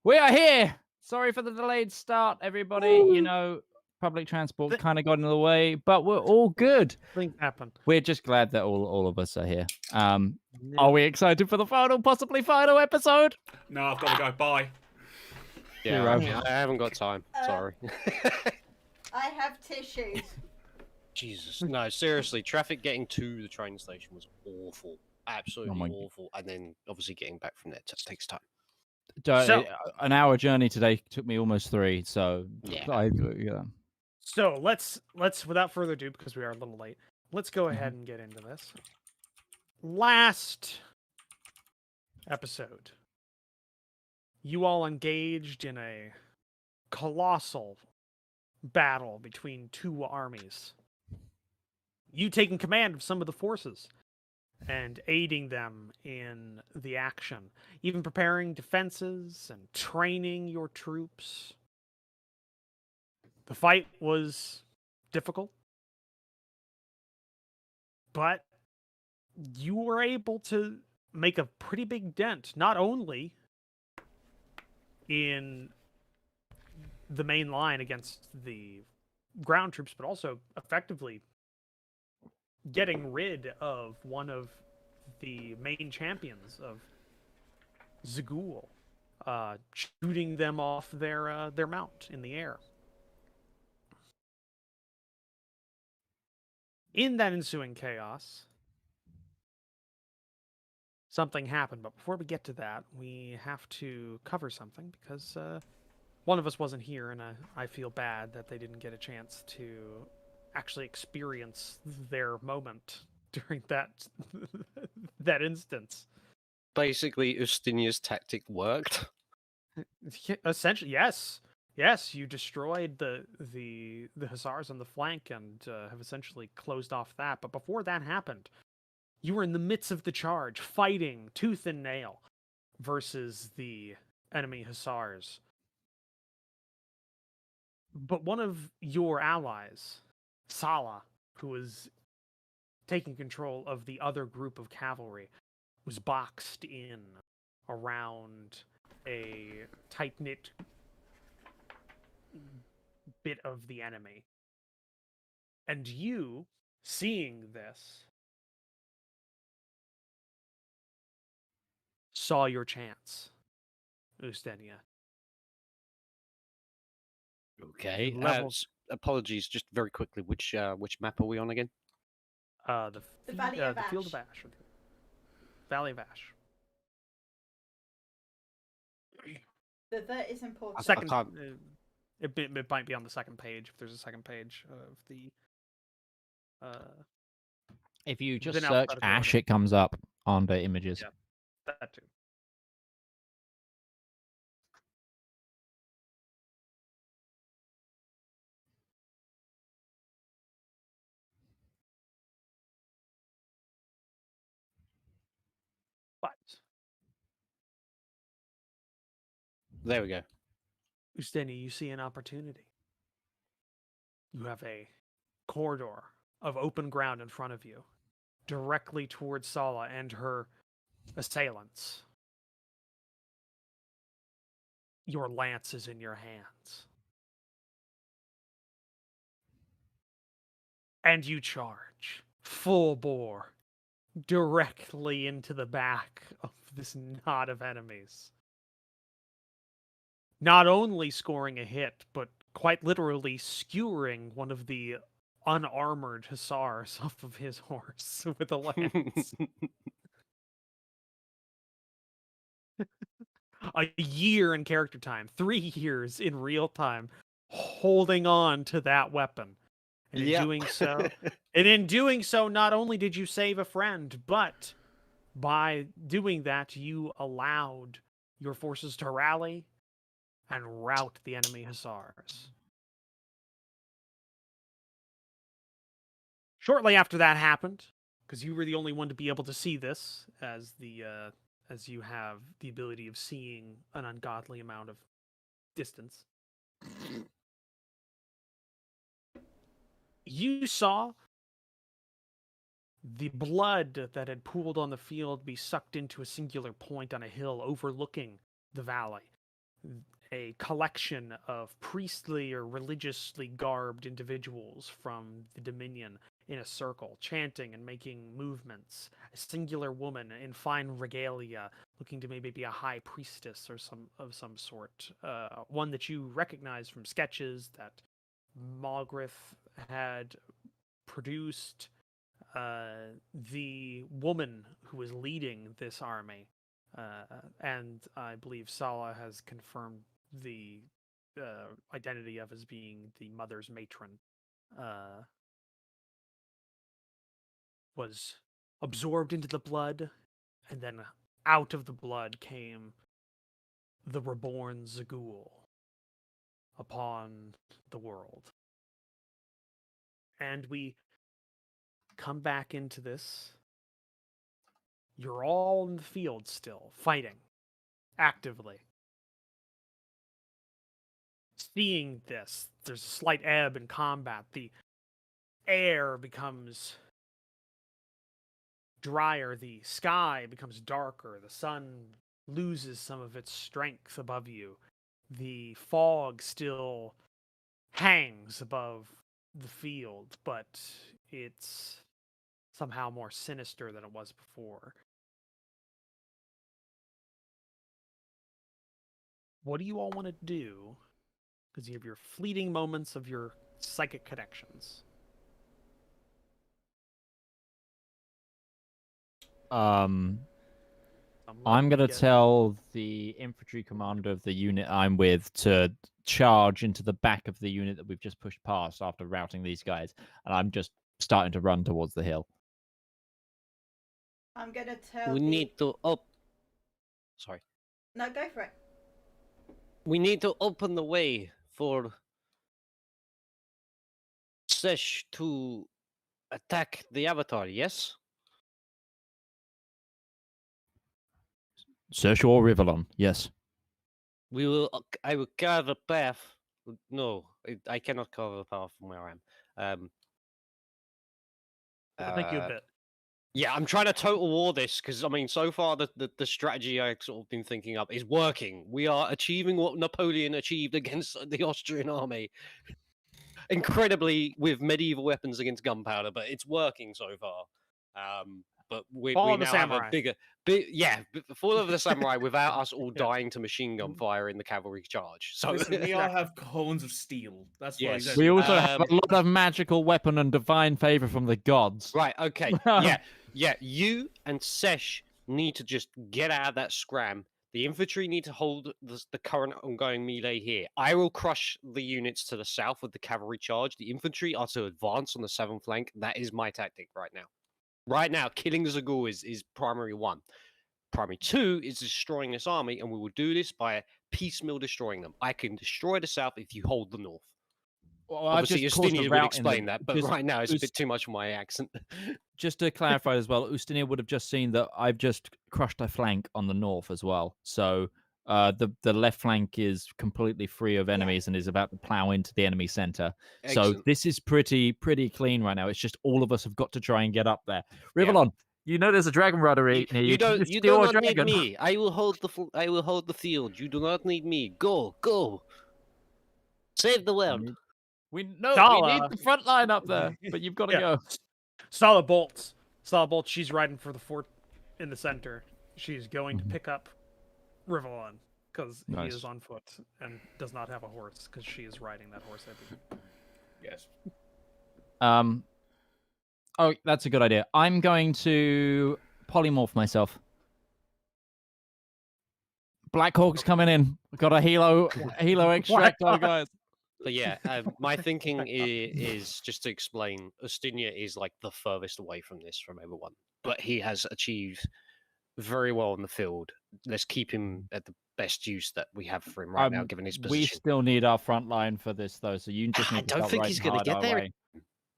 We are here. Sorry for the delayed start, everybody. Woo! You know, public transport kind of got in the way, but we're all good. Things happen. We're just glad that all of us are here. Yeah. Are we excited for the possibly final episode? No, I've got to go. Bye. Yeah, Hero. I haven't got time. Sorry. I have tissues. Jesus. No, seriously, traffic getting to the train station was awful. Absolutely my- awful. And then obviously getting back from there takes time. So- An hour journey today took me almost 3. So Yeah. yeah. So let's without further ado, because we are a little late, let's go ahead and get into this. Last episode, you all engaged in a colossal battle between two armies. You taking command of some of the forces and aiding them in the action, even preparing defenses and training your troops. The fight was difficult, but you were able to make a pretty big dent, not only in the main line against the ground troops, but also effectively getting rid of one of the main champions of Zagul, shooting them off their mount in the air. In that ensuing chaos, something happened. But before we get to that, we have to cover something because one of us wasn't here, and I feel bad that they didn't get a chance to actually experience their moment during that instance. Basically, Ustinia's tactic worked. Essentially, yes. Yes, you destroyed the hussars on the flank and have essentially closed off that. But before that happened, you were in the midst of the charge, fighting tooth and nail versus the enemy hussars. But one of your allies, Sala, who was taking control of the other group of cavalry, was boxed in around a tight-knit bit of the enemy. And you, seeing this, saw your chance, Ustenia. Okay. Levels- Apologies, just very quickly. Which map are we on again? The Valley of the Field of Ash. Ash. Or the Valley of Ash. That is important. Second, can't- it might be on the second page if there's a second page of the. If you just Then search alphabetical Ash, order. it comes up on the images. Yeah. That too. But There we go. Ustenia, you see an opportunity. You have a corridor of open ground in front of you, directly towards Sala and her assailants. Your lance is in your hands. And you charge, full bore, directly into the back of this knot of enemies. Not only scoring a hit, but quite literally skewering one of the unarmored hussars off of his horse with a lance. A year in character time, 3 years in real time, holding on to that weapon. And in Yep. doing so, not only did you save a friend, but by doing that, you allowed your forces to rally and rout the enemy hussars. Shortly after that happened, because you were the only one to be able to see this, as you have the ability of seeing an ungodly amount of distance, you saw the blood that had pooled on the field be sucked into a singular point on a hill overlooking the valley. a collection of priestly or religiously garbed individuals from the Dominion in a circle, chanting and making movements. A singular woman in fine regalia, looking to maybe be a high priestess or some sort. One that you recognize from sketches that Malgrith had produced. The woman who was leading this army, and I believe Sala has confirmed the identity of as being the mother's matron, was absorbed into the blood, and then out of the blood came the reborn Zagul upon the world. And we come back into this. You're all in the field still, fighting actively. Seeing this, there's a slight ebb in combat. The air becomes drier, the sky becomes darker, the sun loses some of its strength above you. The fog still hangs above the field, but it's somehow more sinister than it was before. What do you all want to do? Because you have your fleeting moments of your psychic connections. I'm gonna tell the infantry commander of the unit I'm with to charge into the back of the unit that we've just pushed past after routing these guys, and I'm just starting to run towards the hill. I'm gonna tell. We need to Sorry. No, go for it. We need to open the way for Sesh to attack the Avatar, yes? Sesh or Rivallon, yes. We will. I will carve a path. No, I cannot carve a path from where I am. It'll take you a bit. Yeah, I'm trying to total war this because I mean, so far the strategy I've sort of been thinking up is working. We are achieving what Napoleon achieved against the Austrian army, incredibly with medieval weapons against gunpowder, but it's working so far. But we now have a Fall of the Samurai without us all dying to machine gun fire in the cavalry charge. So listen, we all have cones of steel. That's what Yes. We also have a lot of magical weapon and divine favor from the gods. Right, okay. Yeah, you and Sesh need to just get out of that scram. The infantry need to hold the current ongoing melee here. I will crush the units to the south with the cavalry charge. The infantry are to advance on the southern flank. That is my tactic right now. Right now, killing Zagul is primary one. Primary two is destroying this army, and we will do this by piecemeal destroying them. I can destroy the south if you hold the north. Well, obviously, Ustinia would explain that, but right now it's a bit too much for my accent. Just to clarify as well, Ustinia would have just seen that I've just crushed a flank on the north as well. So the left flank is completely free of enemies and is about to plow into the enemy center. Excellent. So this is pretty clean right now. It's just all of us have got to try and get up there. Rivallon, you know there's a dragon rudder near you. You do not need me. I will hold the field. You do not need me. Go. Save the world. We need the front line up there, but you've got to go. Sala bolts. She's riding for the fort in the center. She's going to pick up Rivallon because he is on foot and does not have a horse because she is riding that horse, I believe. Yes. Oh, that's a good idea. I'm going to polymorph myself. Black Hawk's coming in. We've got a Hilo extract on, guys. But yeah, my thinking is just to explain, Ustinia is like the furthest away from this from everyone, but he has achieved very well in the field. Let's keep him at the best use that we have for him right now, given his position. We still need our front line for this, though, so you just need to start he's going to get there.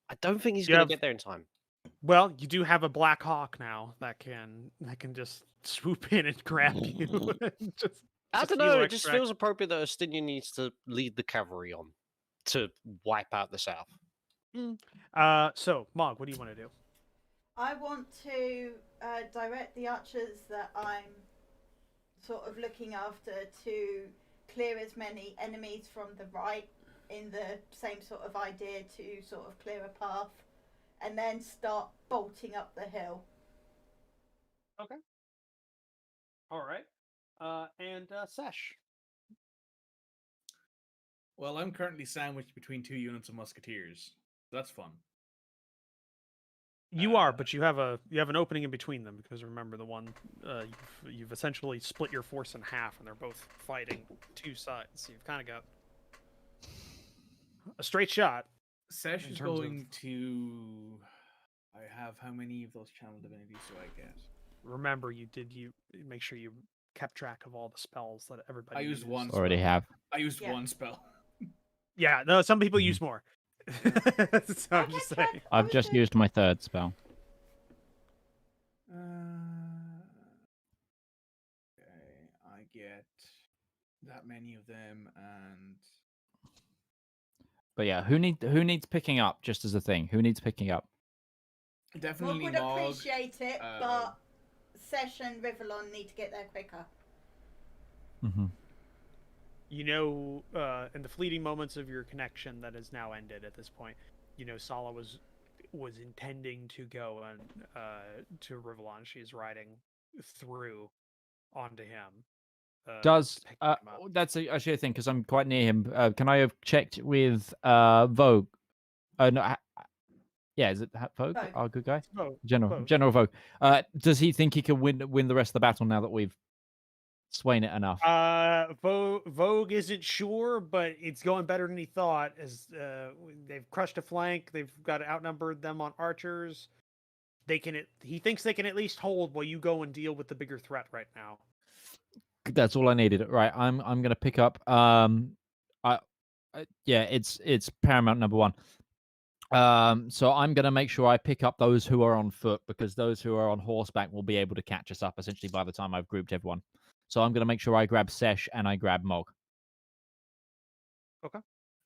I don't think he's going to get there in time. Well, you do have a Black Hawk now that can just swoop in and grab you. I don't know. It just feels appropriate that Ustinia needs to lead the cavalry on to wipe out the south. So, Mog, what do you want to do? I want to direct the archers that I'm sort of looking after to clear as many enemies from the right in the same sort of idea to sort of clear a path, and then start bolting up the hill. Okay. All right. And Sesh. Well, I'm currently sandwiched between 2 units of musketeers. That's fun. You are, but you have an opening in between them because remember the one you've essentially split your force in half and they're both fighting two sides. So you've kind of got a straight shot. Sesh in is terms of- going to. I have how many of those channel divinities do I get? Remember, you make sure you kept track of all the spells that everybody. I used one. Already spell. have. I used Yeah. one spell. Yeah, no, some people Mhm. use more. So I'm just Okay, saying. I've just used my 3rd spell. Okay, I get that many of them, and But yeah, who needs picking up? Just as a thing, who needs picking up? Mog definitely would Mog. appreciate it, but Sesh and Rivallon need to get there quicker. Mm-hmm. You know, in the fleeting moments of your connection that has now ended at this point, you know, Sala was intending to go and to Rivallon. She's riding through onto him. Does to pick him up. that's actually a thing because I'm quite near him. Can I have checked with Vogue? No, yeah, is it Vogue? Vogue. Our good guy, Vogue. General Vogue. Does he think he can win the rest of the battle now that we've swain it enough? Vogue isn't sure, but it's going better than he thought. As they've crushed a flank, they've got outnumbered them on archers. He thinks they can at least hold while you go and deal with the bigger threat right now. That's all I needed. Right, I'm gonna pick up. Yeah, it's paramount number 1. So I'm gonna make sure I pick up those who are on foot because those who are on horseback will be able to catch us up essentially by the time I've grouped everyone. So I'm gonna make sure I grab Sesh and I grab Mog.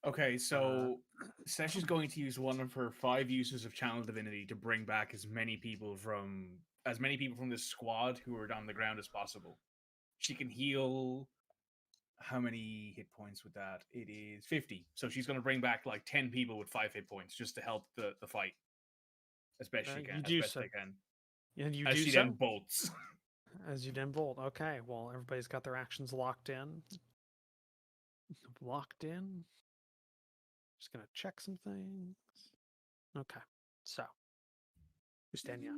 Okay, so Sesh is going to use one of her 5 uses of channel divinity to bring back as many people from this squad who are on the ground as possible. She can heal. How many hit points with that? It is 50. So she's going to bring back like 10 people with 5 hit points just to help the fight as best she can. You do as best so. they can. And you As do she so. then bolts. As you then bolt. Okay, well, everybody's got their actions locked in. Locked in. Just gonna check some things. Okay, so Ustenia,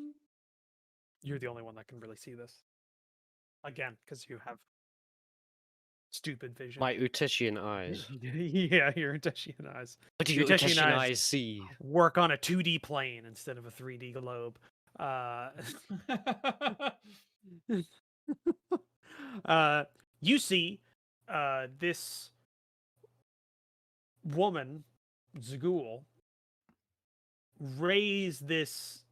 you're the only one that can really see this. Again, because you have stupid vision. My Utishian eyes. Yeah, your Utishian eyes. What do Your your Utishian Utishian eyes eyes see? Work on a 2D plane instead of a 3D globe. You see this woman, Zagul, raise this.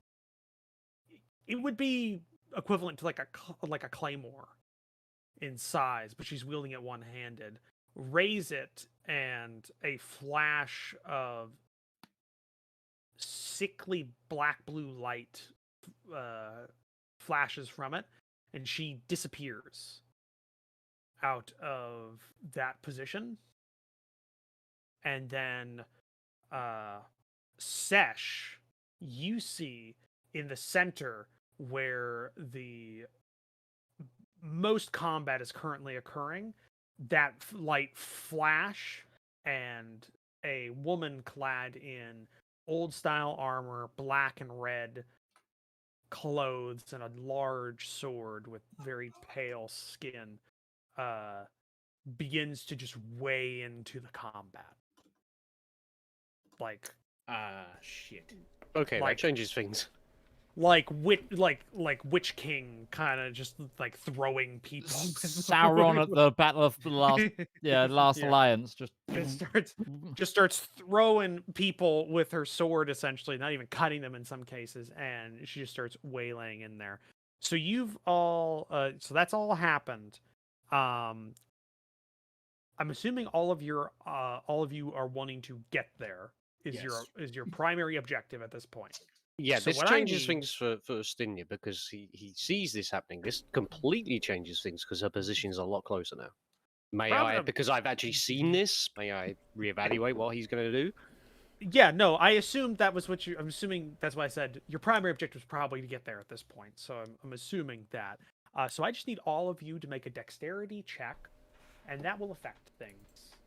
It would be equivalent to like a claymore in size, but she's wielding it one-handed. Raise it, and a flash of sickly black-blue light flashes from it, and she disappears out of that position. And then Sesh, you see in the center where the most combat is currently occurring, that light flash, and a woman clad in old style armor, black and red clothes, and a large sword with very pale skin begins to just weigh into the combat. Like Shit. Okay, Like- that changes things. like Witch King kind of just like throwing people. Sauron at the Battle of the Last Yeah. Alliance. Just Just starts throwing people with her sword, essentially, not even cutting them in some cases, and she just starts waylaying in there. So you've all, so that's all happened. I'm assuming all of you are wanting to get there. Is Yes. your primary objective at this point? Yeah, So this what I changes need- things for Ustinia because he sees this happening. This completely changes things because her position is a lot closer now. May Probably I, not- because I've actually seen this, may I reevaluate what he's going to do? Yeah, no, I assumed that was what you. I'm assuming that's why I said your primary objective was probably to get there at this point. So I'm assuming that. So I just need all of you to make a dexterity check, and that will affect things.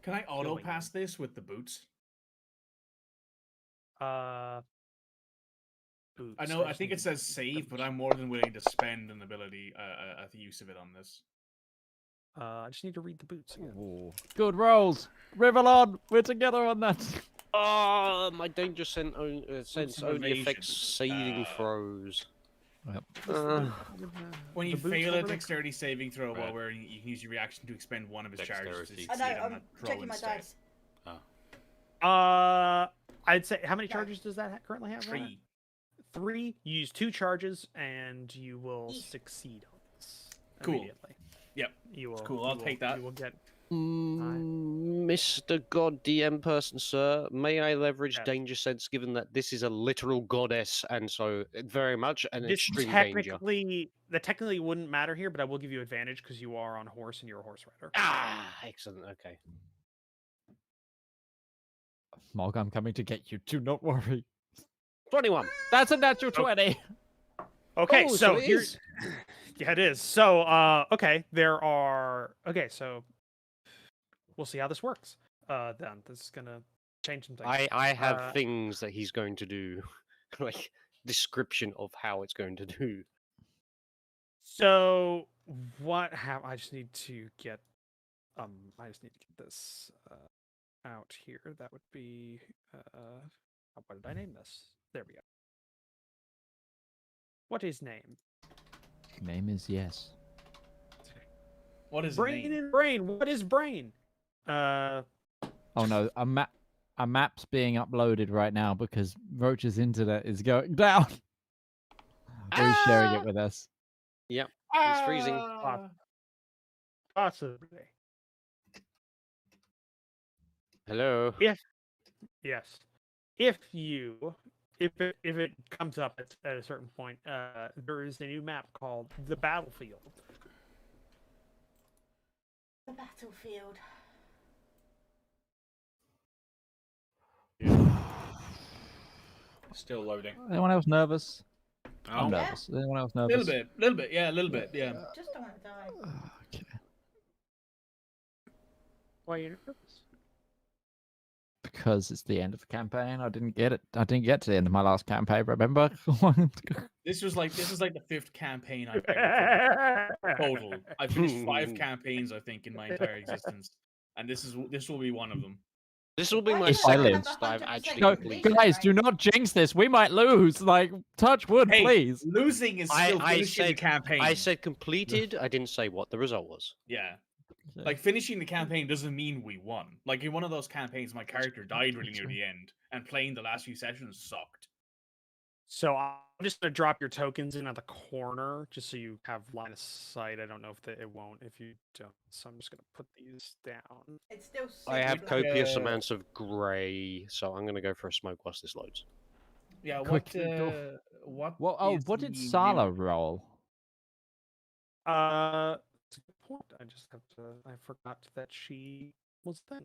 Can I auto Going pass this with the boots? Boots. I know. I just think need it to says save, but I'm more than willing to spend an ability, the use of it on this. I just need to read the boots again. Ooh. Good rolls. Rivallon, we're together on that. Oh, my danger sense of only evasion. affects saving throws. Yep. When The you boots, fail what a were they dexterity saving throw while Right. wearing it, you can use your reaction to expend one of his charges to Dexterity. succeed I know, on I'm that throw checking my instead. dice. I'd say how many charges does that currently have? on it? 3. 3. You use 2 charges, and you will Eek. succeed on this Cool. immediately. Yep. You will. cool, I'll you will- take that. You will get. Mr. God DM person, sir, may I leverage Yes. danger sense given that this is a literal goddess and so very much an This extreme danger? technically wouldn't matter here, but I will give you advantage because you are on a horse and you're a horse rider. Ah, excellent. Okay. Mog, I'm coming to get you. Do not worry. 21. That's a natural 20. Okay, Oh, so it here, is. yeah, it is. So, okay, there are. Okay, so we'll see how this works. Then this is gonna change some things. I have Uh, things that he's going to do, like description of how it's going to do. So what have I just need to get I just need to get this out here. That would be what did I name this? There we go. What is name? Name is yes. What is Brain the name? and brain. What is brain? Oh no, a map's being uploaded right now because Roach's internet is going down. Or he's sharing it with us. Yep. He's freezing. Ah! Possibly. Hello. Yes. If it comes up at a certain point, there is a new map called the Battlefield. The battlefield. Still loading. Anyone else nervous? I'm Oh, Yeah. nervous. Anyone else a nervous? little bit, yeah, a little bit, yeah. Just don't want to die. Okay. Why are you nervous? Because it's the end of the campaign. I didn't get it. I didn't get to the end of my last campaign. Remember? This was like the 5th campaign I've ever finished. Total. I finished 5 campaigns, I think, in my entire existence, and this will be one of them. This will be my If I second live. that I've actually Go, completed. guys, do not jinx this. We might lose. Like, touch wood, Hey, please. losing is I- still I finishing the said- campaign. I said completed. I didn't say what the result was. yeah. Like finishing the campaign doesn't mean we won. Like in one of those campaigns, my character died really near the end, and playing the last few sessions sucked. So I'm just gonna drop your tokens in at the corner, just so you have line of sight. I don't know if it won't if you don't. So I'm just gonna put these down. It's still. I have super copious Yeah. amounts of grey, so I'm going to go for a smoke whilst this loads. Yeah. Quick, What? Well, oh, is what did the Sala minimum? roll? It's a good point. I just have to. I forgot that she was then.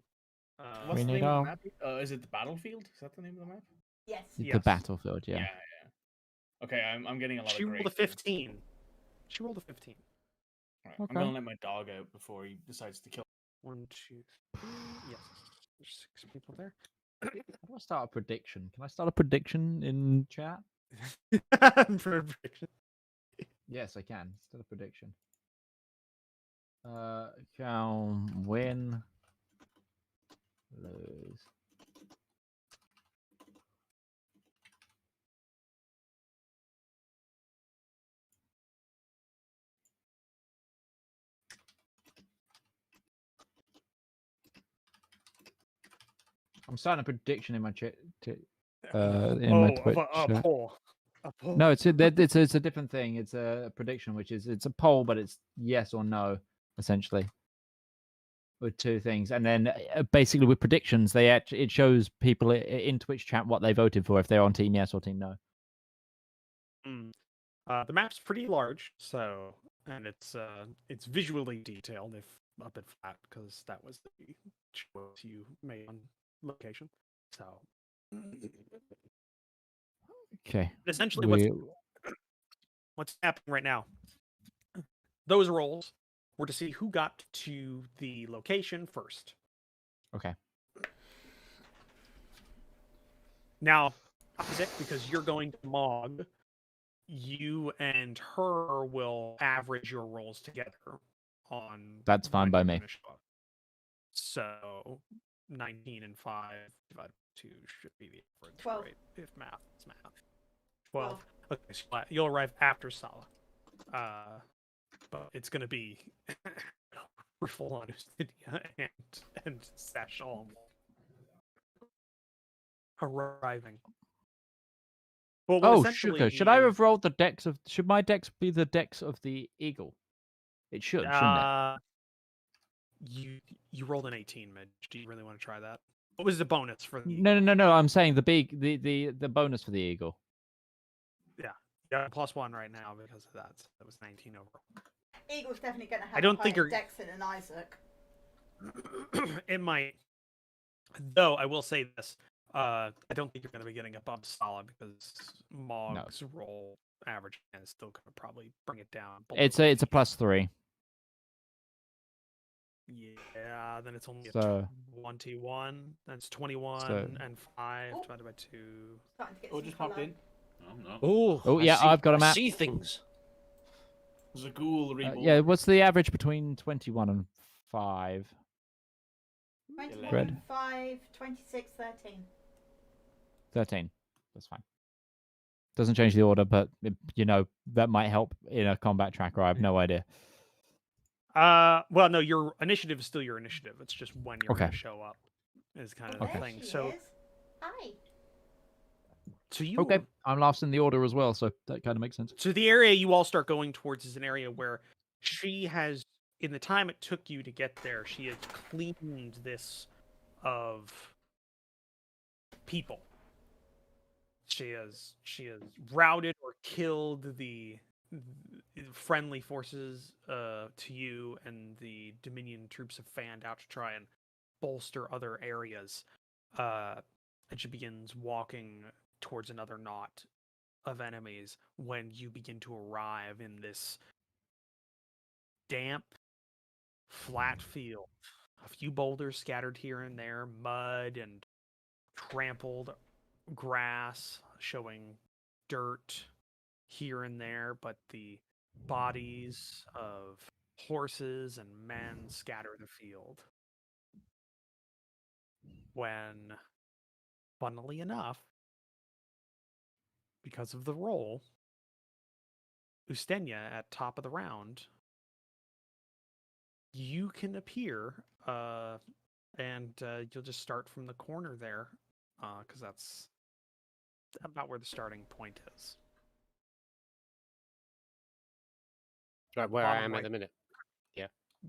What's We the need name of our- the map? Is it the battlefield? Is that the name of the map? Yes. The Yes. battlefield, yeah. Okay, I'm getting a lot She of rolled great a 15. She rolled a 15. Right, Okay. I'm gonna let my dog out before he decides to kill. 1, 2, 3. Yes. There's 6 people there. How do I start a prediction? Can I start a prediction in chat? For prediction. Yes, I can. Start a prediction. Can win, lose. I'm starting a prediction in my chat. In my Twitch. a chat. poll. A poll. No, it's a different thing. It's a prediction, which is it's a poll, but it's yes or no, essentially, with 2 things. And then basically with predictions, it shows people in Twitch chat what they voted for if they're on team yes or team no. The map's pretty large, so and it's visually detailed. If a bit flat because that was the choice you made on location. So Okay. essentially, We what's happening right now? Those rolls were to see who got to the location first. okay. Now, Isaac, because you're going to Mog, you and her will average your rolls together on. That's fine when by you're me. gonna show up. So 19 and 5 divided by 2 should be the average, 12. right? If math is math. 12. Okay, so you'll arrive after Sala. But it's going to be Rivallon, Ustinia, and Sash all arriving. Well, what Oh, essentially sugar. Should I is- have rolled the dex of? Should my dex be the dex of the eagle? It should, shouldn't it? You rolled an 18, Midge. Do you really want to try that? What was the bonus for the No. I'm saying the bonus for the eagle. Yeah, +1 right now because of that. So that was 19 overall. Eagle's definitely going to have I don't a think higher you're- dex than an Isaac. It might. Though I will say this. I don't think you're going to be getting above solid because Mog's roll average is still going to probably bring it down. It's below a +3. Yeah, then it's only So- a 21. That's 21 So- and 5 Oh. divided by 2. Starting to get Oh, some just popped colour. in. Oh no. Oh, yeah, I've got a I map. see things. There's a ghoul reborn. Yeah, what's the average between 21 and 5? 21, Red. 5, 26, 13. 13. That's fine. Doesn't change the order, but that might help in a combat tracker. I have no idea. Well, no, your initiative is still your initiative. It's just when you're Okay. going to show up is kind of Oh, the there thing. she So, is. Hi. so you Okay, I'm last in the order as well, so that kind of makes sense. So the area you all start going towards is an area where she has, in the time it took you to get there, she has cleaned this of people. She has routed or killed the friendly forces to you, and the Dominion troops have fanned out to try and bolster other areas. And she begins walking towards another knot of enemies when you begin to arrive in this damp, flat field. A few boulders scattered here and there, mud and trampled grass showing dirt here and there, but the bodies of horses and men scatter the field. When, funnily enough, because of the roll, Ustenia at top of the round, you can appear, and you'll just start from the corner there, because that's about where the starting point is. Right where I Bottom am right. at the minute.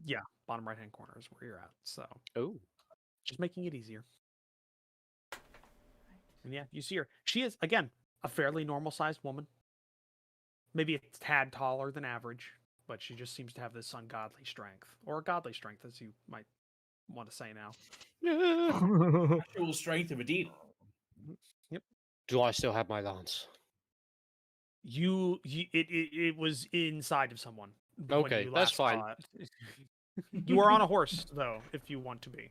Yeah, bottom right hand corner is where you're at. So Oh. just making it easier. And yeah, you see her. She is, again, a fairly normal sized woman. Maybe a tad taller than average, but she just seems to have this ungodly strength, or godly strength, as you might want to say now. Actual strength of a demon. Do I still have my lance? It was inside of someone. when Okay, you that's last saw it. You are on a horse, though, if you want to be.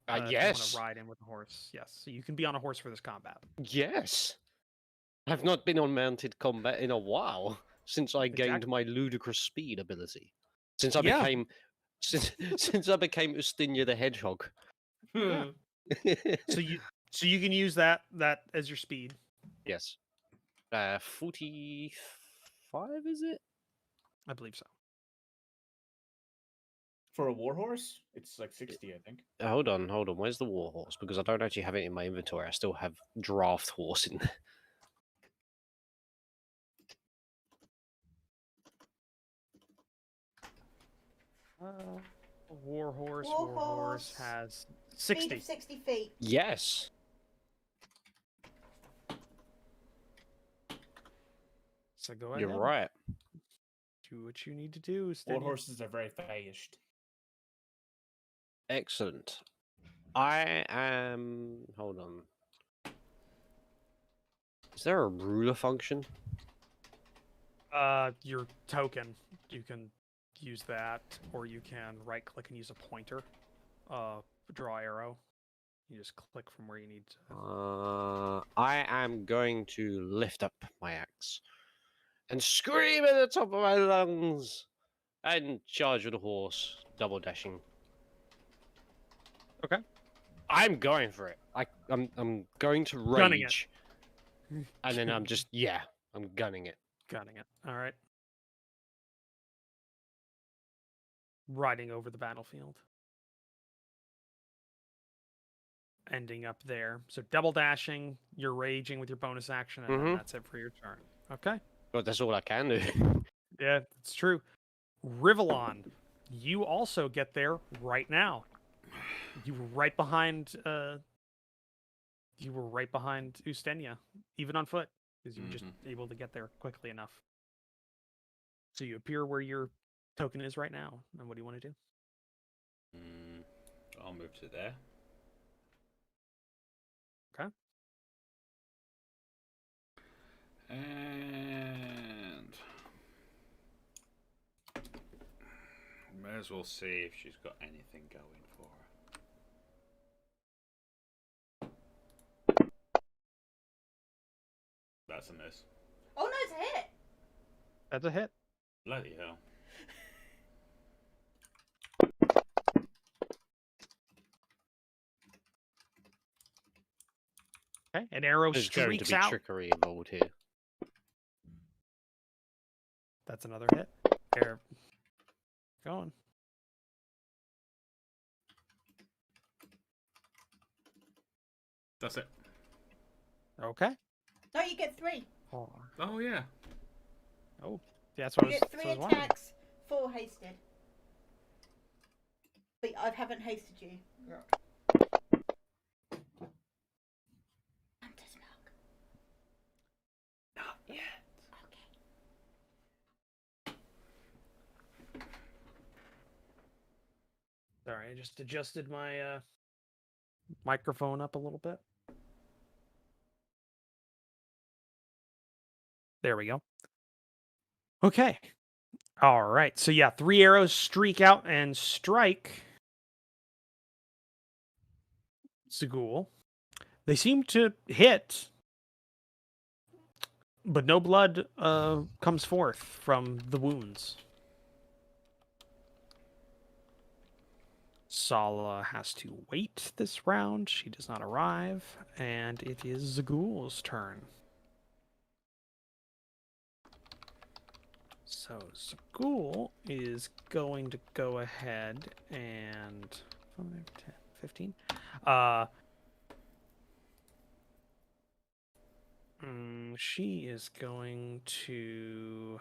If you want Yes. to ride in with a horse, yes. So you can be on a horse for this combat. Yes. I've not been on mounted combat in a while since I gained Exactly. my ludicrous speed ability. Since I Yeah. became since I became Ustinia the Hedgehog. Yeah. So you can use that as your speed. Yes. 45 is it? I believe so. For a warhorse, it's like 60, I think. Hold on. Where's the warhorse? Because I don't actually have it in my inventory. I still have draft horse in there. Warhorse Warhorse. has Speed 60. of 60 feet. Yes. So go ahead. You're right. Do what you need to do. Warhorses are very fast. Excellent. I am. Hold on. Is there a ruler function? Your token, you can use that, or you can right click and use a pointer. Draw arrow. You just click from where you need to. I am going to lift up my axe and scream at the top of my lungs and charge with a horse, double dashing. Okay. I'm going for it. I'm going to Gunning it. rage, and then I'm just I'm gunning it. Gunning it. All right. Riding over the battlefield. Ending up there. So double dashing, you're raging with your bonus action, and then that's it for your turn. Okay. But that's all I can do. Yeah, it's true. Rivallon, you also get there right now. You were right behind Ustenia, even on foot, because you were just able to get there quickly enough. So you appear where your token is right now. And what do you want to do? I'll move to there. Okay. And may as well see if she's got anything going for her. That's a miss. Oh no, it's a hit. That's a hit. Bloody hell. Okay. An arrow There's going to streaks be out. trickery involved here. That's another hit. There. Going. That's it. Okay. No, you get 3. Oh yeah. Oh, that's what I You was, get that's 3 what I was wondering. attacks, 4 hasted. But I haven't hasted you. Hunter's mark. Not yet. Okay. Sorry, I just adjusted my microphone up a little bit. There we go. Okay. All right. So yeah, 3 arrows streak out and strike Zagul. They seem to hit, but no blood comes forth from the wounds. Sala has to wait this round. She does not arrive, and it is Zagul's turn. So Zagul is going to go ahead and 5, 10, 15. She is going to.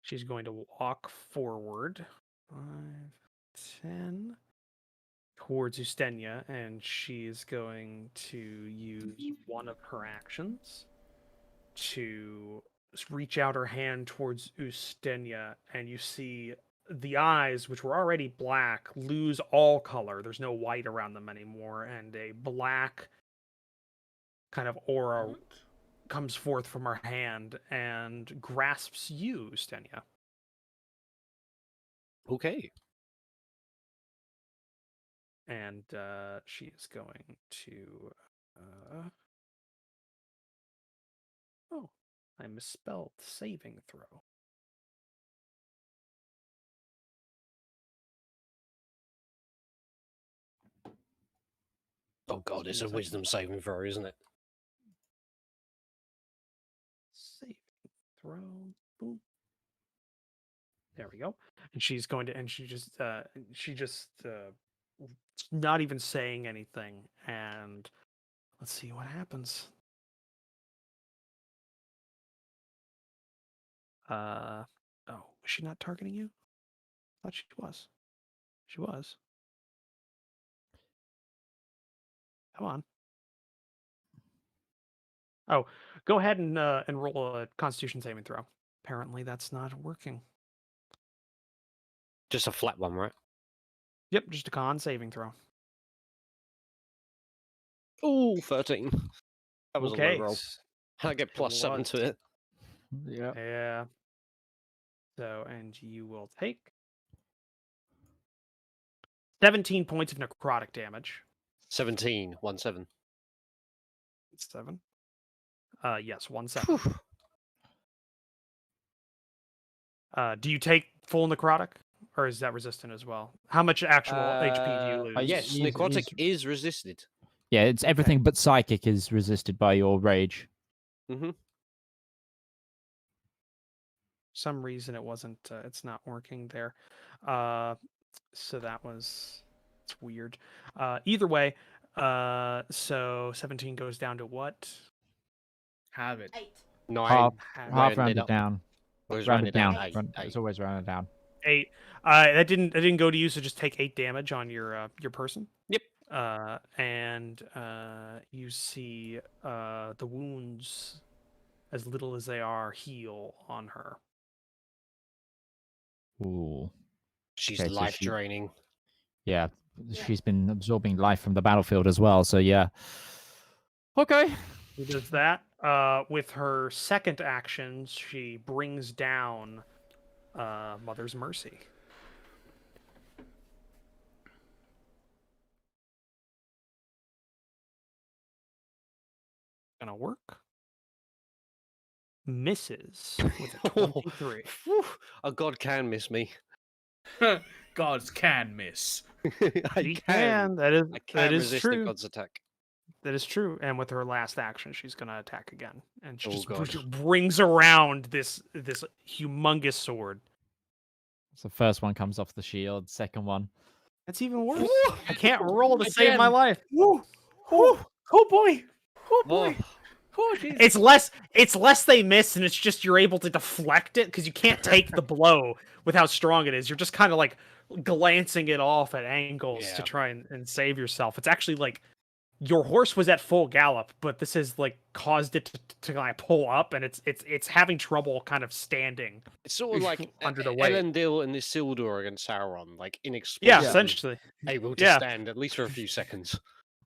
She's going to walk forward 5, 10 towards Ustenia, and she's going to use one of her actions to reach out her hand towards Ustenia, and you see the eyes, which were already black, lose all color. There's no white around them anymore, and a black kind of aura comes forth from her hand and grasps you, Ustenia. Okay. And she is going to. Oh, I misspelled saving throw. Oh god, it's a wisdom saving throw, isn't it? Saving throw. Boom. There we go. And she's going to, and she just not even saying anything. And let's see what happens. Oh, was she not targeting you? I thought she was. She was. Come on. Oh, go ahead and roll a Constitution saving throw. Apparently, that's not working. Just a flat one, right? Yep, just a con saving throw. Oh, 13. That was a Okay. low roll. I get +7 was. to it. Yeah. Yeah. So, and you will take 17 points of necrotic damage. 17, 1-7. 7. Yes, 1/7. Do you take full necrotic, or is that resistant as well? How much actual HP do you lose? Yes, He's- necrotic is resisted. Yeah, it's everything but psychic is resisted by your rage. Mm-hmm. Some reason it wasn't. It's not working there. So that was. It's weird. Either way. So 17 goes down to what? Have it. 8. 9. Half rounded rounded up. down. Always Rounded down. Eight. It's always rounded down. 8. That didn't go to you, so just take 8 damage on your person. Yep. And you see the wounds, as little as they are, heal on her. Ooh. She's Okay, so life she- draining. Yeah. Yeah. She's been absorbing life from the battlefield as well, so yeah. Okay. She does that. With her second action, she brings down Mother's Mercy. Gonna work. Misses with a 23. Whew, a god can miss me. Gods can miss. I She can. That is I can is resist true. the god's attack. That is true. And with her last action, she's gonna attack again, and she Oh, just God. brings around this humongous sword. So first one comes off the shield, second one. That's even worse. I can't roll to save my Again. life. Woo! Oh boy! Oh Whoa. boy! Oh jeez! It's less they miss, and it's just you're able to deflect it because you can't take the blow with how strong it is. You're just kind of like glancing it off at angles to Yeah. try and save yourself. It's actually like your horse was at full gallop, but this has like caused it to kind of pull up, and it's having trouble kind of standing. It's sort of like Under the weight. Elendil and Isildur against Sauron, like Yeah, inexplicably essentially. able to Yeah. stand at least for a few seconds.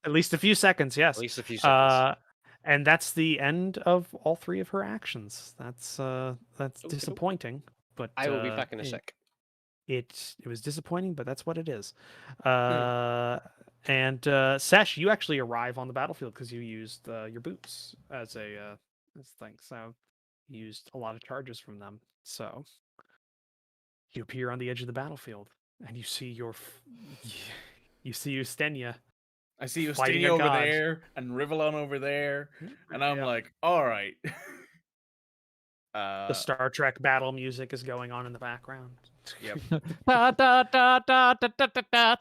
At least a few seconds, yes. At least a few seconds. And that's the end of all 3 of her actions. That's Okey-doke. disappointing, but I will be back in a it- sec. It was disappointing, but that's what it is. And Sesh, you actually arrive on the battlefield because you used your boots as a as thing. So you used a lot of charges from them. So you appear on the edge of the battlefield, and you see you see Ustenia. I see fighting Ustenia a over god. there and Rivallon over there, and I'm Yeah. like, all right. The Star Trek battle music is going on in the background. Yep. Da, da, da, da, da, da, da, da.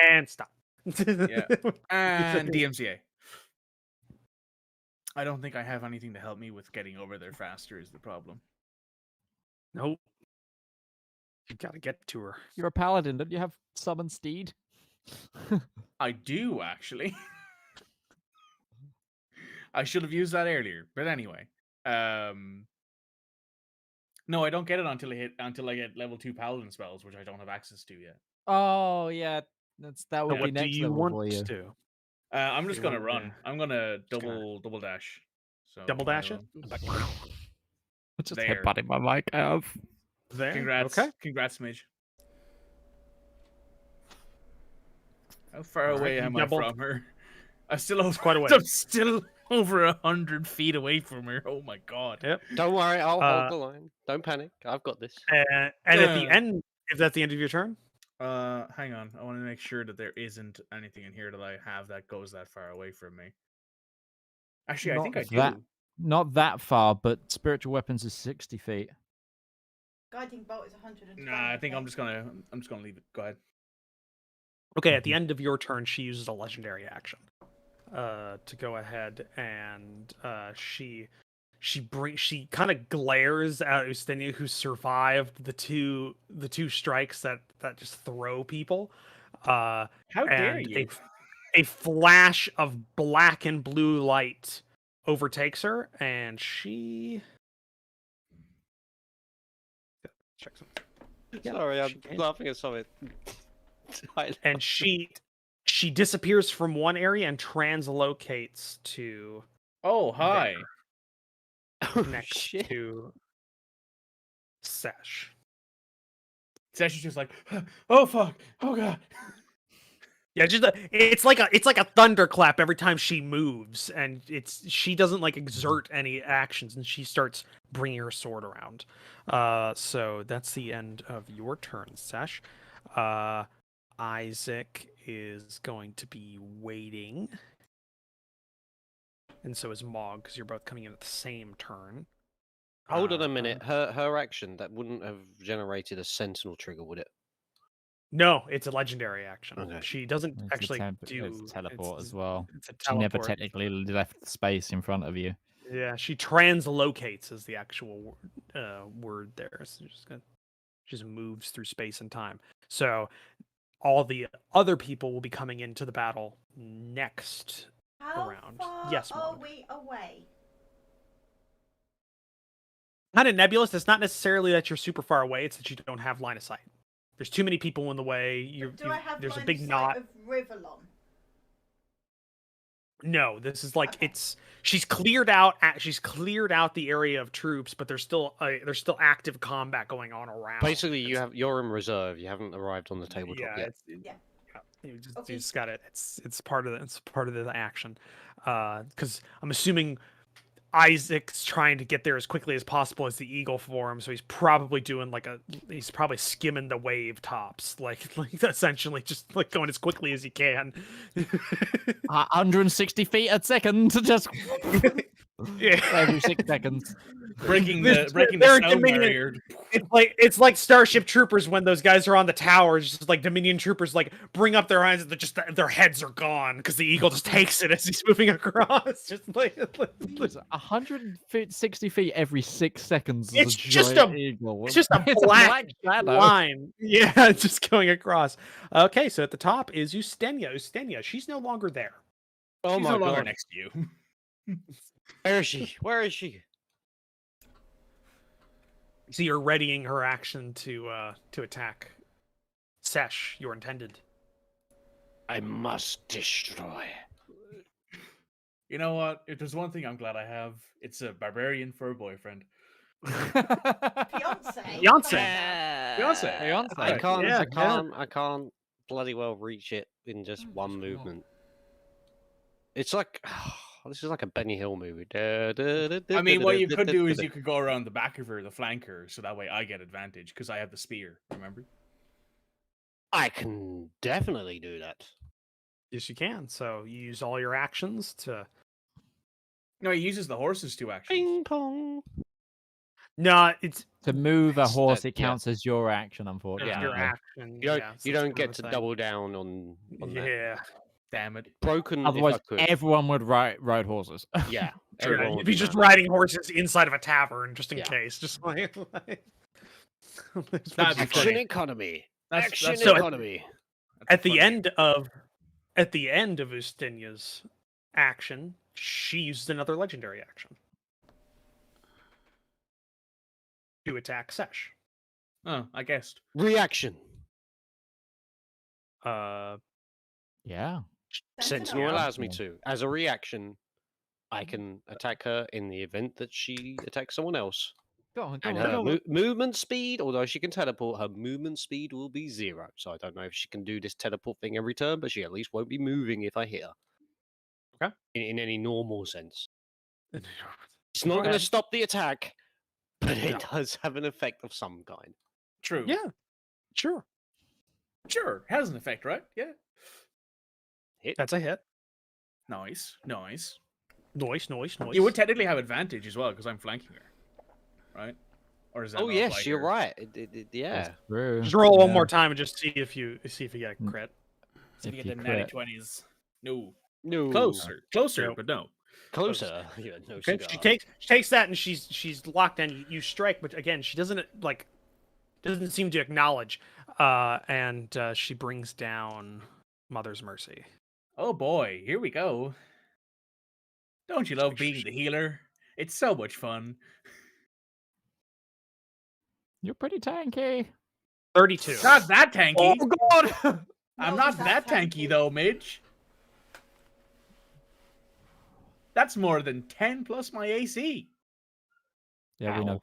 And stop. Yeah. And DMCA. I don't think I have anything to help me with getting over there faster. Is the problem? Nope. You gotta get to her. You're a paladin, don't you have summon steed? I do actually. I should have used that earlier, but anyway. No, I don't get it until I get level 2 paladin spells, which I don't have access to yet. Oh yeah, that would What be do next you level want for you. to? I'm just You gonna want run. to- I'm gonna Just gonna- double dash. So Double dash it? I just There. headbutting my mic out. There. Congrats. Okay. Congrats, Midge. How far Alright, away you am I doubled- from her? I'm still quite a ways. I'm still over 100 feet away from her. Oh my god. Yep. Don't worry, I'll Uh, hold the line. Don't panic. I've got this. And at the Yeah. end, if that's the end of your turn, Hang on. I want to make sure that there isn't anything in here that I have that goes that far away from me. Actually, I Not think I do. that- Not that far, but spiritual weapons is 60 feet. Guiding bolt is 120. Nah, I think I'm just gonna leave it. Go ahead. okay, at the end of your turn, she uses a legendary action to go ahead and she kind of glares at Ustenia, who survived the two strikes that just throw people. How dare And you? A flash of black and blue light overtakes her, and she check some. Sorry, I'm can. laughing at something. And she disappears from one area and translocates to Oh, hi. Oh, next shit. to Sesh. Sesh is just like, oh fuck, oh god. Yeah, it's like a thunderclap every time she moves, and she doesn't like exert any actions, and she starts bringing her sword around. So that's the end of your turn, Sesh. Isaac is going to be waiting, and so is Mog, because you're both coming in at the same turn. Hold on a minute. Her action, that wouldn't have generated a sentinel trigger, would it? No, it's a legendary action. Okay. She doesn't It's actually it's do teleport as well. It's a She never teleport. technically left the space in front of you. Yeah, she translocates is the actual word there. So just moves through space and time. So all the other people will be coming into the battle next How round. far Yes, are Mog. we away? Kind of nebulous. It's not necessarily that you're super far away. It's that you don't have line of sight. There's too many people in the way. Do I have there's a line big of knot. sight of Rivallon? No, this is like Okay. she's cleared out the area of troops, but there's still active combat going on around. Basically, you're in reserve. You haven't arrived on the tabletop yet. You Okay. just got it. It's part of the action. Because I'm assuming Isaac's trying to get there as quickly as possible as the eagle form, so he's probably doing he's probably skimming the wave tops, like essentially just like going as quickly as he can. 160 feet a second, just Yeah. every 6 seconds. Breaking They're the sound Dominion. barrier. It's like Starship Troopers when those guys are on the towers, just like Dominion troopers like bring up their hands and their heads are gone because the eagle just takes it as he's moving across. Just like 160 feet every 6 seconds. Is It's a just giant a- eagle. it's just a It's black shadow. line. Yeah, just going across. Okay, so at the top is Ustenia. She's no longer there. Oh She's my no longer god. next to you. Where is she? Where is she? So you're readying her action to attack Sesh, your intended. I must destroy. You know what? If there's one thing I'm glad I have, it's a barbarian for a boyfriend. Fiance. Fiance. I can't. Yeah, I can't bloody well reach it in just one movement. It's like this is like a Benny Hill movie. I mean, what you could do is you could go around the back of her, the flanker, so that way I get advantage because I have the spear. Remember? I can definitely do that. Yes, you can. So you use all your actions to. No, he uses the horses to actually. Ping pong. No, it's To move a It's horse, that- it counts as your action, unfortunately. your action. You don't. yeah, so You it's don't kind get of to a thing. double down on that. Yeah. Damn it. Broken. Otherwise, if I could. everyone would ride horses. Yeah. Sure, everyone you'd would be do just that. riding horses inside of a tavern, just in Yeah. case. Just like. That'd be Action funny. economy. That's Action so- economy. at the funny. end of Ustenia's action, she uses another legendary action to attack Sesh. Oh, I guessed. Reaction. Yeah. Sentinel Yeah. allows me to. As a reaction, I can attack her in the event that she attacks someone else. Go on, And her movement speed, although she can teleport, her movement speed will be 0. So I don't know if she can do this teleport thing every turn, but she at least won't be moving if I hit her. Okay. In any normal sense. It's It's not going Okay. to stop the attack, but it No. does have an effect of some kind. True. Yeah, sure. Sure. Has an effect, right? Yeah. That's a hit. Nice. Noise. You would technically have advantage as well because I'm flanking her, right? Or is that? Oh not yes, apply you're here? right. Yeah. That's true. Just roll one Yeah. more time and just see if you get a crit. So if you If get you the natty crit. 20s. No. No. Closer, Nope. but no. Closer. Yeah, no Okay. cigar. She takes that and she's locked in. You strike, but again, she doesn't seem to acknowledge. And she brings down Mother's Mercy. Oh boy, here we go. Don't you love being the healer? It's so much fun. You're pretty tanky. 32. Not that tanky. God! I'm Not not that tanky though, Midge. That's more than 10 plus my AC. Yeah, we know.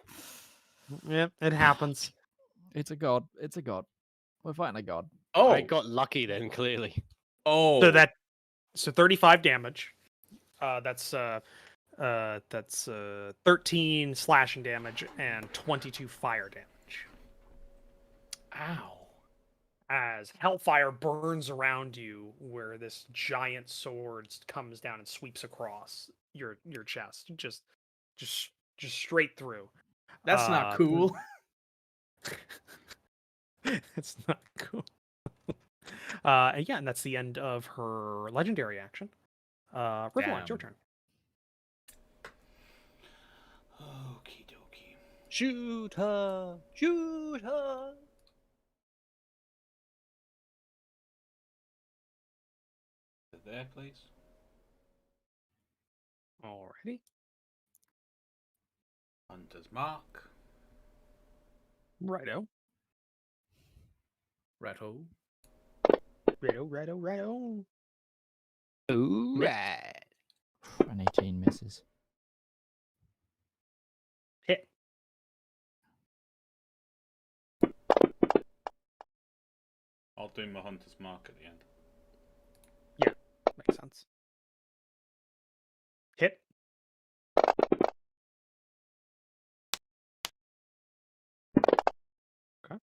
Yeah, it happens. It's a god. It's a god. We're fighting a god. Oh, I got lucky then, clearly. oh, So 35 damage. That's 13 slashing damage and 22 fire damage. ow. As hellfire burns around you, where this giant sword comes down and sweeps across your chest, just straight through. That's not cool. It's not cool. And that's the end of her legendary action. Rivallon, it's your Damn. turn. Okie dokie. Shoot her! Shoot her! There, please. Alrighty. Hunter's mark. Righto. Righto. Righto. Ooh, right. An 18 misses. Hit. I'll do my hunter's mark at the end. Makes sense. Hit. Okay.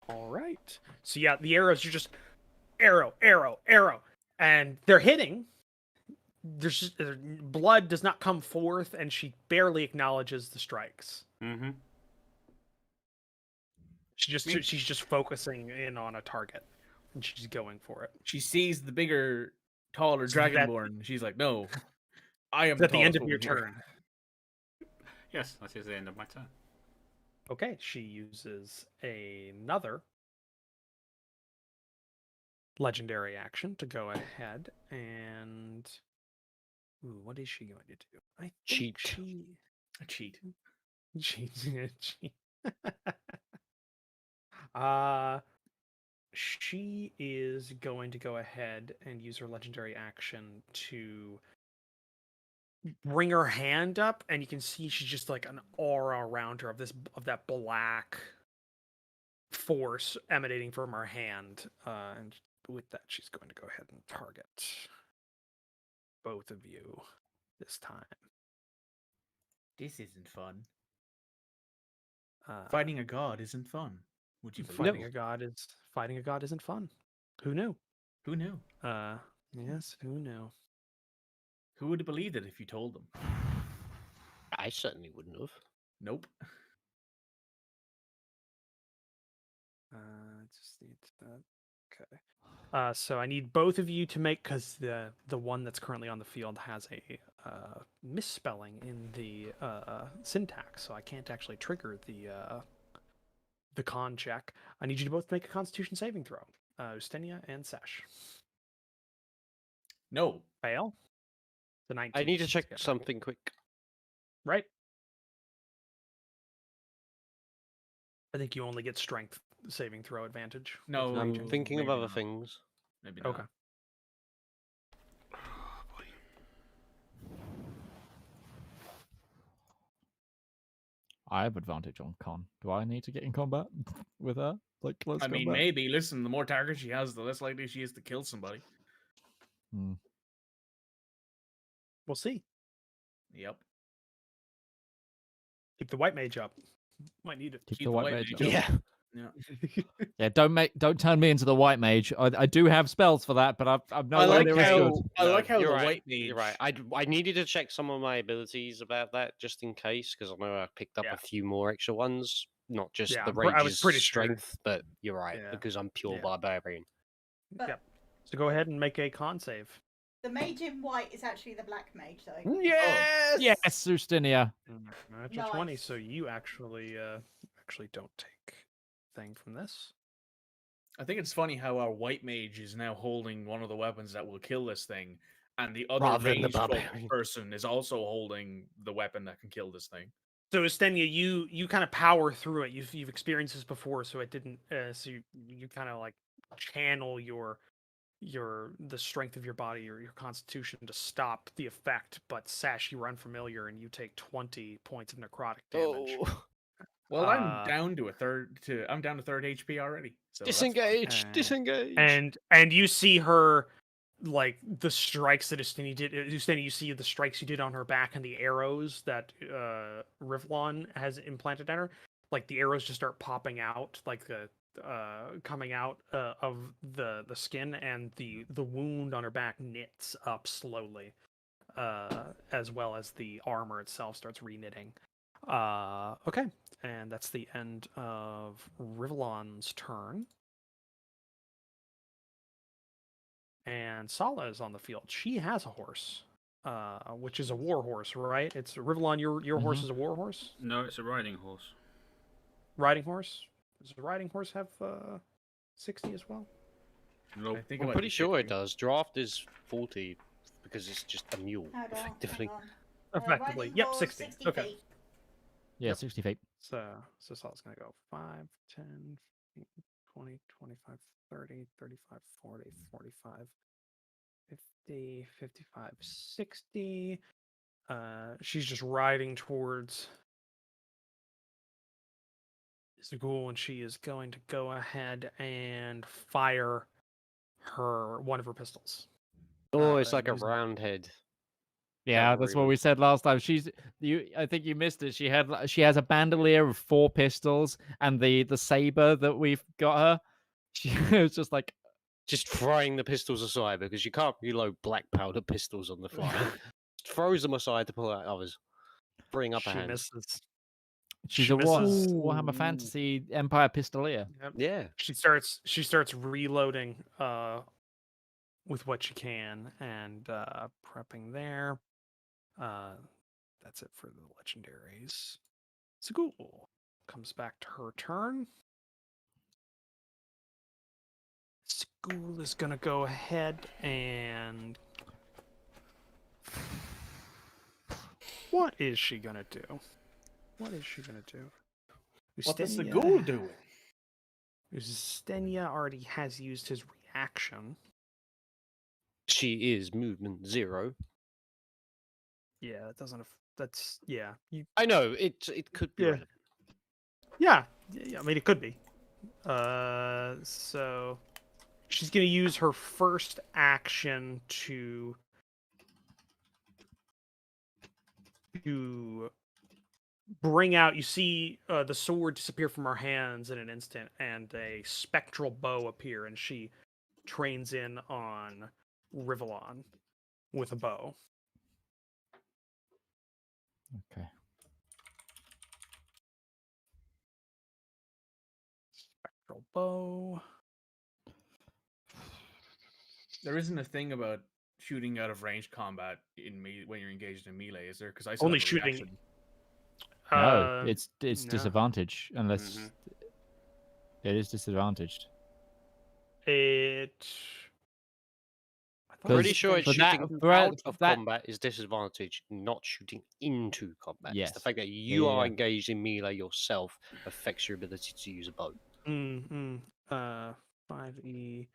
All right. So yeah, the arrows are just arrow, and they're hitting. There's just, blood does not come forth, and she barely acknowledges the strikes. Mm-hmm. She's just focusing in on a target, and she's going for it. She sees the bigger, taller So that- dragonborn. She's like, no, I am It's at the end tallest of your over here." turn. Yes, that is the end of my turn. Okay, she uses another legendary action to go ahead and. Ooh, what is she going to do? I think Cheat. A cheat. Cheat. She is going to go ahead and use her legendary action to bring her hand up, and you can see she's just like an aura around her of that black force emanating from her hand. And with that, she's going to go ahead and target both of you this time. This isn't fun. Uh, Fighting a god isn't fun. Would you believe? fighting a god isn't fun. Who knew? Who knew? Yes, who knew? Who would have believed it if you told them? I certainly wouldn't have. Nope. Just need that. Okay. So I need both of you to make, because the one that's currently on the field has a misspelling in the syntax, so I can't actually trigger the con check. I need you to both make a Constitution saving throw. Ustenia and Sesh. No. Fail. The 19. I need to check Yeah. something quick. Right. I think you only get strength saving throw advantage. with No. I'm raging. thinking of maybe other not. things. Maybe not. Okay. I have advantage on con. Do I need to get in combat with her? Like close I mean, combat? maybe. Listen, the more targets she has, the less likely she is to kill somebody. Hmm. We'll see. Yep. Keep the white mage up. Might need it. Keep Keep the the white white mage. mage up. up. Yeah. Yeah. Yeah, don't turn me into the white mage. I do have spells for that, but I've no I like idea as how good. I like how the you're right. white mage. You're right. I needed to check some of my abilities about that just in case, because I know I picked up Yeah. a few more extra ones, not just Yeah, the I was rage's pretty sure. strength. But you're right Yeah. because I'm pure Yeah. barbarian. But Yep. So go ahead and make a con save. the mage in white is actually the black mage, though. Yes. Yes, Sustinia. Natural 20. Nice. So you actually don't take thing from this. I think it's funny how our white mage is now holding one of the weapons that will kill this thing, and the other Rather than the ranged barbarian. person is also holding the weapon that can kill this thing. So Estenia, you kind of power through it. You've experienced this before, so it didn't. So you kind of like channel the strength of your body or your constitution to stop the effect. But Sash, you were unfamiliar, and you take 20 points of necrotic damage. Oh, Well, I'm down to third HP already. So that's fine. disengage, disengage. And you see her, like the strikes that Estenia did. Estenia, you see the strikes you did on her back and the arrows that Rivallon has implanted in her. Like the arrows just start popping out, like the coming out of the skin, and the wound on her back knits up slowly, as well as the armor itself starts reknitting. Okay, and that's the end of Rivallon's turn. And Sala is on the field. She has a horse, which is a war horse, right? It's Rivallon. Your horse is a war horse. No, it's a riding horse. Riding horse. Does a riding horse have 60 as well? Nope. I think I'm might pretty be sure it 60. does. Draft is 40 because it's just a mule, Hold on, effectively. hold on. Effectively, riding yep, horse, 60. 60 Okay. feet. Yeah, Yep. 60 feet. So Sala's gonna go 5, 10, 20, 25, 30, 35, 40, 45, 50, 55, 60. She's just riding towards Zagul, and she is going to go ahead and fire one of her pistols. Oh, it's like a using- round head. Yeah, that's what we said last time. I think you missed it. She has a bandolier of 4 pistols, and the saber that we've got her. She was just like, Just throwing the pistols aside because you can't reload black powder pistols on the fly. Just throws them aside to pull out others. Bring up a She hand. misses. she's She a misses. Warhammer Fantasy Empire pistolier. Yep. Yeah. She starts reloading with what she can and prepping there. That's it for the legendaries. Zagul comes back to her turn. Zagul is gonna go ahead and what is she gonna do? What is she gonna do? What is the Ustenia- ghoul doing? Stenia already has used his reaction. She is movement 0. Yeah, that doesn't. That's yeah. I know, it could be Yeah. relevant. Yeah. I mean, it could be. So she's gonna use her first action to bring out. You see the sword disappear from her hands in an instant, and a spectral bow appear, and she trains in on Rivallon with a bow. Okay. Spectral bow. There isn't a thing about shooting out of range combat when you're engaged in melee, is there? Because I Only shooting. No, it's no. disadvantage unless Mhm. it is disadvantaged. It. I thought Pretty it sure was it's for that- shooting for out of that- combat is disadvantage, not shooting into combat. It's the Yes. fact that you Yeah, are yeah. engaged in melee yourself affects your ability to use a bow. 5e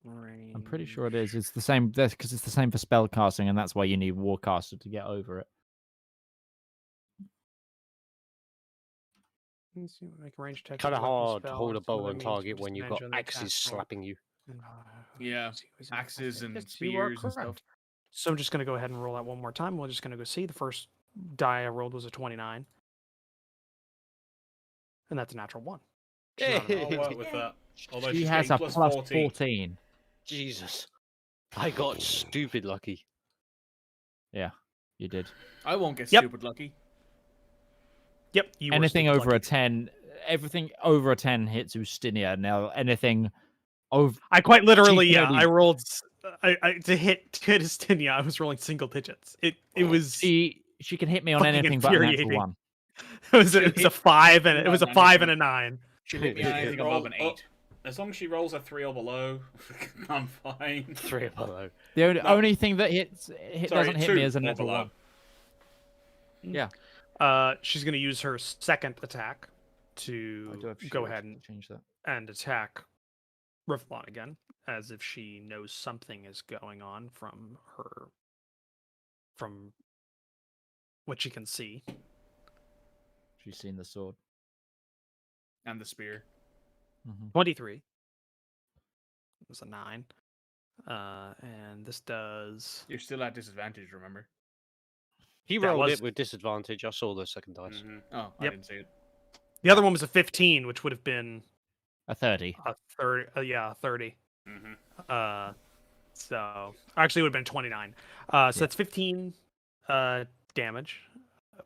range. I'm pretty sure it is. It's the same because it's the same for spell casting, and that's why you need Warcaster to get over it. Make a range attack. Kind of with a weapon hard to spell, hold a it's one bow that on means target for when you've got disadvantage on the axes attack roll. slapping you. Yeah, Yes, axes and you are spears and stuff. correct. So I'm just going to go ahead and roll that one more time. We're just going to go see. The first die I rolled was a 29. And that's a natural 1. She's not an I'll elf. work with that. Although She she's has getting a plus plus 14. Jesus. I got stupid lucky. Yeah, you did. I won't get Yep. stupid lucky. Yep. You were Anything stupid over lucky. a 10, everything over a 10 hits Ustinia. Now, anything over. I quite literally, She can yeah. only- I rolled to hit Estonia. I was rolling single digits. It was She can hit me on fucking anything but a natural infuriating. 1. it was a 5 and hit it was a on 5 and anything. a 9. She hit me on anything Roll- above an 8. As long as she rolls a 3 or below, I'm fine. 3 below. The No. only thing that Sorry, doesn't hit me 2 is a or natural below. 1. Yeah. She's going to use her second attack I to do have go shield ahead to change that. and attack Rivallon again, as if she knows something is going on from what she can see. She's seen the sword. And the spear. 23. It was a 9. And this does. You're still at disadvantage, remember? He That rolled was- it with disadvantage. I saw the second dice. Oh, I Yep. didn't see it. The other one was a 15, which would have been A 30. a 30. Yeah, a 30. Mm-hmm. So actually, it would have been 29. So Yeah. that's 15 damage,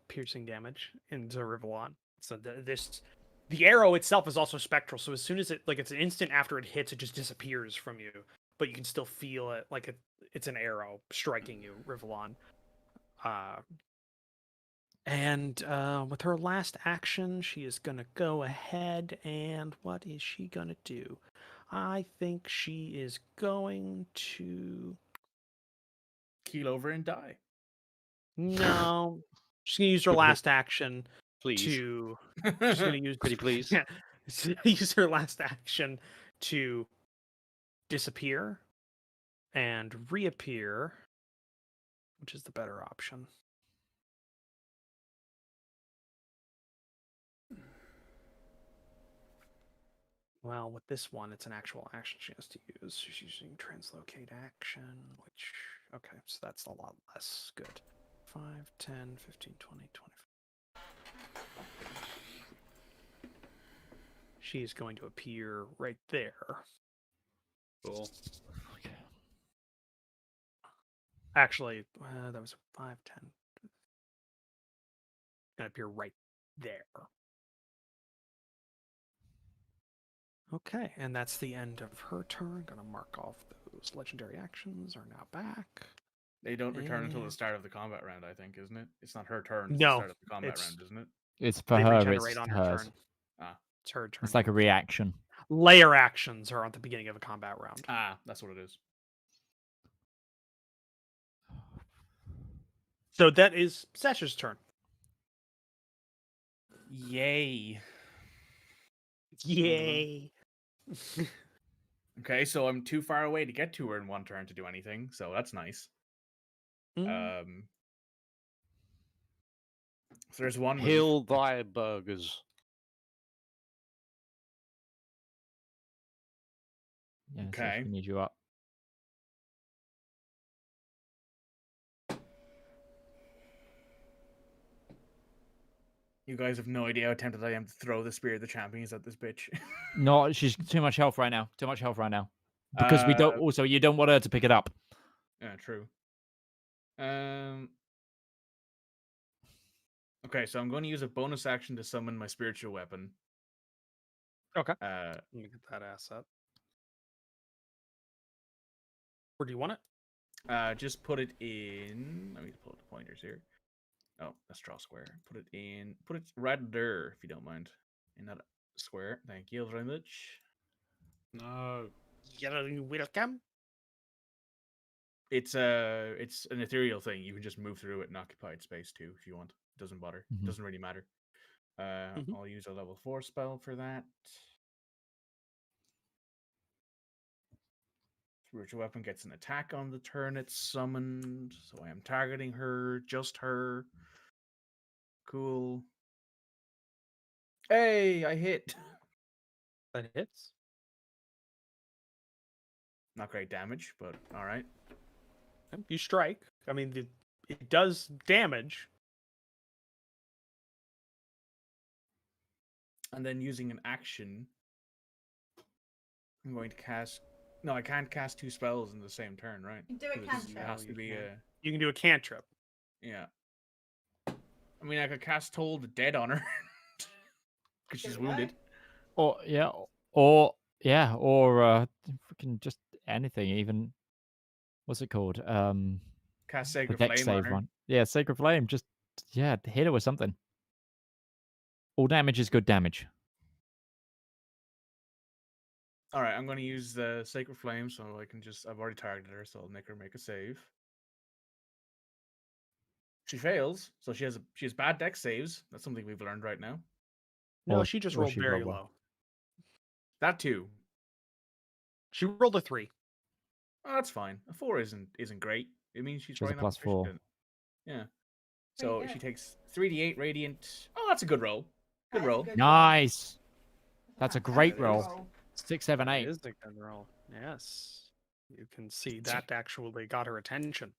piercing damage into Rivallon. So the arrow itself is also spectral. So as soon as it's an instant after it hits, it just disappears from you, but you can still feel it like it's an arrow striking you, Rivallon. And with her last action, she is gonna go ahead and what is she gonna do? I think she is going to. Keel over and die. No, she's gonna use her last action Please. to. She's gonna use. Pretty please. Yeah, she's gonna use her last action to disappear and reappear, which is the better option. Well, with this one, it's an actual action she has to use. She's using translocate action, which, okay, so that's a lot less good. 5, 10, 15, 20, 25. She's going to appear right there. Cool. Okay. Actually, that was 5, 10. Going to appear right there. Okay, and that's the end of her turn. Gonna mark off those legendary actions are now back. They don't return until the And- start of the combat round, I think, isn't it? It's not her turn. It's No, the start of the combat it's- round, isn't it? It's for They her, regenerate it's on her hers. turn. Ah. It's her turn. It's like a reaction. Layer actions are at the beginning of a combat round. Ah, that's what it is. So that is Sasha's turn. Yay. Yay. Okay, so I'm too far away to get to her in one turn to do anything, so that's nice. Mm. So there's one move. Hill thy burgers. Yeah, Okay. so we need you up. You guys have no idea how tempted I am to throw the Spear of the Champions at this bitch. No, she's too much health right now. Too much health right now. Because we don't. Also, you don't want her to pick it up. Yeah, true. Okay, so I'm going to use a bonus action to summon my spiritual weapon. Okay. Uh, Let me get that asset. Where do you want it? just put it in. Let me pull up the pointers here. Oh, let's draw a square. Put it right there, if you don't mind. In that square. Thank you very much. No. You're welcome. It's an ethereal thing. You can just move through it in occupied space too, if you want. It doesn't bother. Mhm. It doesn't really matter. I'll use a level 4 spell for that. Spiritual weapon gets an attack on the turn it's summoned, so I am targeting her, just her. Cool. Hey, I hit. That hits. Not great damage, but all right. You strike. I mean, it does damage. And then using an action, I'm going to cast. No, I can't cast 2 spells in the same turn, right? You do a It cantrip. has to you be can. a. You can do a cantrip. Yeah. I mean, I could cast Toll the Dead on her because she's There we go. wounded. Or freaking just anything. Even what's it called? Cast The Sacred deck Flame on save her. one. Yeah, Sacred Flame. Just hit her with something. All damage is good damage. All right, I'm going to use the Sacred Flame, so I can just. I've already targeted her, so I'll make her make a save. She fails, so she has bad dex saves. That's something we've learned right now. No, Or- she just or rolled she very rolled well. low. That too. She rolled a 3. Oh, that's fine. A 4 isn't great. It means she's She has a probably not +4. proficient. Yeah. Pretty So good. she takes 3d8 radiant. Oh, that's a good roll. That Good is a roll. good Nice. That's a Fantastic great roll. roll. 6, 7, That 8. is a good roll. Yes. You can see that actually got her attention.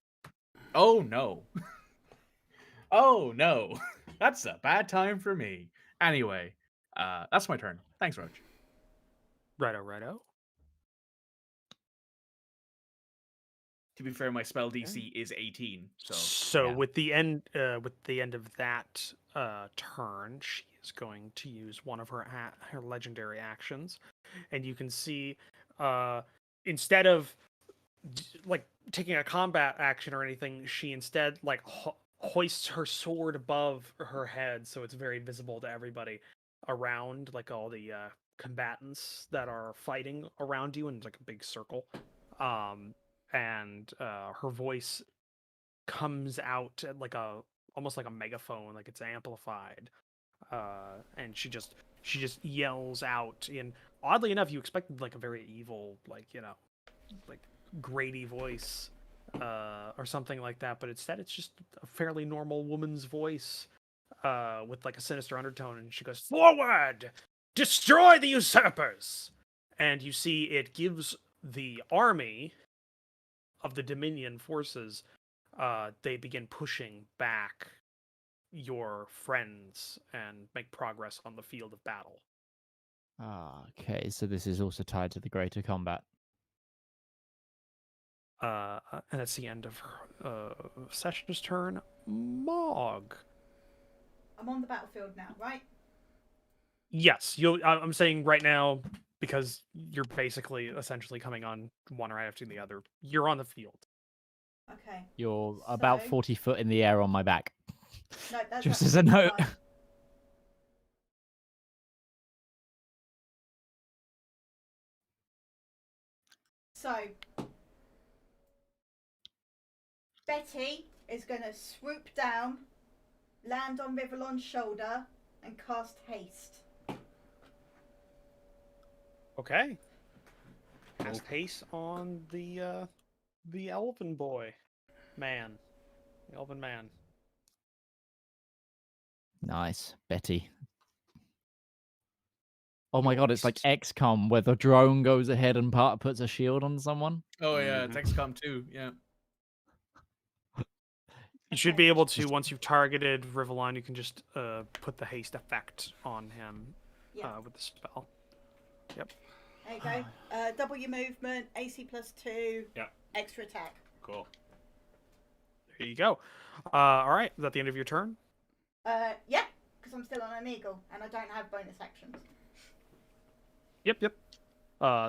Oh no. Oh no. That's a bad time for me. Anyway, that's my turn. Thanks, Roach. Righto. To be fair, my spell DC is 18, so So yeah. with the end of that turn, she is going to use one of her her legendary actions, and you can see instead of like taking a combat action or anything, she instead like hoists her sword above her head, so it's very visible to everybody around, like all the combatants that are fighting around you in like a big circle. And her voice comes out at like almost like a megaphone, like it's amplified, and she just yells out in, oddly enough, you expected like a very evil, like, you know, like Grady voice or something like that, but instead it's just a fairly normal woman's voice with like a sinister undertone, and she goes, "Forward, destroy the usurpers!" And you see it gives the army of the Dominion forces, they begin pushing back your friends and make progress on the field of battle. Okay, so this is also tied to the greater combat. And that's the end of Session's turn. Mog. I'm on the battlefield now, right? Yes, I'm saying right now, because you're basically essentially coming on one right after the other. You're on the field. Okay. You're about So- 40 foot in the air on my back. No, that's Just as a absolutely note. fine. So, Betty is going to swoop down, land on Rivallon's shoulder, and cast haste. Okay. Cast haste on the elven boy, man, the elven man. Nice, Betty. Oh my god, it's like XCOM where the drone goes ahead and puts a shield on someone. Oh yeah, it's XCOM 2, yeah. You should Okay. be able to, once you've targeted Rivallon, you can just put the haste effect on him Yeah. with the spell. There you go. Double your movement, AC +2, Yeah. extra attack. Cool. There you go. All right, is that the end of your turn? Yeah, because I'm still on an eagle and I don't have bonus actions. Yep.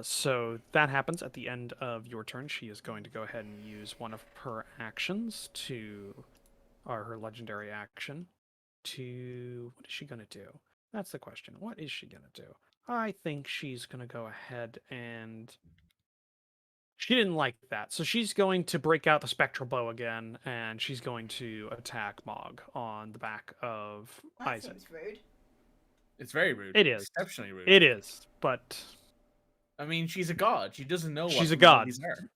So that happens at the end of your turn. She is going to go ahead and use one of her actions or her legendary action to, what is she going to do? That's the question. What is she going to do? I think she's going to go ahead and, she didn't like that. So she's going to break out the spectral bow again, and she's going to attack Mog on the back of That Isaac. seems rude. It's very rude. It is. Exceptionally rude. It is, but I mean, she's a god. She doesn't know what She's a the god. melodies are.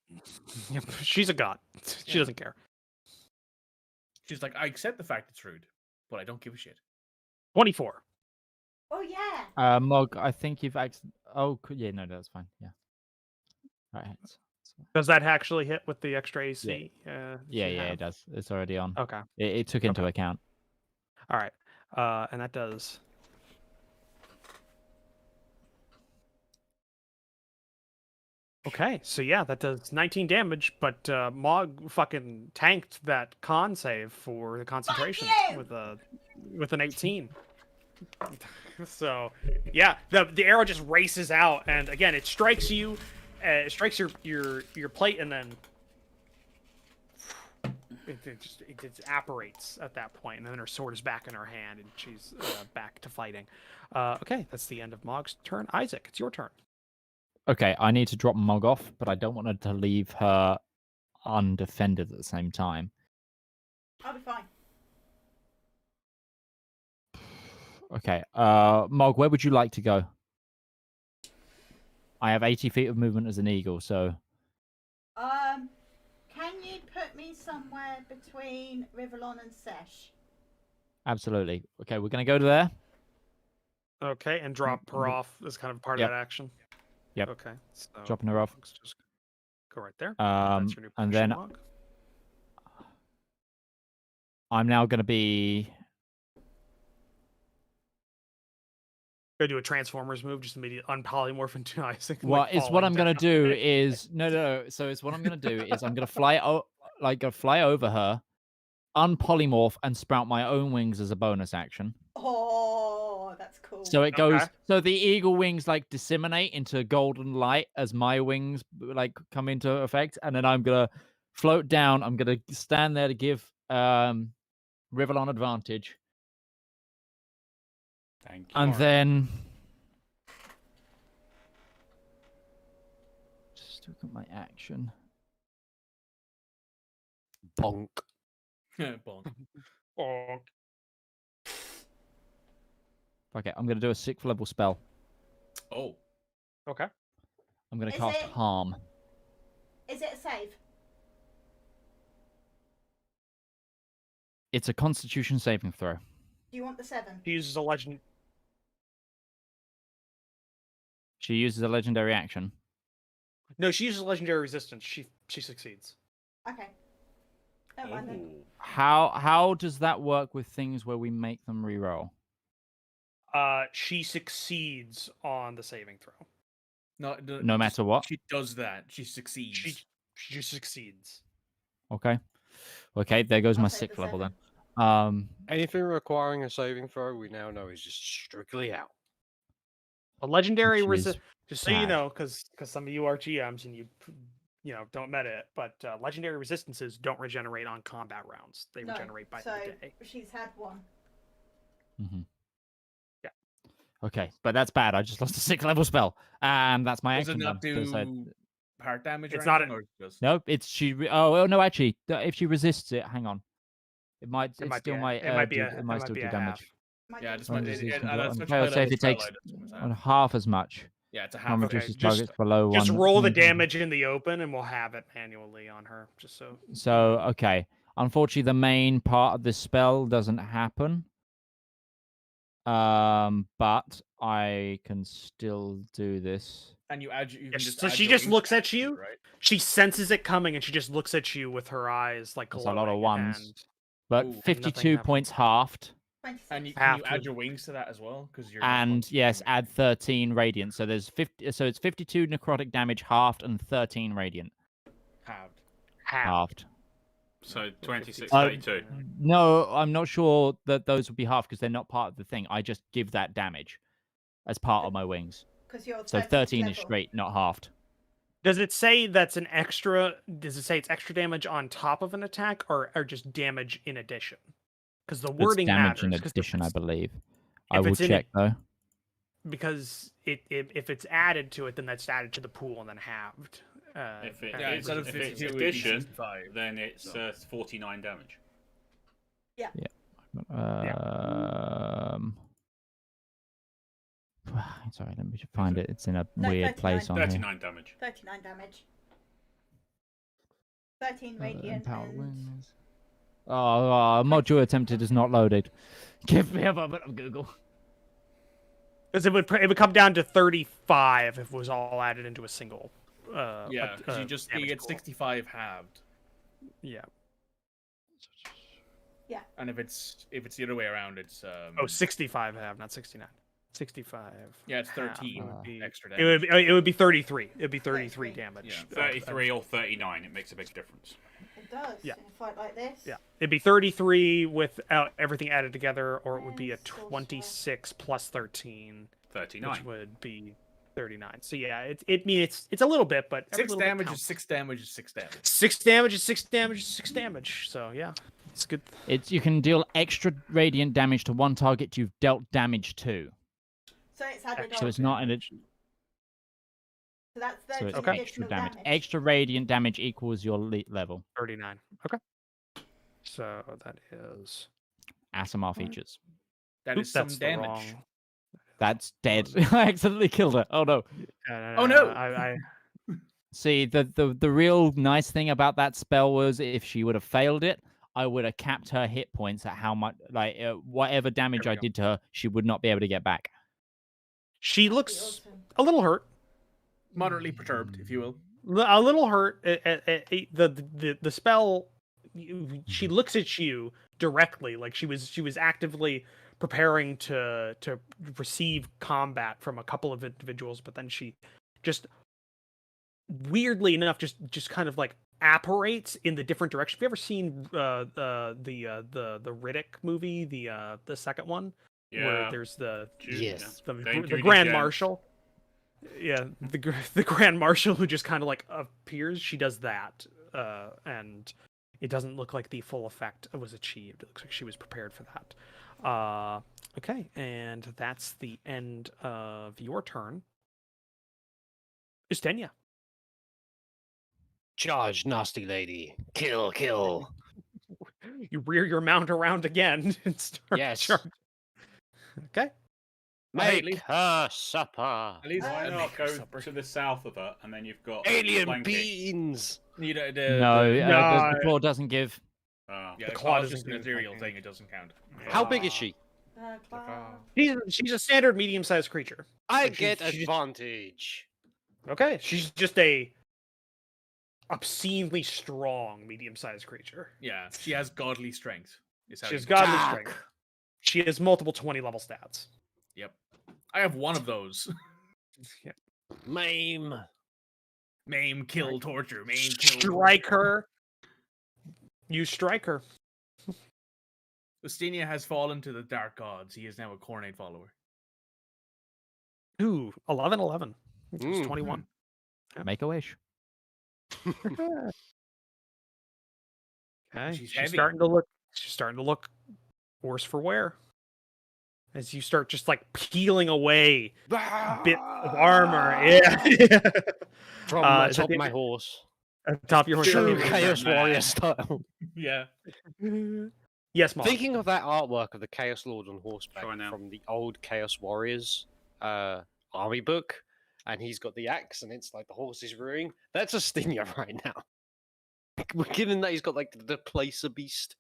yep, she's a god. She Yeah. doesn't care. She's like, I accept the fact it's rude, but I don't give a shit. 24. Oh yeah. Mog, I think you've Oh, yeah, no, that's fine. Yeah. Right. Does that actually hit with the extra AC? Yeah, you it have? does. It's already on. Okay. It took into Okay. account. All right. And that does. Okay, so yeah, that does 19 damage, but Mog fucking tanked that con save for the concentration you! with an 18. So yeah, the arrow just races out, and again it strikes you, it strikes your plate, and then it just apparates at that point, and then her sword is back in her hand, and she's back to fighting. Okay, that's the end of Mog's turn. Isaac, it's your turn. Okay, I need to drop Mog off, but I don't want her to leave her undefended at the same time. I'll be fine. Okay. Mog, where would you like to go? I have 80 feet of movement as an eagle, so Can you put me somewhere between Rivallon and Sesh? absolutely. Okay, we're gonna go to there. Okay, and drop I'm her go- off as kind of part Yep. of that action. Yep. Okay, so Dropping her off. let's just go right there. That's your new And position then log. I'm now gonna be. Go do a Transformers move, just immediately unpolymorph into Isaac. and, Well, like, it's what falling I'm gonna down. do is no. So it's what I'm gonna do is I'm gonna fly fly over her, unpolymorph, and sprout my own wings as a bonus action. Oh, that's cool. So it goes. Okay. So the eagle wings like disseminate into golden light as my wings like come into effect, and then I'm gonna float down. I'm gonna stand there to give Rivallon advantage, Thank you. and then just look at my action. Bonk. Bonk. Oh, Okay, I'm gonna do a 6th level spell. Oh. okay. I'm gonna Is cast it- Harm. Is it a save? It's a Constitution saving throw. Do you want the 7? He uses a legend. She uses a legendary action. No, she uses legendary resistance. She succeeds. Okay. Don't mind then. Ooh. How does that work with things where we make them reroll? She succeeds on the saving throw. No matter what? She does that. She succeeds. She just succeeds. Okay. Okay, there goes I'll my take 6th the level 7. then. Anything requiring a saving throw, we now know is just strictly out. A legendary Which is resistance. Just so you bad. know, because some of you are GMs and you know don't meta it, but legendary resistances don't regenerate on combat rounds. They No, regenerate by so the day. she's had 1. Mhm. Yeah. Okay, but that's bad. I just lost a 6th level spell, and that's my Does it action not done. 'cause I- do heart damage? It's or not anything, or just... Nope, it's she. Oh no, actually, if she resists it, hang on. It might. It It might still be a, might. it might be do, a, it might still be do a damage. half. Might Yeah, do just When damage. resist on control- such fail high save, level it takes spell, I just almost on have. half as much. Yeah, it's a One half. Okay, reduces just- targets below Just one. roll the damage in the open, and we'll have it manually on her. Just so. So okay, unfortunately, the main part of this spell doesn't happen. But I can still do this. And you add. You Yeah, can just so add she your just wings looks to at that, you. right? She senses it coming, and she just looks at you with her eyes like That's a glowing. lot of ones. And But Ooh, and 52 nothing points halved, 26. And can you Half add would- your wings to that as well? Because you're and yes, add 13 radiant. So there's 50. So it's 52 necrotic damage halved and 13 radiant halved. halved. So 26, Uh, 32. No, I'm not sure that those would be halved because they're not part of the thing. I just give that damage as part of my wings. Because you're So 13th 13 is level. straight, not halved. does it say that's an extra? Does it say it's extra damage on top of an attack, or just damage in addition? Because the It's wording damage matters. in 'cause if addition, I it's- believe. I will it's in check though. Because if it's added to it, then that's added to the pool and then halved. If it Yeah, is instead of if it's 52, it'd be addition, 65. then it's So. 49 damage. Sorry, let me just find it. It's in a No, weird 39. place on here. 39 damage. 39 damage. 13 radiant Empowered and... wings. Module attempted is not loaded. Give me a moment of Google. Because it would come down to 35 if it was all added into a single. Yeah, because you damage get pool. 65 halved, Yeah. and if it's the other way around, it's 65 half, not 69. 65. yeah, it's half 13 would be- extra It damage. would be 33. It'd be 33 damage. Yeah, 33 or 39, it makes a big difference. It does. Yeah. In a fight like this. Yeah, it'd be 33 without everything added together, or it would be a Yes, so sad. 26 plus 13, 39. which would be 39. So yeah, it's a little bit, but every 6 little bit damage is counts. 6 damage is 6 damage. 6 damage is 6 damage is 6 damage. So yeah, it's good. You can deal extra radiant damage to one target you've dealt damage to. So it's added So on. it's not an. So that's So 13 it's Okay. extra additional damage. damage. Extra radiant damage equals your level. 39. Okay. So that is Asimar features. That is some That's the damage. wrong. That's dead. I accidentally killed her. Oh no. Oh, no! I See, the real nice thing about that spell was if she would have failed it, I would have capped her hit points at how much, whatever damage There we I go. did to her, she would not be able to get back. She That'd be looks awesome. a little hurt. Moderately perturbed, if you will. A little hurt. The spell. She looks at you directly, like she was actively preparing to receive combat from a couple of individuals, but then she just weirdly enough just kind of like apparates in the different direction. Have you ever seen the Riddick movie, the second one, where Yeah. there's the Yes. the Thank you, Grand Jen. Marshal? Yeah, the Grand Marshal who just kind of like appears. She does that, and it doesn't look like the full effect was achieved. It looks like she was prepared for that. Okay, and that's the end of your turn. Ustenia. Charge, nasty lady. Kill, kill. You rear your mount around again and start Yes. charging. Okay. Hey, Make her supper. At least Why make not her go supper. to the south of it, and then you've got Alien flanking? beans. You know, No, the No. claw doesn't give. Oh. yeah, the the claw claw is doesn't just an give ethereal flanking. thing. It doesn't count. How big is she? Claw. She's a standard medium-sized creature. I Like, get she's just- advantage. Okay, she's just a obscenely strong medium-sized creature. Yeah, she has godly strength. Is how She has you put it. godly Attack. strength. She has multiple 20-level stats. Yep. I have one of those. Yeah. Maim. Maim, kill, torture. Maim, kill. Strike her. You strike her. Ustenia has fallen to the dark gods. He is now a Cornate follower. Ooh, 11-11. It's Mm. 21. Make a wish. Okay, She's she's heavy. starting to look worse for wear. As you start just like peeling away bits of armor. Yeah. From is that atop the my end- horse. At the top of your horse. True that'd be Chaos man. Warrior style. Yeah. amazing. Yes, Mom. Thinking of that artwork of the Chaos Lord on horseback Try now. from the old Chaos Warriors army book, and he's got the axe, and it's like the horse is rearing. That's a Stinger right now. Given that he's got like the Placer Beast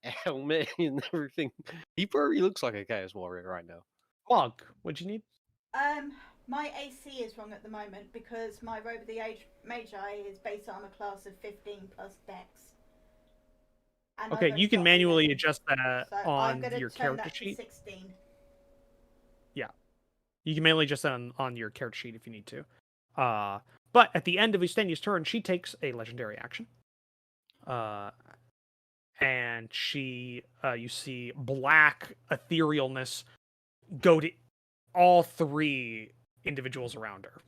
helmet and everything, he probably looks like a Chaos Warrior right now. Mog, what'd you need? My AC is wrong at the moment because my Robe of the Magi is base armor class of 15 plus Dex. And I've Okay, only you can got manually 11, adjust that so I'm on gonna your turn character that to sheet. 16. You can manually adjust that on your character sheet if you need to. But at the end of Ustenia's turn, she takes a legendary action. And she, you see black etherealness go to all three individuals around her.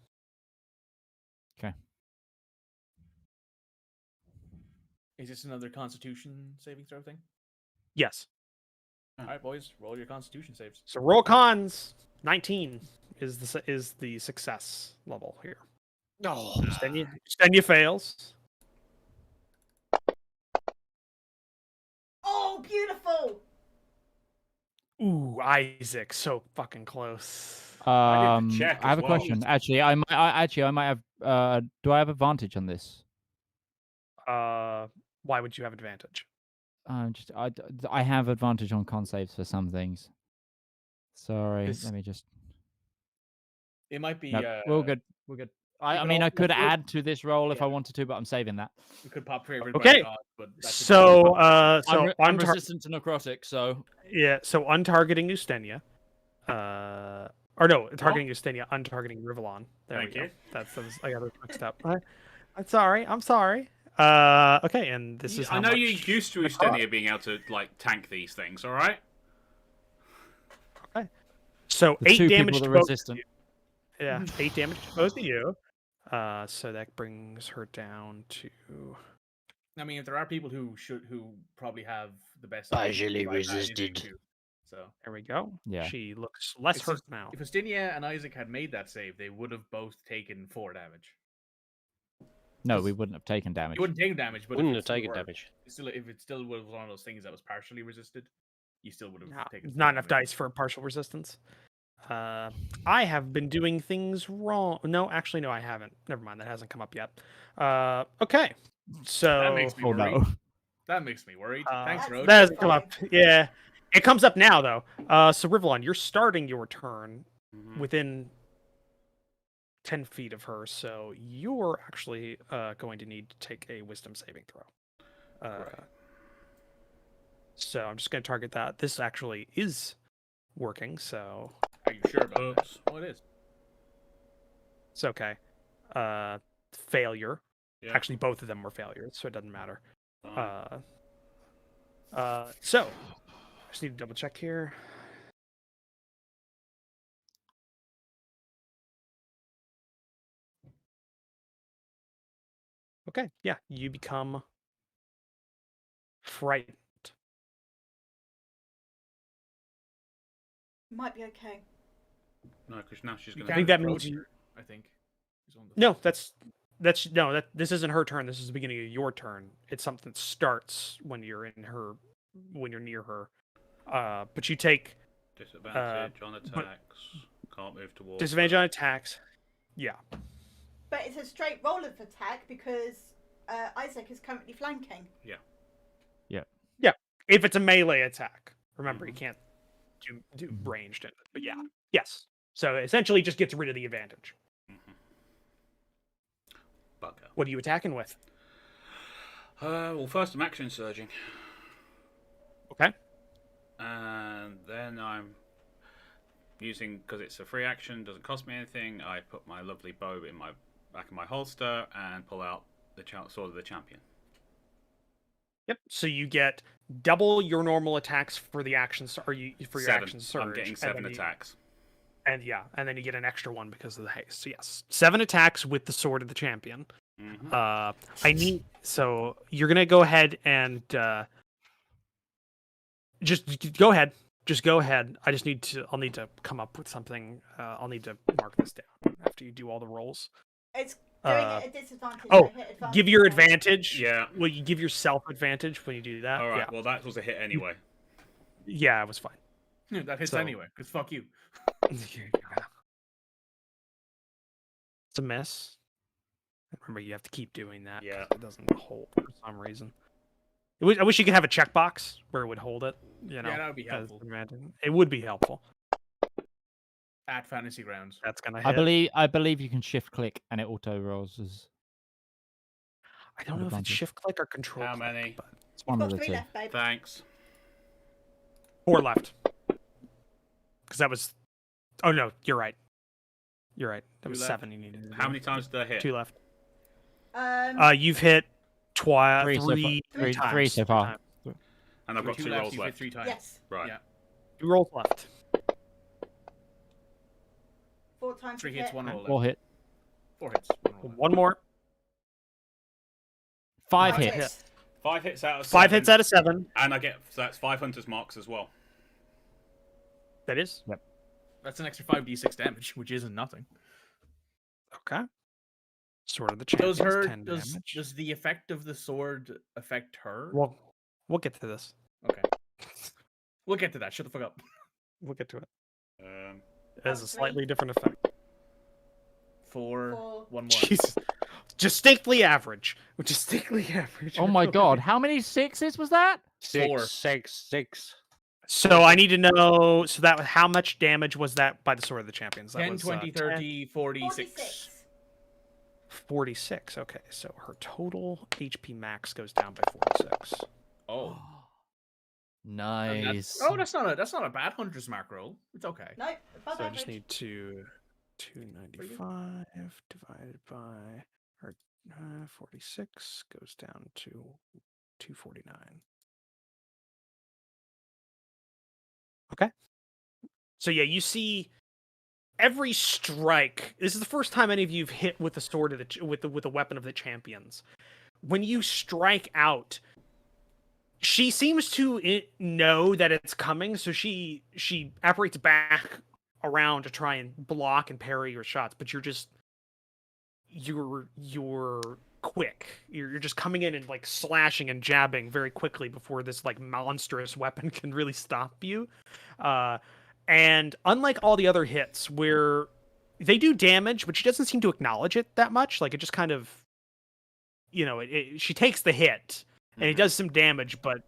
Is this another Constitution saving throw thing? Yes. All right, boys, roll your Constitution saves. So roll cons. 19 is the success level here. Oh, Ustenia fails. Oh, beautiful! Ooh, Isaac, so fucking close. I did the check I have as a well. question. Actually, I might have. Do I have advantage on this? Why would you have advantage? I have advantage on con saves for some things. Sorry, This- let me just. It might be. No, we're good. We're good. I can mean, I also could put- add to this roll if I Yeah. wanted to, but I'm saving that. We could pop favorite. Okay, by God, but that could- So, I'm untar- resistant to necrotic, so yeah, so untargeting Ustenia. Or no, targeting Ustenia, untargeting Rivallon. There Thank we go. you. That's I got it mixed up. I'm sorry. I'm sorry. Okay, and this is. I how know much you're used to necrotic. Ustenia being able to like tank these things. All right. So the 8 two damage people to that are both. resistant. Yeah, 8 damage to both of you. So that brings her down to. I mean, if there are people who probably have the best. Partially idea, right, that is you resisted. two. So There we go. Yeah. She looks less It's hurt just- now. if Ustenia and Isaac had made that save, they would have both taken 4 damage. No, we wouldn't have taken damage. You wouldn't take damage, but wouldn't if have it still taken worked, damage. if it still was one of those things that was partially resisted, you still would have No, taken some not enough damage. dice for partial resistance. I have been doing things wrong. No, actually, no, I haven't. Never mind, that hasn't come up yet. Okay, so That makes me Oh worried. no. That makes me worried. Thanks, That's Roach. that hasn't come up. terrifying. Yeah, it comes up now though. So Rivallon, you're starting your turn Mhm. within 10 feet of her, so you're actually going to need to take a Wisdom saving throw. Right. So I'm just going to target that. This actually is working, so Are you sure about that? Oops. Oh, it is. it's okay. Failure. Yeah. Actually, both of them were failures, so it doesn't matter. fine. So I just need to double check here. Okay, yeah, you become frightened. Might be okay. No, because now she's You going to. I think can't that approach means her, I think. She's on the No, floor. that this isn't her turn. This is the beginning of your turn. It's something that starts when you're near her. But you take Disadvantage on attacks. Can't move towards. disadvantage her. on attacks. Yeah. But it's a straight roll of attack because Isaac is currently flanking. If it's a melee attack. Remember, you Mhm. can't do ranged in it. But yeah. Yes. So essentially just gets rid of the advantage. Mhm. Bugger. What are you attacking with? Well, first I'm action surging, Okay. and then I'm using, because it's a free action, doesn't cost me anything. I put my lovely bow in my back of my holster and pull out the sword of the champion. Yep. So you get double your normal attacks for the action or you for your Seven. action surge. I'm getting and 7 then you- attacks. And then you get an extra one because of the haste. So yes, 7 attacks with the sword of the champion. Mhm. So you're gonna go ahead and just go ahead. Just go ahead. I'll need to come up with something. I'll need to mark this down after you do all the rolls. It's doing Uh, it at disadvantage. oh, but hit advantage Give your now. advantage. Yeah. Well, you give yourself advantage when you do that. All right. Yeah. Well, that was a hit anyway. Yeah, it was fine. That hits So- anyway, because fuck you. It's a miss. Remember, you have to keep doing that. 'cause Yeah. It doesn't hold for some reason. I wish you could have a checkbox where it would hold it. You know, Yeah, that would be as helpful. advantage. It would be helpful. At Fantasy Grounds. That's gonna hit. I believe you can shift click and it auto rolls as I don't know if it's advantage. shift click or control. How click, many? but it's You've one got of the 3 two. left, babe. Thanks. 4 left. Because that was. Oh no, you're right. You're right. That 2 was left. 7 you needed. to How do. many times did I hit? 2 left. You've You've hit Three so far- three Three times. three so far. times. And I've got 2 rolls you hit left. 3 times. yes, Right. Yeah. 2 rolls left. 4 times. 3 you've hits, hit. 1 roll left. 4 hit. 4 hits, 1 roll left. One more. 5 Five hits. hits. 5 hits out of 5 7, hits out of 7. and I get, so that's 5 hunters marks as well. That is. That's an extra 5d6 damage, which isn't nothing. Okay. Sword of the Champions. 10 damage. Does the effect of the sword affect her? We'll get to this. Okay. We'll get to that. Shut the fuck up. We'll get to it. It has a 3. slightly different effect. 4, 4. 1 more. Jesus. Distinctly average. Distinctly average. Oh my god, how many 6s was that? 4. 6. So I need to know. So that how much damage was that by the Sword of the Champions? That 10, was, 20, 30, 46. 46. 46. Okay, so her total HP max goes down by 46. Oh. Nice. That's not a bad hunter's mark roll. It's okay. No, above So I average. just need 295 divided by her 46 goes down to 249. Okay. So yeah, you see every strike. This is the first time any of you've hit with the sword of the with the weapon of the champions. When you strike out, she seems to know that it's coming, so she apparates back around to try and block and parry your shots. But you're quick. You're just coming in and like slashing and jabbing very quickly before this like monstrous weapon can really stop you. And unlike all the other hits where they do damage, but she doesn't seem to acknowledge it that much. Like it just kind of, she takes the hit and it does some damage, but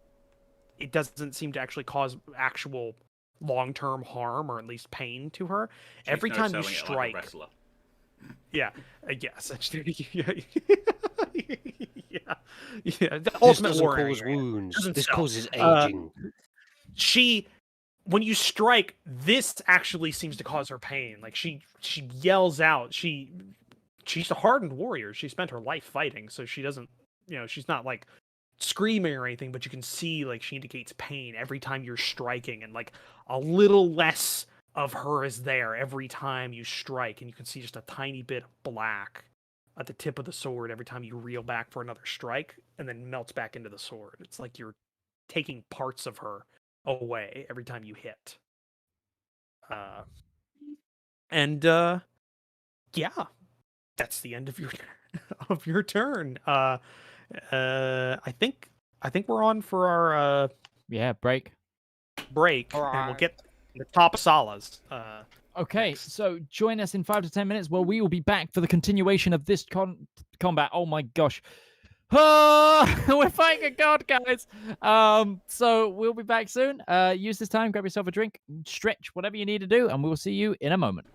it doesn't seem to actually cause actual long-term harm or at least pain to her. She's Every time you no-selling it like a strike, wrestler. yeah, yes, yeah, the This ultimate doesn't warrior. cause wounds. Doesn't This sell. causes aging. When you strike, this actually seems to cause her pain. Like she yells out. She's a hardened warrior. She spent her life fighting, so she doesn't, she's not like screaming or anything, but you can see like she indicates pain every time you're striking, and like a little less of her is there every time you strike, and you can see just a tiny bit of black at the tip of the sword every time you reel back for another strike, and then melts back into the sword. It's like you're taking parts of her away every time you hit. Yeah, that's the end of your turn. I think we're on for our break. break, and we'll Alright. get the top salas. Okay, next. so join us in 5 to 10 minutes where we will be back for the continuation of this combat. Oh my gosh. We're fighting a god, guys. So we'll be back soon. Use this time, grab yourself a drink, stretch, whatever you need to do, and we'll see you in a moment.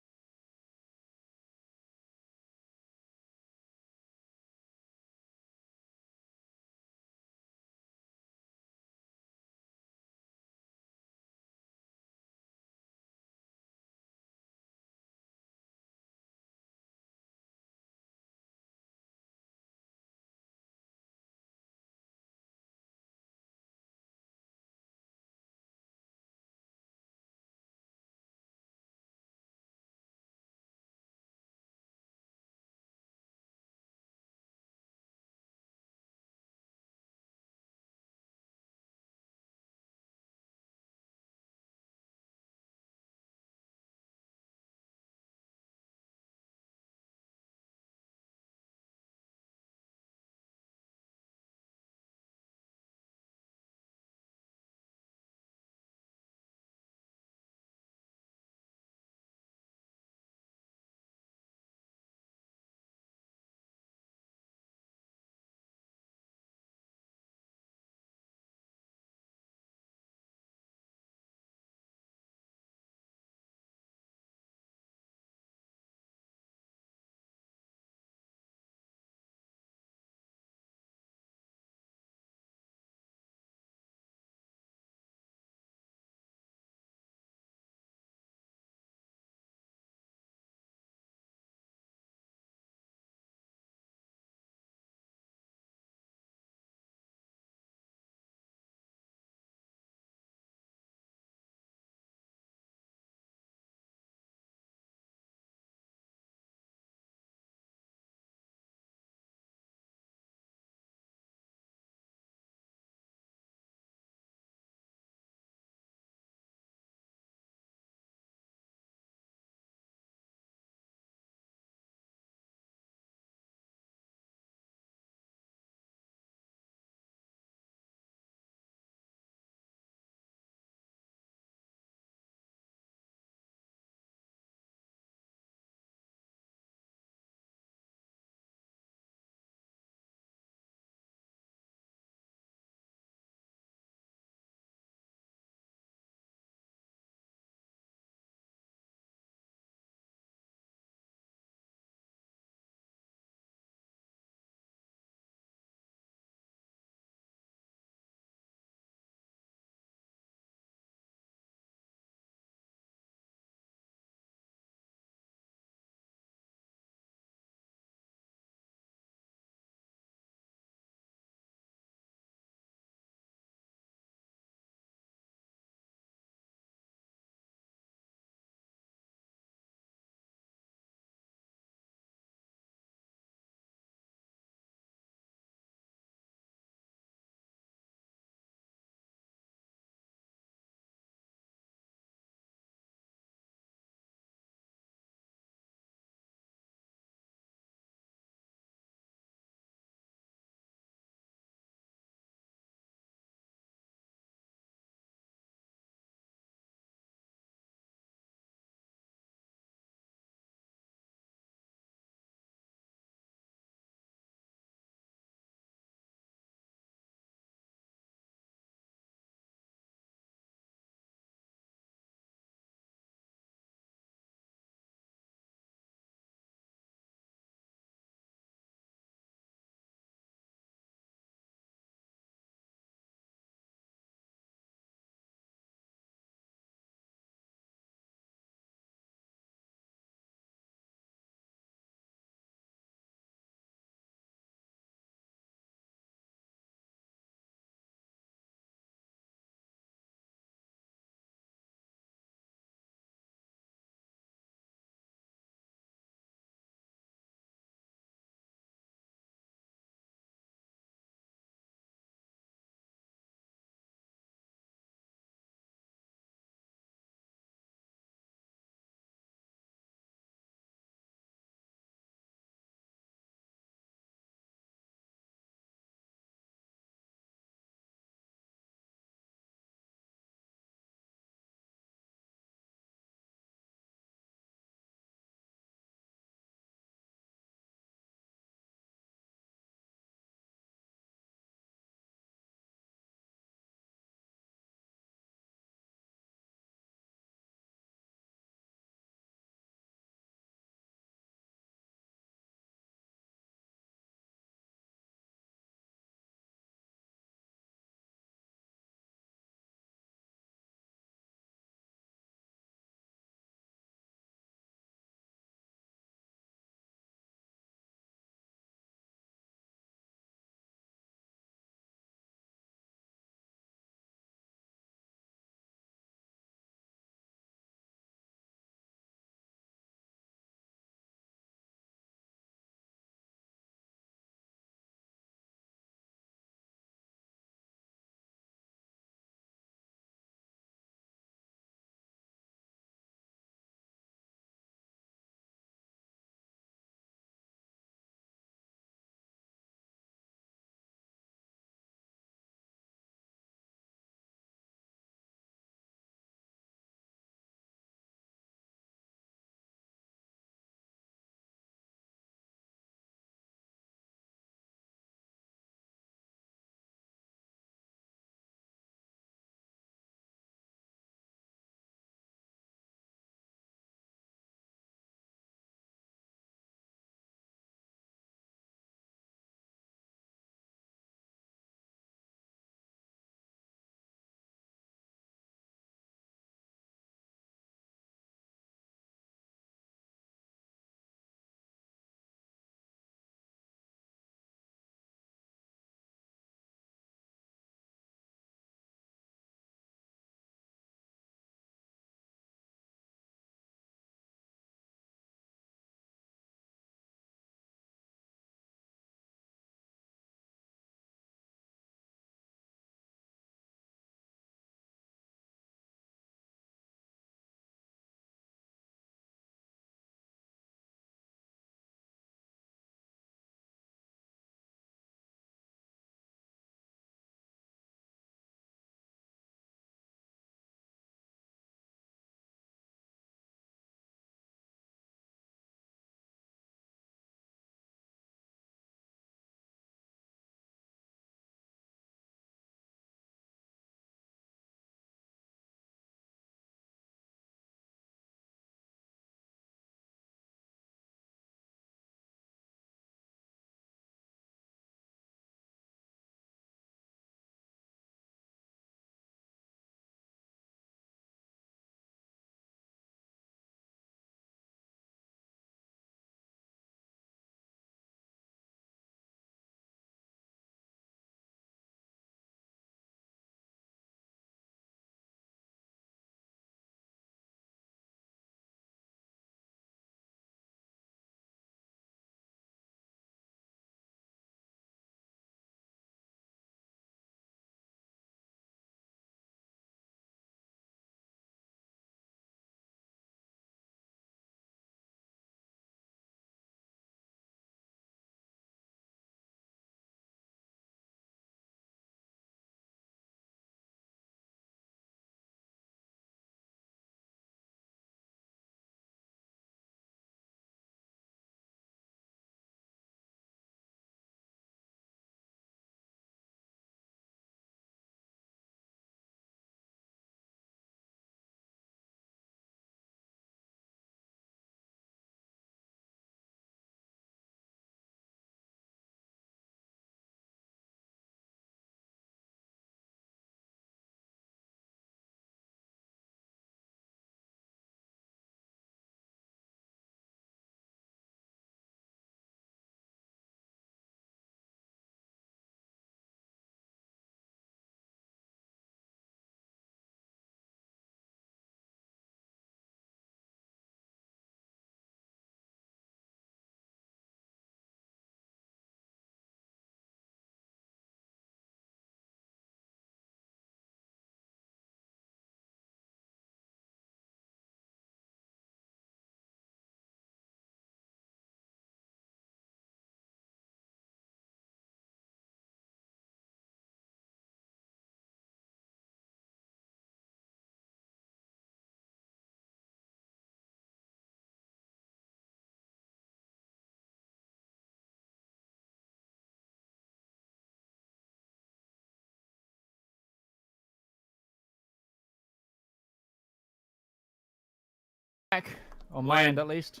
Back on my end, at least.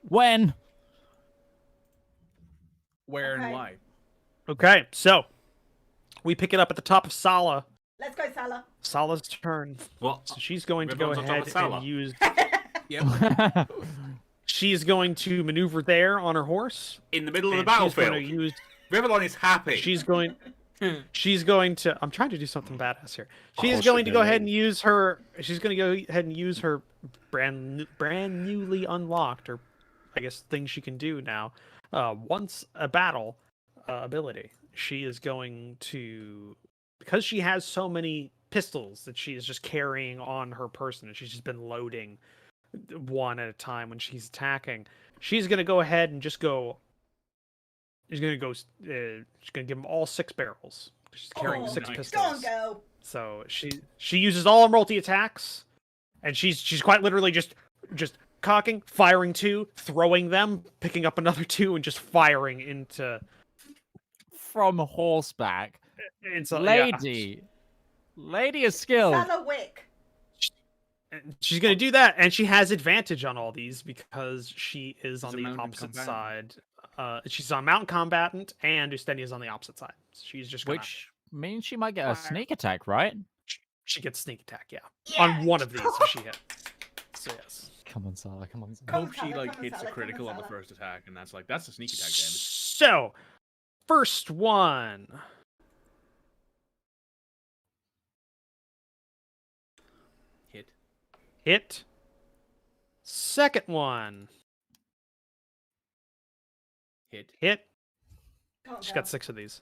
When? Where and Okay. why? Okay, so we pick it up at the top of Sala. Let's go, Salah. Sala's turn. What? So she's going to go Rivallon's on top ahead of Salah. and use. Yep. She's going to maneuver there on her horse. In the middle of the and she's battlefield. going to use. Rivallon is happy. She's going. She's going to. I'm trying to do something badass here. She's course going to you're go doing. ahead and use her. She's going to go ahead and use her brand newly unlocked, or I guess thing she can do now. Once a battle ability. She is going to, because she has so many pistols that she is just carrying on her person, and she's just been loading one at a time when she's attacking. She's going to go ahead and just go. She's going to go. She's going to give them all 6 barrels. She's carrying Oh, 6 nice. pistols. Go on, girl. So she uses all her multi attacks, and she's quite literally just cocking, firing 2, throwing them, picking up another 2, and just firing into. From horseback. Into Lady is skilled. Salah Wick. And she's going to do that, and she has advantage on all these because she is on a the mounted opposite combatant. side. She's on mountain combatant, and Ustenia is on the opposite side. She's just gonna, Which means she might get a Fire. sneak attack, right? she gets sneak attack, yeah, Yeah. on one of these if she hits. So yes. Come on, Salah. Come on, Salah. Come Hope she Salah, like come on, hits a Salah, come on, critical on the Salah. first attack, and that's a sneak attack damage. So, first one. Hit. Hit. Second one. Hit. Hit. Go on, She's girl. got 6 of these.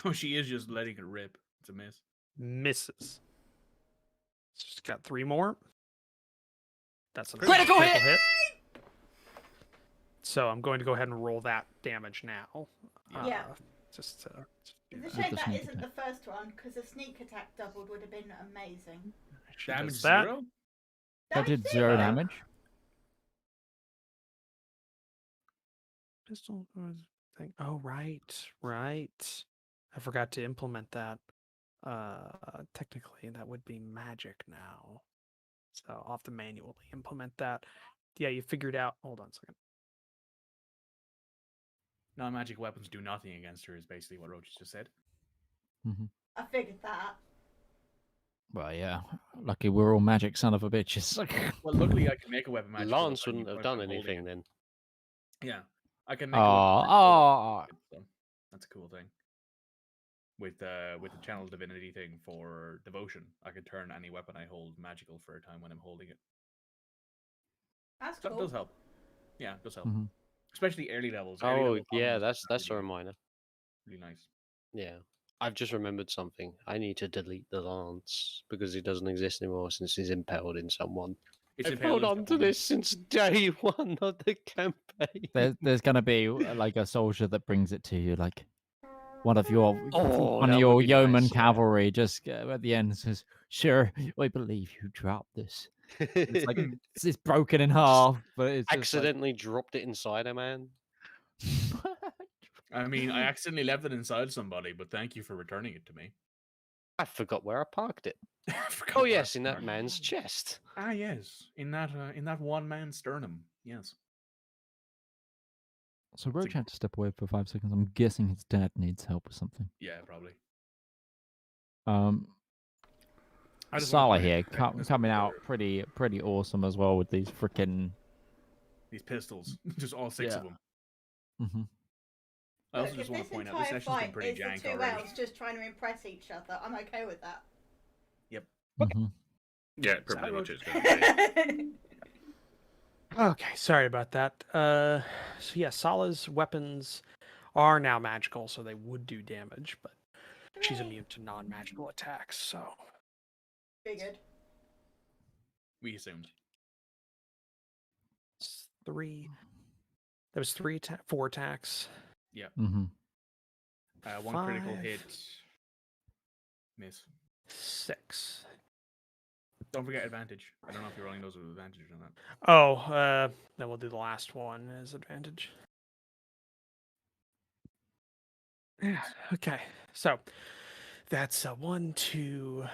Oh, she is just letting it rip. It's a miss. Misses. She's got 3 more. That's a Critical hit. So I'm going to go ahead and roll that damage now. Yeah. Just to It's a With shame the that sneak isn't attack. the first one, because a sneak attack doubled would have been amazing. she Damage does that. 0? That Damage did 0 damage. Pistol thing. Oh, right. I forgot to implement that. Technically, that would be magic now. So I'll have to manually implement that. Yeah, you figured out. Hold on a second. Non-magic weapons do nothing against her is basically what Roach just said. I figured that. Well, yeah. Lucky we're all magic son of a bitches. Well, luckily I can make a weapon magic. Lance wouldn't have done anything then. Yeah, I can make a weapon Oh, magic, so that's a cool thing. With the channel divinity thing for devotion, I can turn any weapon I hold magical for a time when I'm holding it. That's So cool. it does help. Yeah, it does help. Mhm. Especially early levels. Early Oh level yeah, combos that's a are reminder. really nice. Yeah. I've just remembered something. I need to delete the lance because it doesn't exist anymore since he's impaled in someone. It's I've impaled held in on to someone. this since day 1 of the campaign. there's gonna be like a soldier that brings it to you, like one of your Oh, one that of your would be yeoman nice, yeah. cavalry. Just at the end says, "Sure, I believe you dropped this." It's like it's broken in half, but it's just Accidentally dropped it inside a man. like... I mean, I accidentally left it inside somebody, but thank you for returning it to me. I forgot where I parked it. I forgot Oh where I yes, in that parked it. man's chest. Ah, yes, in that one man sternum. Yes. So Roach had to step away for 5 seconds. I'm guessing his dad needs help with something. Yeah, probably. I just Salah wanna point here out this coming out before- pretty awesome as well with these freaking. These pistols, just all 6 of Yeah. them. Mm-hmm. I also Look, just if want this to point out this entire session's been fight pretty is the jank 2 already. elves just trying to impress each other, I'm okay with that. Mm-hmm. Yeah, pretty Sour. much it's going to be. Okay, sorry about that. So yeah, Sala's weapons are now magical, so they would do damage, but she's Hooray. immune to non-magical attacks. So Figured. We assumed. it's 3. There was 4 attacks. Mm-hmm. One critical 5. hit. Miss. 6. Don't forget advantage. I don't know if you're rolling those with advantage or not. Oh, then we'll do the last one as advantage. Yeah. Okay. So that's 1, 2,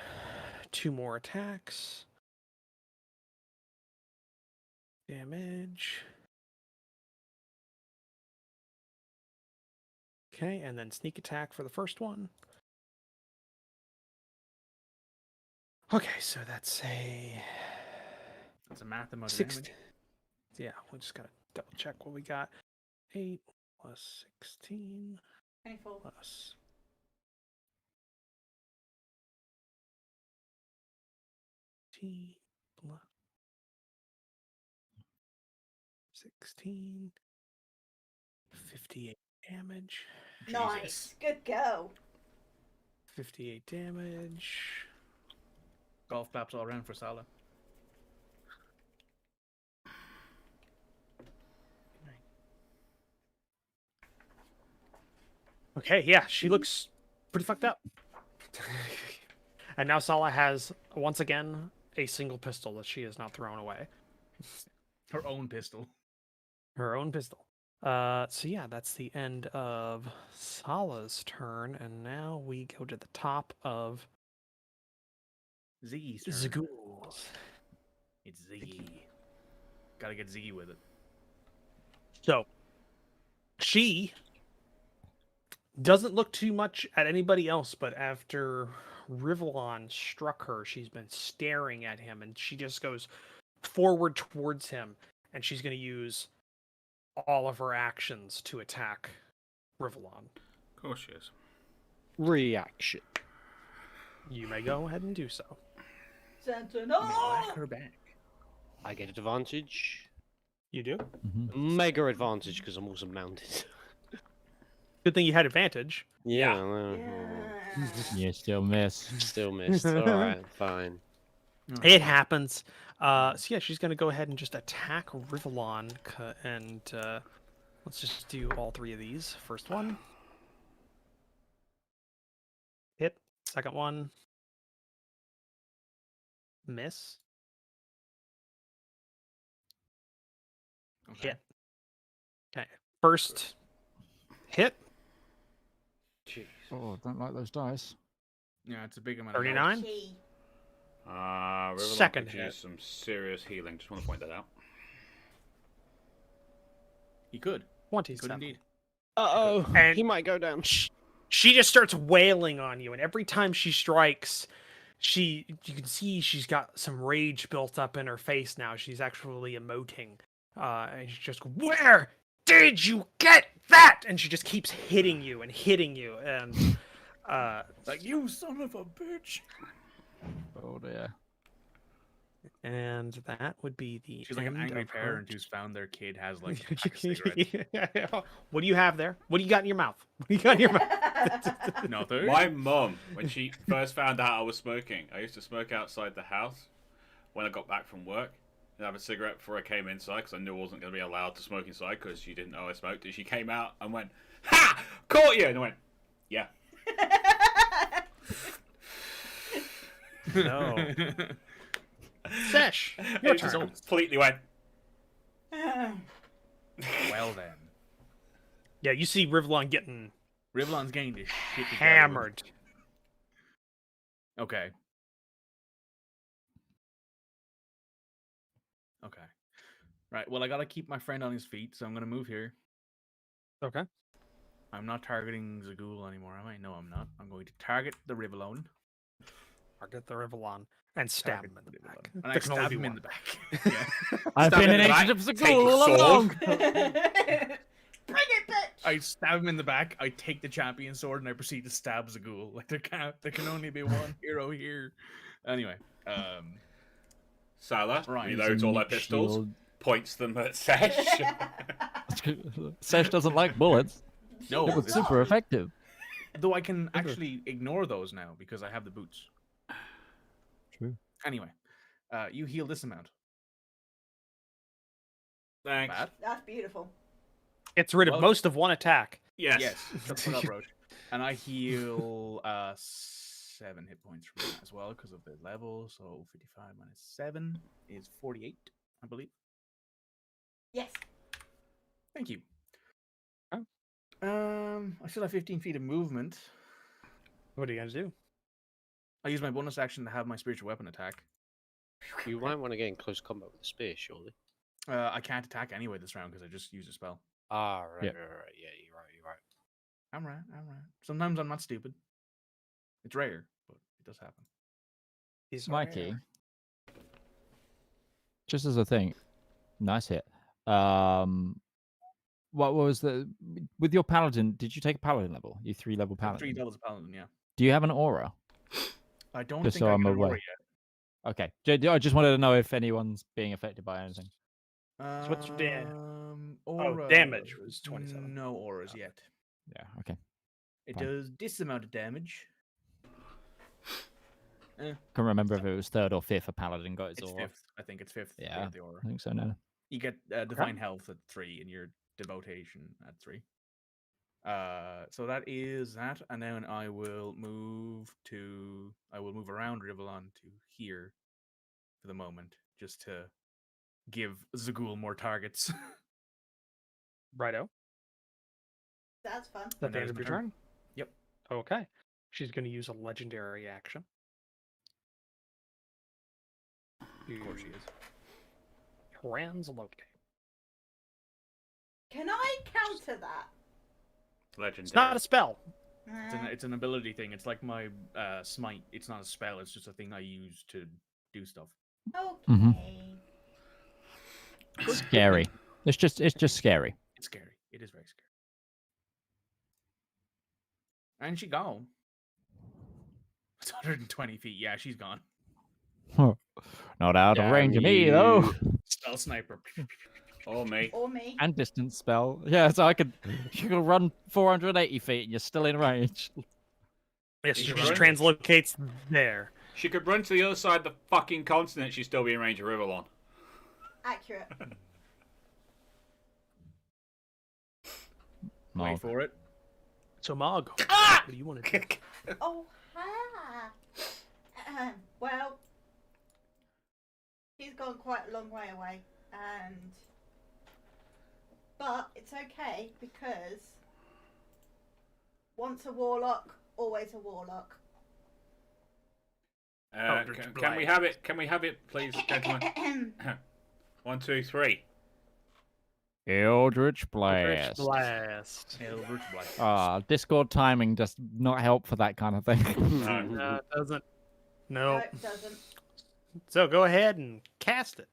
2 more attacks. damage. Okay, and then sneak attack for the first one. Okay, so that's a That's a mathematical six. damage. Yeah, we just gotta double check what we got. 8 plus 16 24. plus 16 plus 16. 58 damage. Nice. Good go. 58 damage. Golf claps all around for Salah. Okay, yeah, she looks pretty fucked up. And now Sala has, once again, a single pistol that she has not thrown away. Her own pistol. Her own pistol. So yeah, that's the end of Sala's turn, and now we go to the top of Ziggy's turn. Zagul's. It's Ziggy. Gotta get Ziggy with it. So she doesn't look too much at anybody else, but after Rivallon struck her, she's been staring at him, and she just goes forward towards him, and she's going to use all of her actions to attack Rivallon. Of course she is. Reaction. You may go ahead and do so. Sentinel! Whack her back. I get advantage. You do? Mega advantage because I'm also mounted. Good thing you had advantage. Yeah. Yeah. You still miss. Still missed. Alright, fine. It happens. So yeah, she's going to go ahead and just attack Rivallon, and let's just do all three of these. First one. Hit. Second one. Miss. Okay. Hit. Okay. First hit. Jeez. Oh, don't like those dice. Yeah, it's a big amount of 39. Gee. Rivallon Second could hit. use some serious healing. Just want to point that out. He could. 27. Indeed. Uh-oh. And- He might go down. She just starts wailing on you, and every time she strikes, you can see she's got some rage built up in her face now. She's actually emoting. And she just, where did you get that? And she just keeps hitting you and hitting you. And Like, you son of a bitch. Oh dear. and that would be the She's like an end angry of her parent who's found their kid has like a pack of cigarettes. What do you have there? What do you got in your mouth? What do you got in your mouth? Nothing. My mum, when she first found out I was smoking, I used to smoke outside the house when I got back from work and have a cigarette before I came inside because I knew I wasn't going to be allowed to smoke inside because she didn't know I smoked. And she came out and went, "Ha! Caught you!" And I went, "Yeah." No. Sesh, your It just turn. completely went. Well then. Yeah, you see Rivallon getting Rivallon's getting the shit together. hammered. Okay. Okay. Right, well I gotta keep my friend on his feet, so I'm gonna move here. Okay. I'm not targeting Zagul anymore, am I? No, I'm not. I'm going to target the Rivallon. Target the Rivallon and stab him in the back. And There I can only stab be him in one. the back. Yeah. I've Stab been in an the back, agent of take Zagul his all sword. along. Bring it, bitch! I stab him in the back, I take the champion sword, and I proceed to stab Zagul. Like there can only be one hero here. Anyway, Salah Right. reloads all her Meat pistols, shield. points them at Sesh. Sesh doesn't like bullets. no, It was this- super effective. though I can actually ignore those now because I have the boots. True. Anyway, you heal this amount. Thanks. Bad? That's beautiful. Gets rid of Well- most of one attack. Yes. Yes, that's what I wrote. And I heal 7 hit points from that as well because of the level. So 55 minus 7 is 48, I believe. Yes. Thank you. Oh. I still have 15 feet of movement. What are you gonna do? I use my bonus action to have my spiritual weapon attack. You might want to get in close combat with the spear, surely. I can't attack anyway this round because I just used a spell. Ah, right, Yep. right. Yeah, you're right. I'm right. Sometimes I'm not stupid. It's rare, but it does happen. He's Mikey, just as a thing, nice hit. What was with your paladin? Did you take a paladin level? You 3-level I have paladin. 3 levels of paladin, yeah. Do you have an aura? I don't Just think so I I'm got an aware. aura yet. Okay. I just wanted to know if anyone's being affected by anything. So what's your aura, damage was 27. No auras yet. Yeah. Okay. It Fine. does this amount of damage. Can't remember if it was 3rd or 5th a paladin got his It's aura. 5th. I think it's 5th. to Yeah. get the aura. I think so now. You get divine health at 3 and your devotation at 3. So that is that, and then I will move around Rivallon to here for the moment, just to give Zagul more targets. Righto. That's fun. That And the that end is of my your turn. turn? Yep. Okay. She's going to use a legendary action. Of course she is. Translocate. Can I counter that? Legendary. It's not a spell. It's an ability thing. It's like my smite. It's not a spell. It's just a thing I use to do stuff. Okay. Mhm. Scary. It's just scary. It's scary. It is very scary. And she gone. It's 120 feet. Yeah, she's gone. Not out of Damn range of me though. Spell sniper. Or me. Or me. And distance spell. Yeah, so you can run 480 feet and you're still in range. Yes, You she can just run. translocates there. She could run to the other side of the fucking continent. She'd still be in range of Rivallon. Accurate. Wait Mog. for it. So, Mog, what do you want to do? Oh, ha. Well, she's gone quite a long way away, but it's okay because once a warlock, always a warlock. Can we have it? Can we have it, please, gentlemen? 1, 2, 3. Eldritch Blast. Blast. Eldritch Blast. Discord timing does not help for that kind of thing. No, it doesn't. No. No, it doesn't. So go ahead and cast it.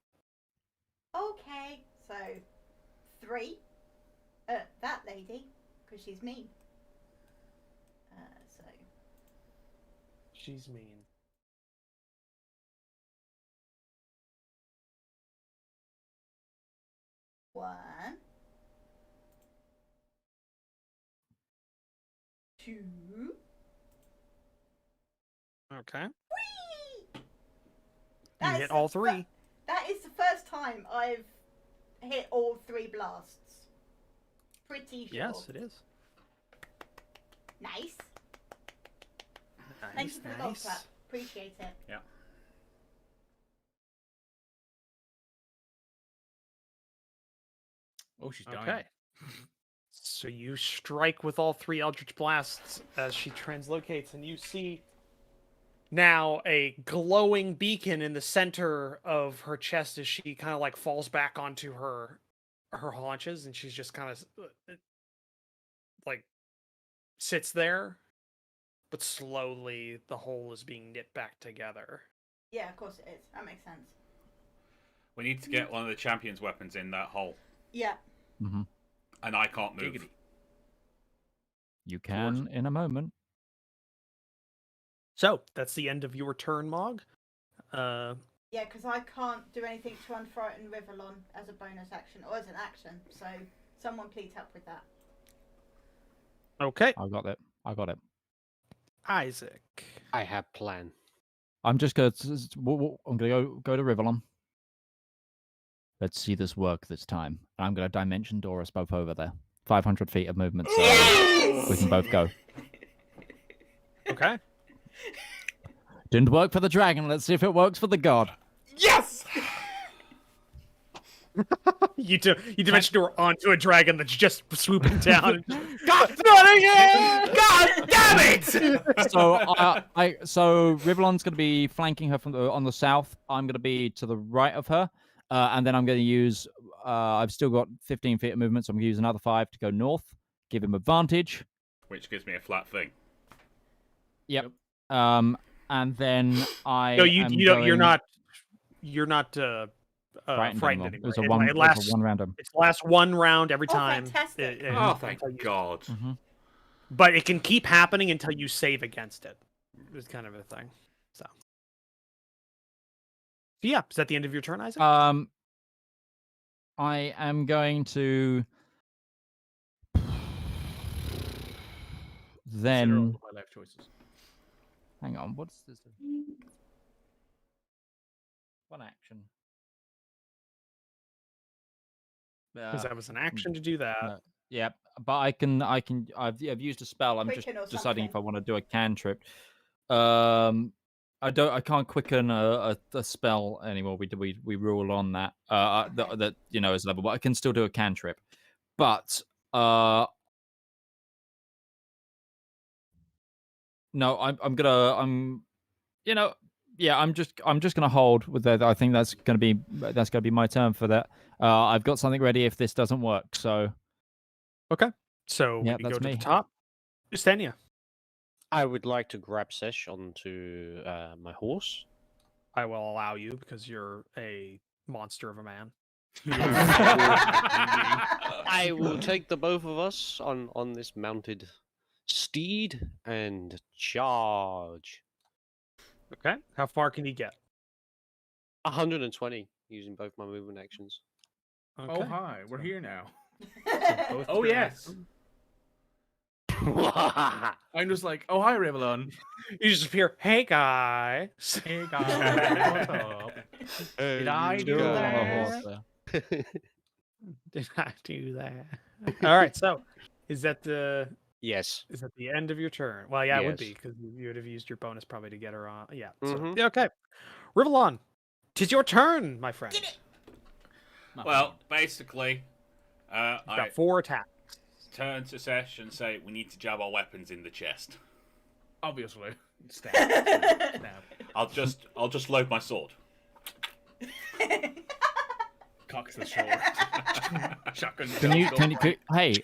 Okay, so 3. That lady, because she's mean. So She's mean. one, 2. Okay. Whee! You hit all 3. That is the first time I've hit all 3 blasts. Pretty sure. Yes, it is. Nice. Thank Nice, you for the golf nice. clap. Appreciate it. Yeah. Oh, she's dying. Okay. So you strike with all 3 Eldritch Blasts as she translocates, and you see now a glowing beacon in the center of her chest as she kind of like falls back onto her haunches, and she's just kind of like sits there, but slowly the hole is being knit back together. Yeah, of course it is. That makes sense. We need to get one of the champion's weapons in that hole. Yeah. Mm-hmm. And I can't move. Giggity. You can in a moment. So that's the end of your turn, Mog. Yeah, because I can't do anything to unfrighten Rivallon as a bonus action or as an action. So someone please help with that. Okay, I got it. Isaac. I have plan. I'm just gonna. I'm gonna go to Rivallon. Let's see this work this time. I'm gonna dimension door us both over there. 500 feet of movement, so we can both go. Okay. Didn't work for the dragon. Let's see if it works for the god. Yes! You dimension door onto a dragon that's just swooping down. God damn it! So Rivallon's going to be flanking her on the south. I'm going to be to the right of her, And then I'm going to use. I've still got 15 feet of movement, so I'm going to use another 5 to go north, give him advantage. Which gives me a flat thing. Yep. And then I. No, you're not frightened frightened anymore. anymore. It was a It one. It lasts was a one rounder. It lasts one round every Oh, time. fantastic. Oh, thank until you- God. Mm-hmm. But it can keep happening until you save against it. It's kind of a thing. So yeah, is that the end of your turn, Isaac? I am going to Consider all then. of my life choices. Hang on, what's this? One action. Because that was an action to do that. No. Yeah, but I've used a spell. I'm just Quicken or deciding if I something. want to do a cantrip. I can't quicken a spell anymore. We rule on that. Okay. That is level, but I can still do a cantrip. But no, I'm just gonna hold with that. I think that's gonna be my turn for that. I've got something ready if this doesn't work. So So Yeah, we go that's to me. the top. Estenia. I would like to grab Sesh onto my horse. I will allow you because you're a monster of a man. I will take the both of us on this mounted steed and charge. Okay. How far can you get? 120 using both my movement actions. Okay. Oh hi, we're here now. Both Oh your yes. actions. I'm just like, oh hi, Rivallon. You just appear, hey guys. Hey guys, what's up? Did I do Still on a that? horse there. Did I do that? All right. So, is that the Yes. end of your turn? Well, yeah, it would be Yes. because you would have used your bonus probably to get her on. Yeah. Mhm. So, yeah, okay. Rivallon, 'tis your turn, my friend. Get it. Well, basically, You've I got 4 attacks. turn to Sesh and say we need to jab our weapons in the chest. Obviously. Stab. Stab. I'll just load my sword. Cocks the sword. Shotgun. Hey,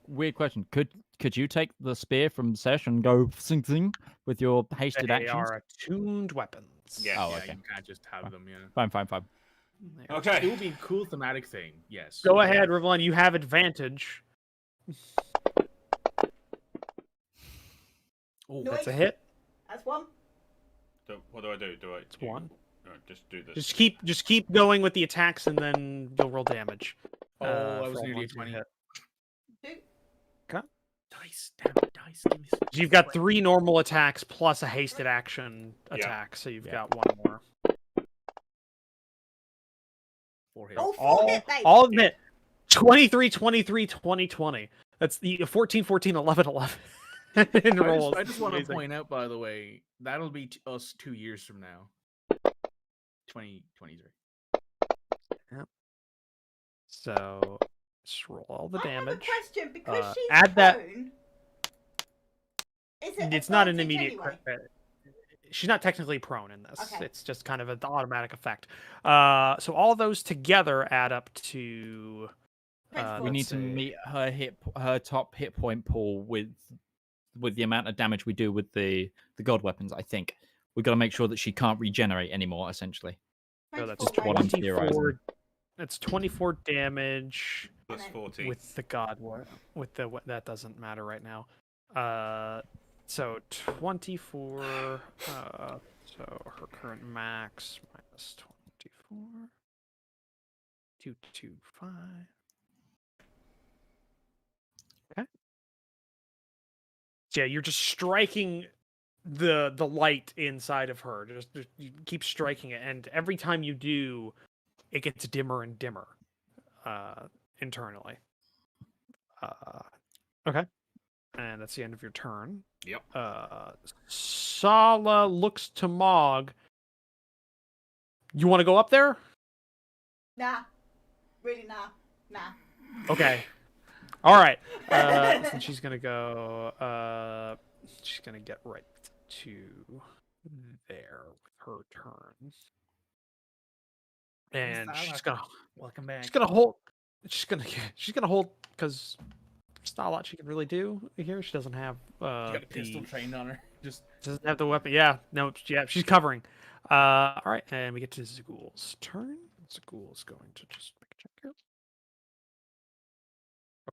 weird question. Could you take the spear from Sesh and go sing sing with your hasted They actions? are attuned weapons. Yeah. Oh, Yeah, okay. you can't just have them, yeah. Fine. They are- It Okay. would be a cool thematic thing, yes. Go ahead, Rivallon. You have advantage. Oh, That's a Nice. hit. That's one. What do I do? It's one. Just do this. Just keep going with the attacks, and then you'll roll damage. I for was all nearly a ones you 20. hit. Two. Dice, damn it, dice. Give me some. So you've got 3 normal attacks plus a hasted action Yeah. attack, so you've Yeah. got 1 more. 4 hits. Oh, 4 hit, babe. All of it. 23, 23, 20, 20. That's the 14, 14, 11, 11. in rolls. I just want to Amazing. point out, by the way, that'll be us 2 years from now. 2023. So just roll all the I have a damage. question because she's add that- prone. Is it It's not an advantage immediate. anyway? She's not technically prone in this. Okay. It's just kind of an automatic effect. So all those together add up to. Twenty-four. We need let's to see. meet her top hit point pool with the amount of damage we do with the god weapons. I think we've got to make sure that she can't regenerate anymore. Essentially, So that's 24, what I'm babe. theorizing. 24. That's 24 damage Plus 14. with the god. With the that doesn't matter right now. So 24. So her current max minus 24. 225. Okay. Yeah, you're just striking the light inside of her. Just you keep striking it, and every time you do, it gets dimmer and dimmer internally. Okay. And that's the end of your turn. Yep. Sala looks to Mog. You want to go up there? Nah. Really, nah. Okay. All right. So she's gonna go. She's gonna get right to there with her turn. and Welcome back. she's gonna hold. She's gonna hold because there's not a lot she can really do here. She doesn't have You got a pistol trained on her. Just doesn't have the weapon. Yeah, no, yeah, she's covering. All right, and we get to Zagul's turn. Zagul's going to just make a check here.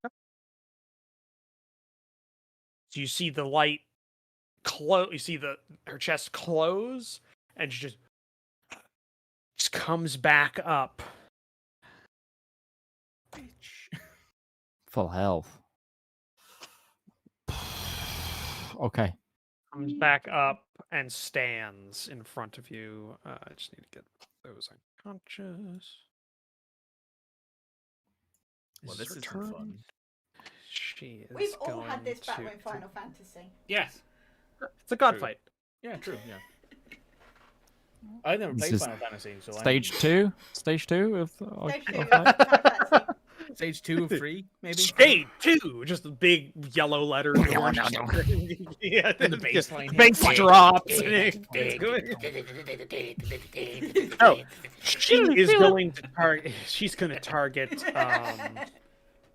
Okay. So you see the light close. You see her chest close, and she just comes back up. bitch. Full health. Okay. Comes back up and stands in front of you. I just need to get those unconscious. Well, This this is is her turn. fun. She is We've all going had this battle to- in Final Fantasy. Yes. It's a god True. fight. Yeah, true. Yeah. I've never This played is Final Fantasy, so Stage 2? Stage 2 of Stage two of of that? Final Fantasy. Stage 2 of 3, maybe. Stage 2, just a big yellow letter. Yeah, Then the bass line bass hits. drops. And it's good. Oh, she is going to target. She's going to target.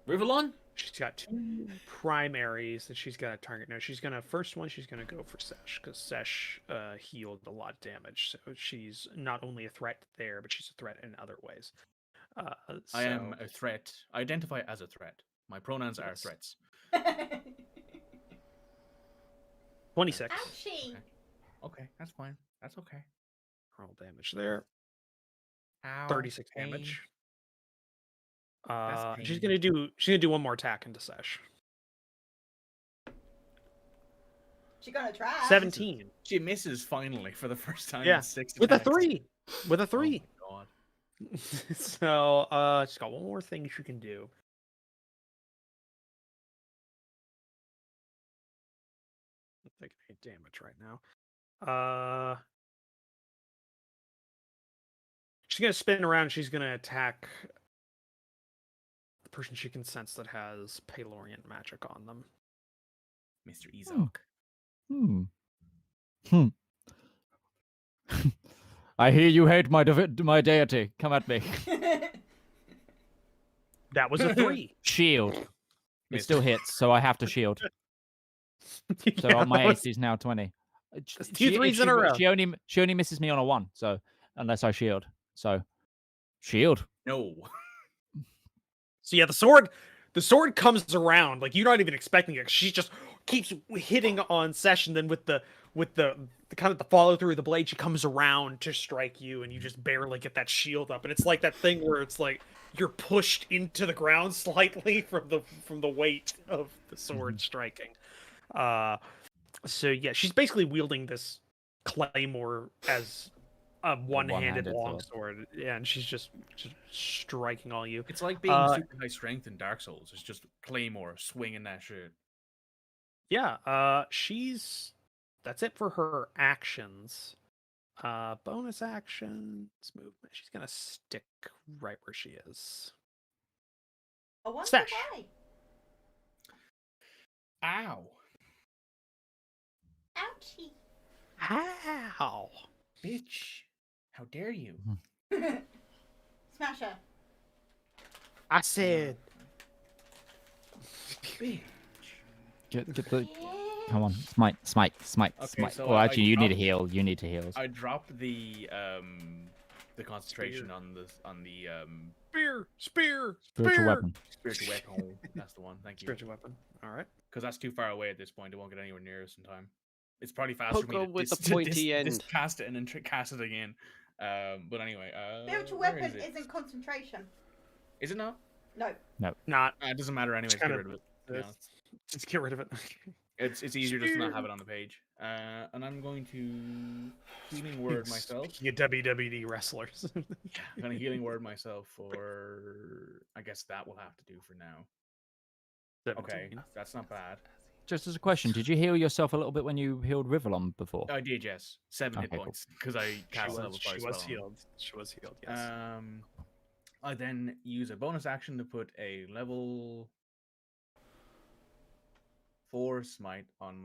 Rivallon? She's got 2 primaries that she's got to target. No, she's gonna first one. She's gonna go for Sesh because Sesh healed a lot of damage. So she's not only a threat there, but she's a threat in other ways. I am a threat. I identify as a threat. My pronouns are Yes. threats. 26 Ouchie. Okay, that's fine. That's okay. roll damage there. Ow, 36 pain. damage. That's She's pain. gonna do one more attack into Sesh. She's gonna try. 17 She misses finally for the first time Yeah, in 6 with a attacks. 3. With a Oh 3. my god. So she's got one more thing she can do. I'm taking 8 damage right now. She's gonna spin around. She's gonna attack the person she can sense that has Palorian magic on them. Mr. Ezok. I hear you hate my my deity. Come at me. That was a 3. Shield. It Missed. still hits, so I have to shield. So Yeah, my that was- AC is now 20. That's 2 threes in a row. She only misses me on a 1, so unless I shield. So shield. No. So yeah, the sword comes around like you're not even expecting it. She just keeps hitting on Session. Then with the kind of the follow through of the blade, she comes around to strike you, and you just barely get that shield up. And it's like that thing where it's like you're pushed into the ground slightly from the weight of the sword striking. So yeah, she's basically wielding this claymore as a one-handed one-handed longsword. Yeah, and she's just striking all you. It's like being Uh, super high strength in Dark Souls. It's just Claymore swinging that shit. Yeah, that's it for her actions. Bonus actions, movement. She's gonna stick right where she is. A wonderful Sesh. day. Ow. Ouchie. How? Bitch. How dare you? Smash her. I said. Bitch. Get the. Come on, smite. Okay, so Well, I actually, you need to dropped- heal. You need to heal. I dropped the concentration on the Spear. Spiritual weapon. spiritual weapon. That's the one. Thank you. Spiritual weapon. All right. Because that's too far away at this point. It won't get anywhere near us in time. It's probably faster for Poke me her to with the to pointy end. cast it and then cast it again. But anyway, Spiritual where weapon is it? isn't concentration. Is it not? No. Not. It doesn't matter anyway. Just Get kinda- rid of it. to be honest. Just get rid of it. It's easier just to not have it on the page. And I'm going to healing word myself. Speaking of WWE wrestlers. I'm gonna healing word myself for. I guess that will have to do for now. Okay, 17. that's not bad. Just as a question, did you heal yourself a little bit when you healed Rivallon before? I did, yes. 7 hit Okay, cool. points because I cast level 5 She spell was on him. healed. She was healed. Yes. I then use a bonus action to put a level 4 smite on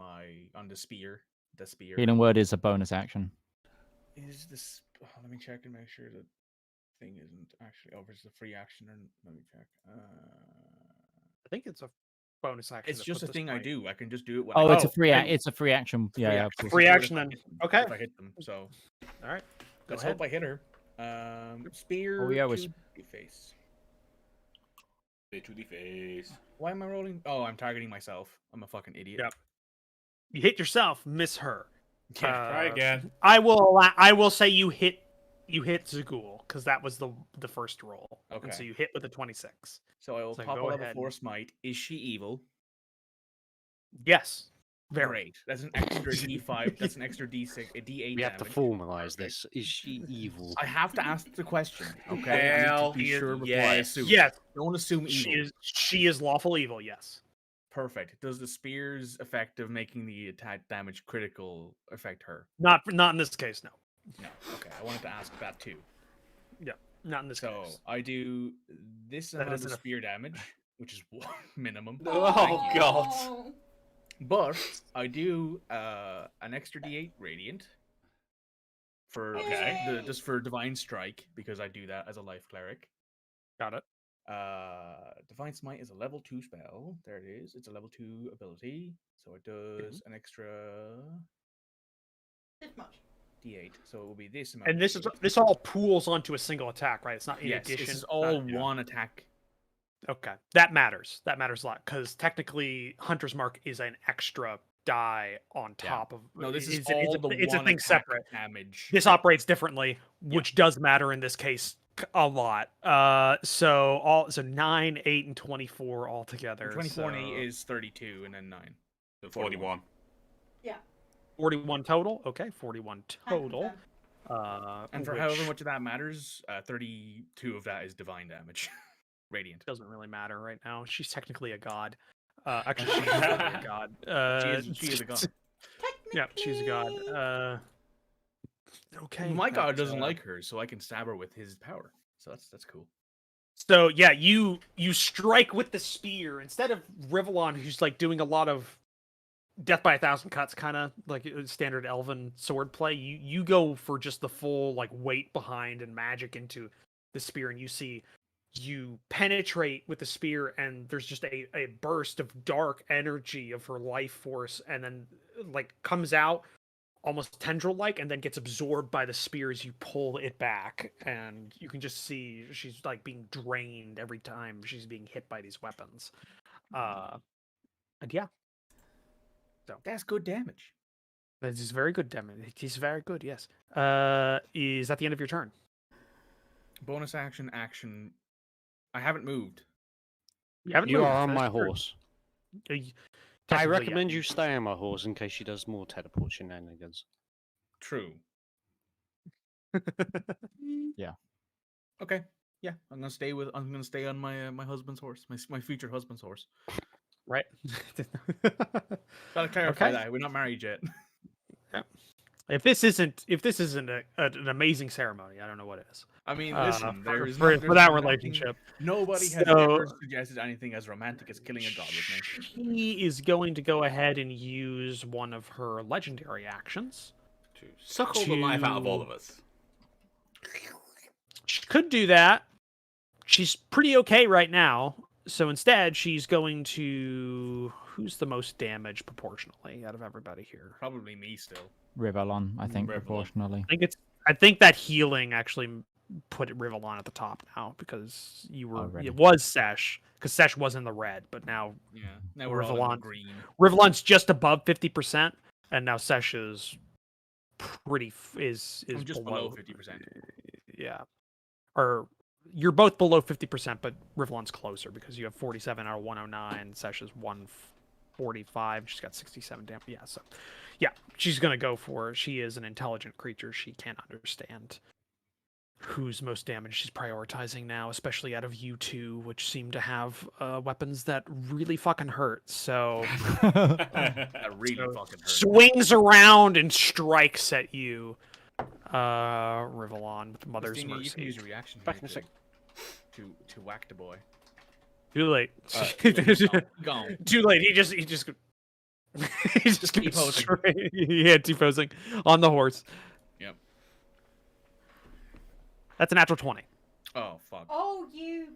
the spear. The spear Healing word is a bonus action. is this. Let me check and make sure the thing is actually, oh, it's a free action. Or let me check. I think it's a bonus action. It's to just put a this thing I point. do. I can just do it when. Oh, I it's a Oh, free. and- It's a free action. Yeah, yeah. Of course. Free Do it action if I then. hit them, Okay. If I hit them, so All right. Go let's ahead. hope I hit her. Spear Oh, yeah, it was- to the face. Spear to the face. Why am I rolling? Oh, I'm targeting myself. I'm a fucking idiot. Yep. You hit yourself, miss her. Yeah, Try again. I will say you hit Zagul because that was the first roll. Okay. And so you hit with a 26. So I will So pop a go level ahead. 4 smite. Is she evil? Yes. Very. Great. That's an extra D5. That's an extra D6, a D8 We have to damage. formalize this. Is she evil? I have to ask the question, okay? I need Hell to be sure before I yes. assume. Yes. Don't assume evil. She is lawful evil. Yes. Perfect. Does the spear's effect of making the attack damage critical affect her? Not in this case. No. No. Okay. I wanted to ask that too. Not in this So case. I do this That amount of isn't a- spear damage, which is one minimum. Oh god. Oh. But I do an extra D8 radiant for Okay. just for divine strike because I do that as a life cleric. Got it. Divine smite is a level 2 spell. There it is. It's a level 2 ability, so it does an extra This much. D8. So it will be this amount. And of this is D8. this all pools onto a single attack, right? It's not in yes, addition. this is all yeah. one attack. Okay, that matters. That matters a lot because technically, Hunter's Mark is an extra die on Yeah. top of. No, this is it's all a, the it's a one thing attack separate. damage. This operates differently, which does matter in this case a lot. So 9, 8, and 24 all together. 24 and 8 so is 32, and then 9. So 41. 41 total. Okay, 41 I total. confirm. And for which however much of that matters, 32 of that is divine damage. Radiant. doesn't really matter right now. She's technically a god. Actually, she's a god. She is a god. Yeah, she's a god. Okay. My god that's, doesn't like her, so I can stab her with his power. So that's cool. So yeah, you strike with the spear instead of Rivallon, who's like doing a lot of death by 1,000 cuts, kind of like standard elven sword play. You go for just the full like weight behind and magic into the spear, and you penetrate with the spear, and there's just a burst of dark energy of her life force, and then like comes out almost tendril like, and then gets absorbed by the spear as you pull it back, and you can just see she's like being drained every time she's being hit by these weapons. And yeah, That's good damage. that is very good damage. It is very good. Yes. Is that the end of your turn? Bonus action. I haven't moved. You haven't You moved, are on that's my true. horse. Y- I technically, yeah. recommend you stay on my horse in case she does more teleport shenanigans. True. Yeah. Okay. Yeah, I'm gonna stay on my husband's horse, my future husband's horse. Right. Gotta clarify Okay. that we're not married yet. If this isn't an amazing ceremony, I don't know what is. I mean, Uh, listen, for, there's for, no- for there's that nothing- relationship. Nobody has So- ever suggested anything as romantic as killing a god with me. He is going to go ahead and use one of her legendary actions. To suck all the life out of all To- of us. She could do that. She's pretty okay right now. So instead, she's going to. Who's the most damaged proportionally out of everybody here? Probably me still. Rivallon, I think, Rivallon. proportionally. I think that healing actually put Rivallon at the top now because Already. it was Sesh because Sesh was in the red, but now Yeah. Now we're all in the Rivallon. green. Rivallon's just above 50%, and now Sesh is is I'm just below 50%. Yeah, or you're both below 50%, but Rivallon's closer because you have 47 out of 109. Sesh is 145. She's got 67 damage. Yeah, so yeah, she's gonna go for. She is an intelligent creature. She can understand who's most damaged. She's prioritizing now, especially out of you two, which seem to have weapons that really fucking hurt. So That really So, fucking hurt. swings around and strikes at you, Rivallon with Mother's Christina, you can Mercy. use a reaction Back here in a sec. to whack the boy. Too late. Gone. Too late. He just he just T-posing. goes straight. Yeah, T-posing on the horse. Yep. That's a natural 20. Oh fuck, Oh, you.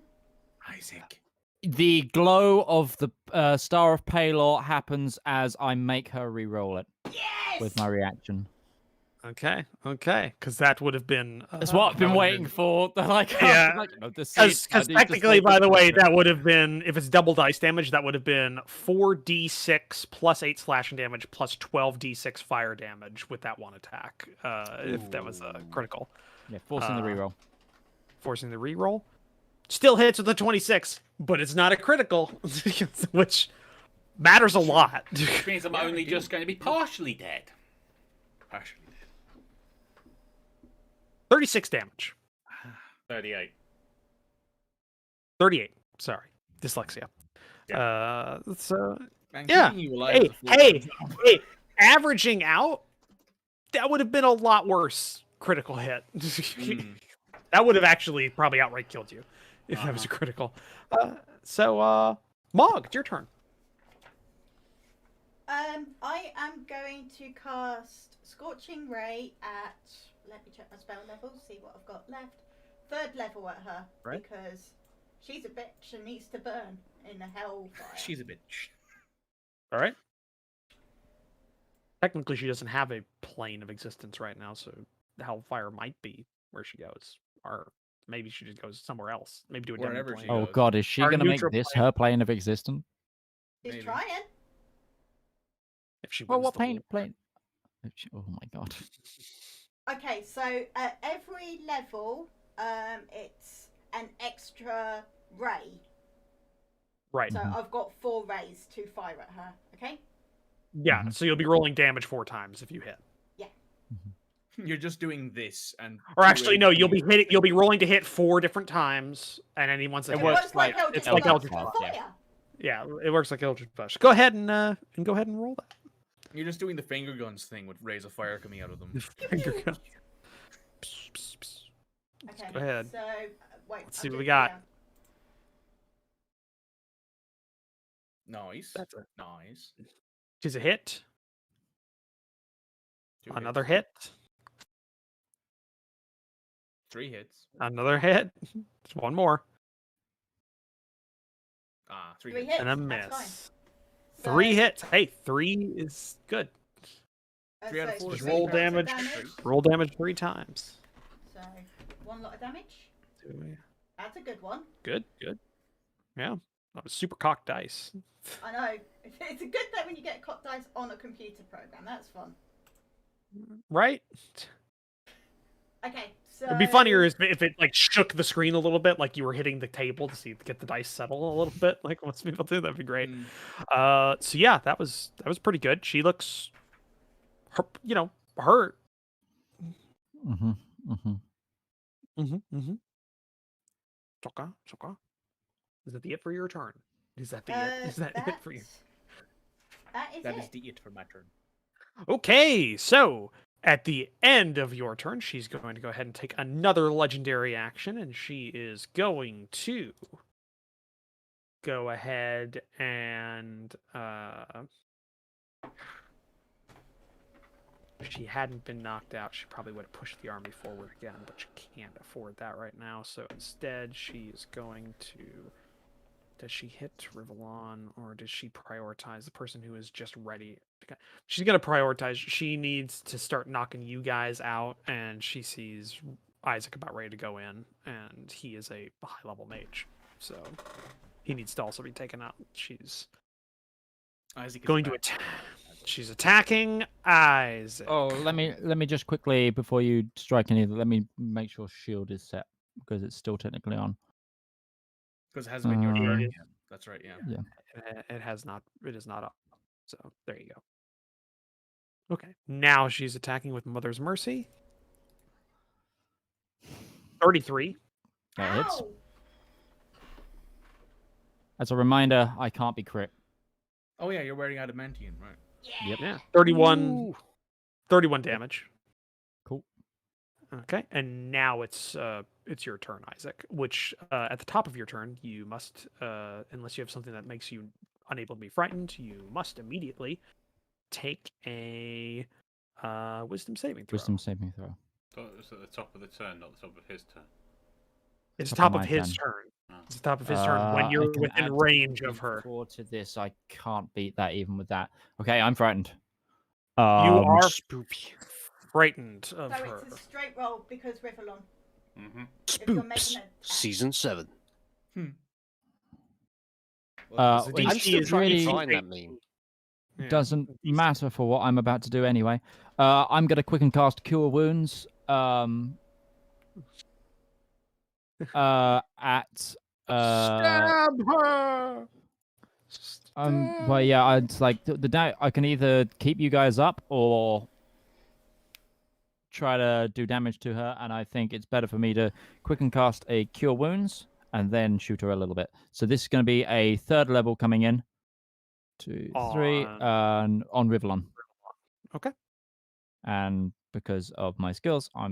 Isaac. The glow of the Star of Palor happens as I make her re-roll it Yes! with my reaction. Okay, because that would have been. That's what I've been that would have waiting for. Like, Yeah. because Because technically, by the way, that would have been, if it's double dice damage, that would have been 4d6 plus 8 slashing damage plus 12d6 fire damage with that one attack. If that was a critical. Yeah, forcing the re-roll. Forcing the reroll. Still hits with a 26, but it's not a critical, which matters a lot. Which means I'm only just going to be partially dead. Partially dead. 36 damage. 38. 38. Sorry. Dyslexia. So, Man, yeah. keeping you alive is a Hey, full-time job. hey, averaging out, that would have been a lot worse critical hit. That would have actually probably outright killed you if that was a critical. Mog, it's your turn. I am going to cast Scorching Ray at. Let me check my spell levels, see what I've got left. 3rd level at her, Right. because she's a bitch and needs to burn in the hellfire. She's a bitch. All right. Technically, she doesn't have a plane of existence right now, so Hellfire might be where she goes, or maybe she just goes somewhere else. Maybe to a different Wherever plane. she Oh goes. god, is she Our gonna make neutral this plane. her plane of existence? She's Maybe. trying. If she Well, wins what the plane? war. Plane? Oh my god. Okay, so at every level, it's an extra ray. Right. So I've got 4 rays to fire at her. Okay. Yeah. So you'll be rolling damage 4 times if you hit. You're just doing this, and Or 2 actually, rays no, you'll coming be hitting. You'll be rolling to hit 4 different times, and any ones that It hit. works It's like like- Eldritch it's like Blast Eldritch for Blast, yeah. fire. Yeah, it works like Eldritch Blast. Go ahead and go ahead and roll that. You're just doing the finger guns thing with rays of fire coming out of them. Finger gun. Psst, psst, psst. Okay. Go ahead. So wait. Let's see I'm what we just- got. Nice. That's a- Nice. She's a hit. 2 Another hits. hit. 3 hits. Another hit. Just one more. 3 3 hits. hits. And a that's fine. miss. So, 3 hits. Hey, 3 is good. 3 out of so 4 it's is 3 roll lots of damage. Roll damage 3 times. So 1 lot of damage. That's a good one. Good, good. Yeah. That was super cocked dice. I know. It's a good thing when you get cocked dice on a computer program. That's fun. Right? Okay. So It'd be funnier if it like shook the screen a little bit, like you were hitting the table to see get the dice settle a little bit, like most people do. That'd be great. So yeah, that was pretty good. She looks, hurt. Mm-hmm. Mm-hmm. Mm-hmm. Choka. Is that the it for your turn? Is that the it? Is that it for you? That is That it. is the it for my turn. Okay, so at the end of your turn, she's going to go ahead and take another legendary action, and she is going to go ahead and if she hadn't been knocked out, she probably would have pushed the army forward again, but she can't afford that right now. So instead, she is going to. Does she hit Rivallon, or does she prioritize the person who is just ready? She's going to prioritize. She needs to start knocking you guys out, and she sees Isaac about ready to go in, and he is a high-level mage, so he needs to also be taken out. She's Isaac is going to back. attack. She's attacking Isaac. Oh, let me just quickly before you strike any. Let me make sure shield is set because it's still technically on. Because it hasn't been your turn. Yeah. yet. That's right, yeah. It has not. It is not up. So there you go. Okay. Now she's attacking with Mother's Mercy. 33. That hits. Ow! As a reminder, I can't be crit. Oh yeah, you're wearing adamantium, right? Yeah. Yep. Yeah. 31. Ooh. 31 damage. Cool. Okay. And now it's your turn, Isaac. Which at the top of your turn, you must, unless you have something that makes you unable to be frightened, you must immediately take a Wisdom saving throw. Wisdom saving throw. Thought it was at the top of the turn, not the top of his turn. It's the Top top of of my his turn. turn. It's the top of his turn when I you're can within add range of her. 4 to this. I can't beat that even with that. Okay, I'm frightened. You are Spoopy. frightened of So her. it's a straight roll because Rivallon. Mm-hmm. If you're making Spoops. an attack. Season 7. The Wait, I'm DC still is trying really- to find that meme. Yeah. doesn't matter for what I'm about to do anyway. I'm gonna quicken cast Cure Wounds. At Stab her. well, yeah, it's like I can either keep you guys up or try to do damage to her, and I think it's better for me to quicken cast a Cure Wounds and then shoot her a little bit. So this is going to be a 3rd level coming in. 2, 3, on Rivallon. Okay. And because of my skills, I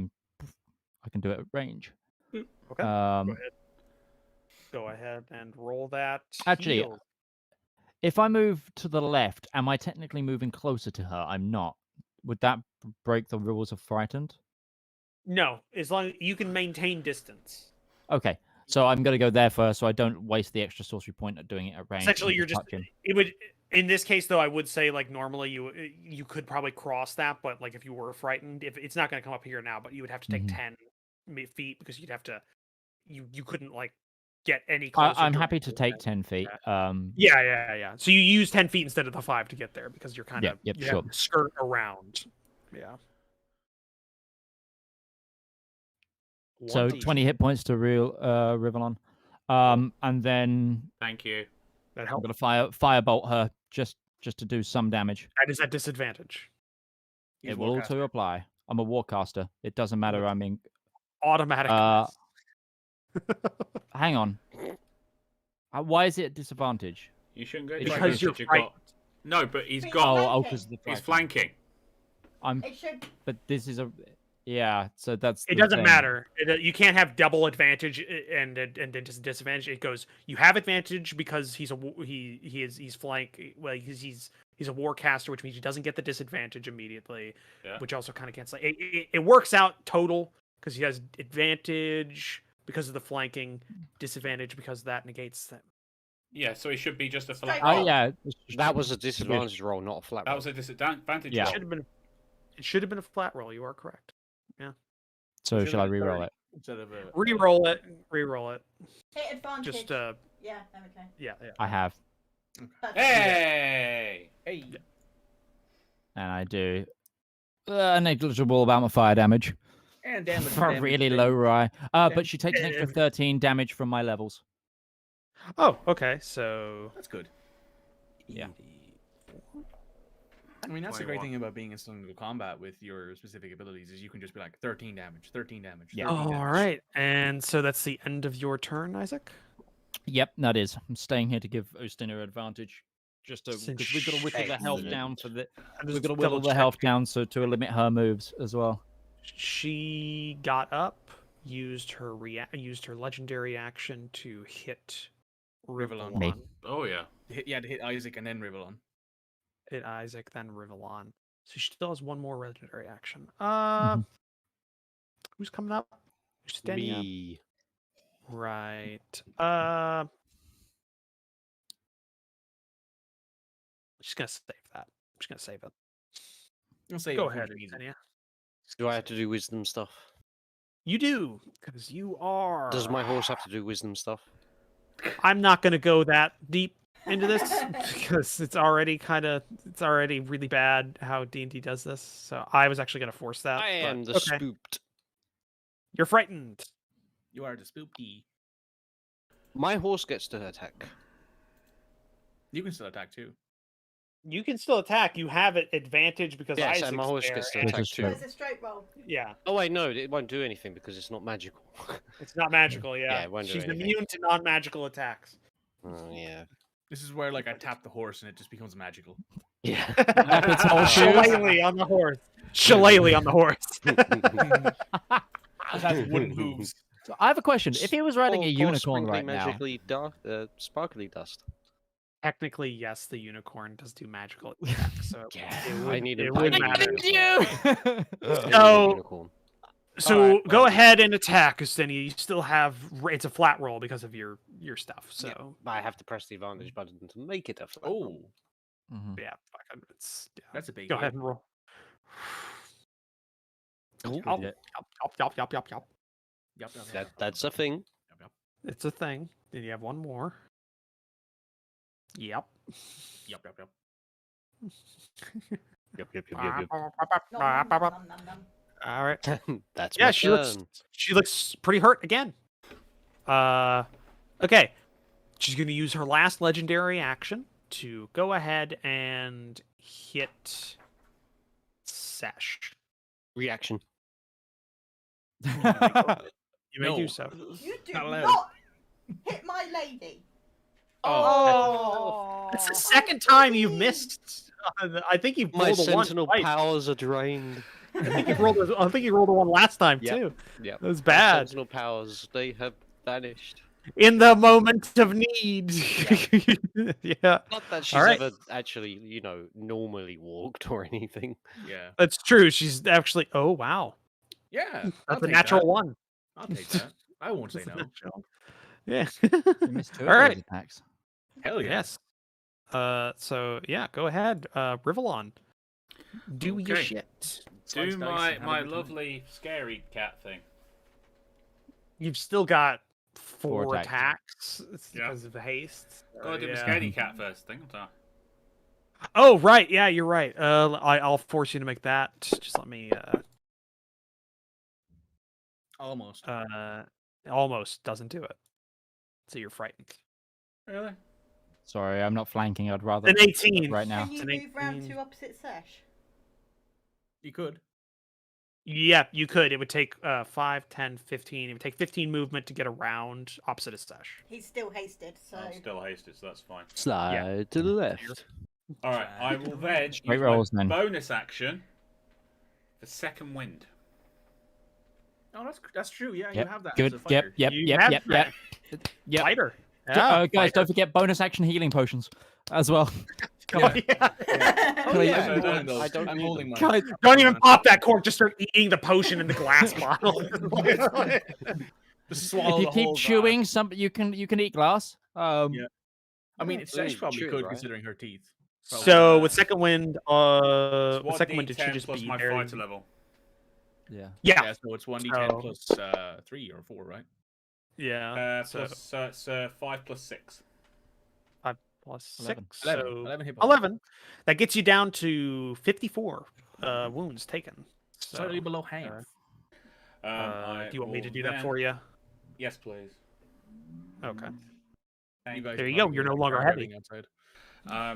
can do it at range. Okay. Go ahead and roll that. Actually, heal. if I move to the left, am I technically moving closer to her? I'm not. Would that break the rules of frightened? No, as long as you can maintain distance. Okay, so I'm gonna go there first, so I don't waste the extra sorcery point at doing it at range. Essentially, and you're just. touching. It would. In this case, though, I would say like normally you could probably cross that, but like if you were frightened, if it's not going to come up here now, but you would have to take Mhm. 10 feet because you'd have to. You couldn't like get any closer. I'm during happy to the take event. 10 feet. Yeah. So you use 10 feet instead of the 5 to get there because you're kind of Yep, you sure. have to skirt around. Yeah. So 20 hit points to Rivallon. And then Thank you. That I'm helps. gonna firebolt her just to do some damage. That is at disadvantage. He's It will Warcaster. also apply. I'm a warcaster. It doesn't matter. I mean, Automatic. Uh, hang on. Why is it at disadvantage? You shouldn't go Because disadvantage, you're you've frightened. got. No, but he's But got. you're because the He's frightened. flanking. It should. But this is a. Yeah, so that's. It the doesn't thing. matter. You can't have double advantage and then disadvantage. It goes. You have advantage because he's flank. Well, he's a warcaster, which means he doesn't get the disadvantage immediately. Yeah. Which also kind of cancels. It works out total because he has advantage because of the flanking, disadvantage because that negates that. Yeah, so he should be just a Straight flat. roll. Oh yeah. That was a disadvantage roll, not a flat That roll. was a disadvantage. Yeah. roll. It should have been a flat roll. You are correct. So shall I re-roll it? Instead of a Reroll it. Reroll it. Hit advantage. Just Yeah, there we go. yeah. I have, Perfect. Hey! hey. and I do negligible amount of fire damage And damage. for a damage, really damage. low rye. But she takes an Yeah. extra 13 damage from my levels. Oh, okay. So That's good. Yeah. I mean, that's the great 21. thing about being in single combat with your specific abilities is you can just be like 13 damage, 13 damage. Yeah. 13 all damage. right, and so that's the end of your turn, Isaac. Yep, that is. I'm staying here to give Ostina advantage, just to Since because we've got to whittle the health Excellent. down for the. I'm We've just got to whittle the double health checking. down so to limit her moves as well. She got up, used her legendary action to hit Rivallon. Me. Oh yeah. To hit Isaac and then Rivallon. Hit Isaac, then Rivallon. So she still has one more legendary action. Mhm. Who's coming up? Who's standing up? Me. Right. Just gonna save that. I'm just gonna save it. I'll say Go it before ahead, you use it. Xenia. Do I have to do wisdom stuff? You do, because you are. Does my horse have to do wisdom stuff? I'm not gonna go that deep into this because it's already really bad how D&D does this. So I was actually gonna force that. I but am the okay. spooked. You're frightened. You are the spooky. My horse gets to attack. You can still attack too. You can still attack. You have an advantage because Yes, Isaac's and my horse there, gets to and- Which attack is too. So true. it's a straight roll. Yeah, Oh wait, no, it won't do anything because it's not magical. it's not magical. Yeah, Yeah, it won't do she's anything. immune to non-magical attacks. Oh yeah. This is where like I tap the horse and it just becomes magical. Yeah. Its whole shoes. Shillelagh on the horse. Shillelagh on the horse. It has wooden hooves. So I have a question. If he was riding Or a unicorn sprinkly right now, magically sparkly dust. Technically, yes, the unicorn does do magical attacks. So Yeah, it I would, need it a would bite. matter. you. So- Unicorn. So Alright, go well. ahead and attack, Ustenia. You still have it's a flat roll because of your stuff. So Yeah, but I have to press the advantage button to make it a flat roll. Oh, Mhm. yeah, it's that's a big. go hit. ahead and roll. Good Yop, hit. yop, yop, yop, yop, yop. Yup, yup, yup, That yup, that's yup, a thing. yup, yup, It's a thing. Then you have one more. Yep. yup, yup, yup. Yep. Nom, nom, nom, nom, nom, nom. All right. That's Yeah, my she looks turn. pretty hurt again. Okay. She's going to use her last legendary action to go ahead and hit Sesh. Reaction. You may No. do so. You do Not allowed. not hit my lady. Oh, that's the second time you've missed. I think you My rolled a one. sentinel twice. powers are drained. I think you rolled a one last time Yep. too. Yep. That was My bad. sentinel powers, they have vanished. In the moment of need. Yeah, Not that she's Alright. ever actually, normally walked or anything. Yeah, that's true. She's actually. Oh wow, yeah. I'll that's a take natural that. one. I'll take that. I won't say That's a no. natural. Yeah. You missed two of All those right. attacks. Hell yeah. Yes. So yeah, go ahead, Rivallon. Do your Okay. shit. Slice Do dice my and have a my good time. lovely scary cat thing. You've still got four Four attacks Yeah. because of the haste. Gotta do my Yeah. scaredy cat first thing. Oh right, yeah, you're right. I'll force you to make that. Just let me. Almost. Almost doesn't do it. So you're frightened. Really? Sorry, I'm not flanking. I'd rather An 18. right now. Can you It's an move round 18. to opposite Sesh? You could. Yeah, you could. It would take 5, 10, 15. It would take 15 movement to get around opposite of Sesh. He's still hasted, so I'm still hasted, so that's fine. Slide to the left. All right, I will then Straight use rolls, my then. bonus action for second wind. Oh, that's true. Yeah, Yep, you have that. good. As a Yep, fighter. yep, You yep, have yep, yep, yep. Fighter. Guys, fighter. don't forget bonus action healing potions as well. Oh, yeah. Oh, Yeah, yeah. I'm holding those. I don't I'm need holding them. mine. Guys, Don't even pop that cork. Just start eating the potion in the glass bottle. Just swallow if you the keep whole chewing, you can eat glass. Yeah. I mean, Ooh, Sesh probably chew, could, right? considering her teeth. So with second wind, It's with second wind, it should 1d10 just plus be my very... fighter level. Yeah. Yeah, Yeah, so it's 1d10 So- plus 3 or 4, right? yeah. Plus it's 5 plus 6. 5 plus 11. 6. 11. So 11 hit points. 11. That gets you down to 54 wounds taken. So, Slightly below half. I do you want me to will do that then- for you? Yes, please. Okay. Thank guys There you probably go, you're no like longer guard heavy. everything outside.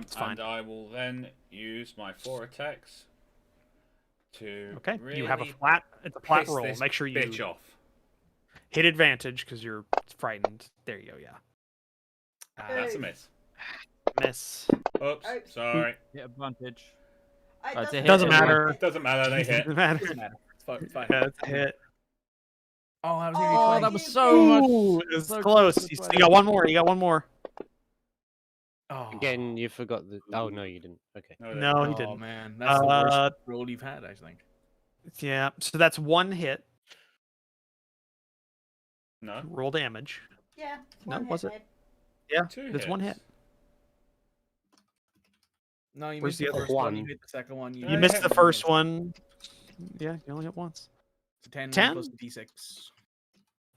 It's fine. And I will then use my 4 attacks to Okay. really You have a flat. It's a flat piss roll. this Make sure you bitch off. hit advantage because you're frightened. There you go. Yeah. That's a Oof. miss. Miss. Oops, Oops. sorry. Hit advantage. It It's a hit Doesn't anyway. matter. Doesn't matter, they hit. Doesn't matter. Doesn't matter. It's fine. It's fine. Yeah, it's a hit. Oh, that was Oh, nearly Oh, 20. that was so much. Ooh, it was so close. to You 20. got one more. You got one more. Oh. Again, you forgot the. Oh no, you didn't. Okay. No, No, he Oh, didn't. man. That's the worst Uh, roll you've had, I think. Yeah. So that's one hit. No. Roll damage. Yeah. No, one was hit, it? Ed. Yeah. Two That's one hit. hits. No, you Where's missed the the other first one. one? You hit the second one. You You Yeah, missed hit the me first once. one. Yeah, you only hit once. It's a 10, 10? plus a d6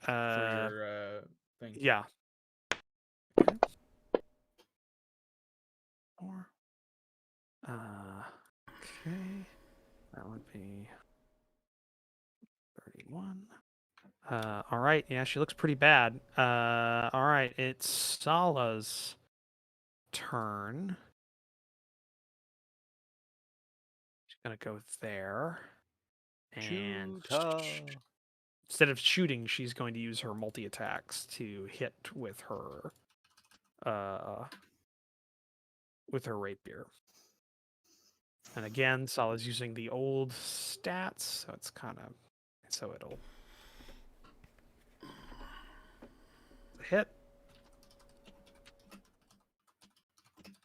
for Uh, your thing. yeah. Four. Okay. That would be 31. All right. Yeah, she looks pretty bad. All right. It's Sala's turn. She's gonna go there. And instead of shooting, she's going to use her multi attacks to hit with her rapier. And again, Sala's using the old stats, so it's kind of it'll hit.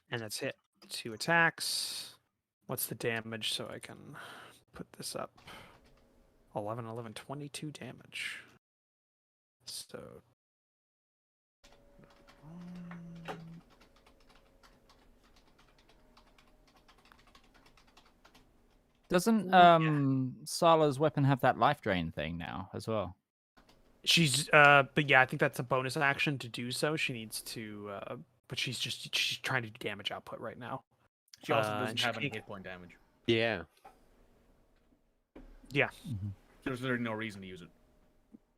And that's hit. 2 attacks. What's the damage so I can put this up 11, 11, 22 damage. So. Doesn't Sala's weapon have that life drain thing now as well? She's but yeah, I think that's a bonus action to do so. She needs to but she's trying to do damage output right now. She also doesn't and have any she- hit point damage. Yeah. Yeah. There's literally no reason to use it.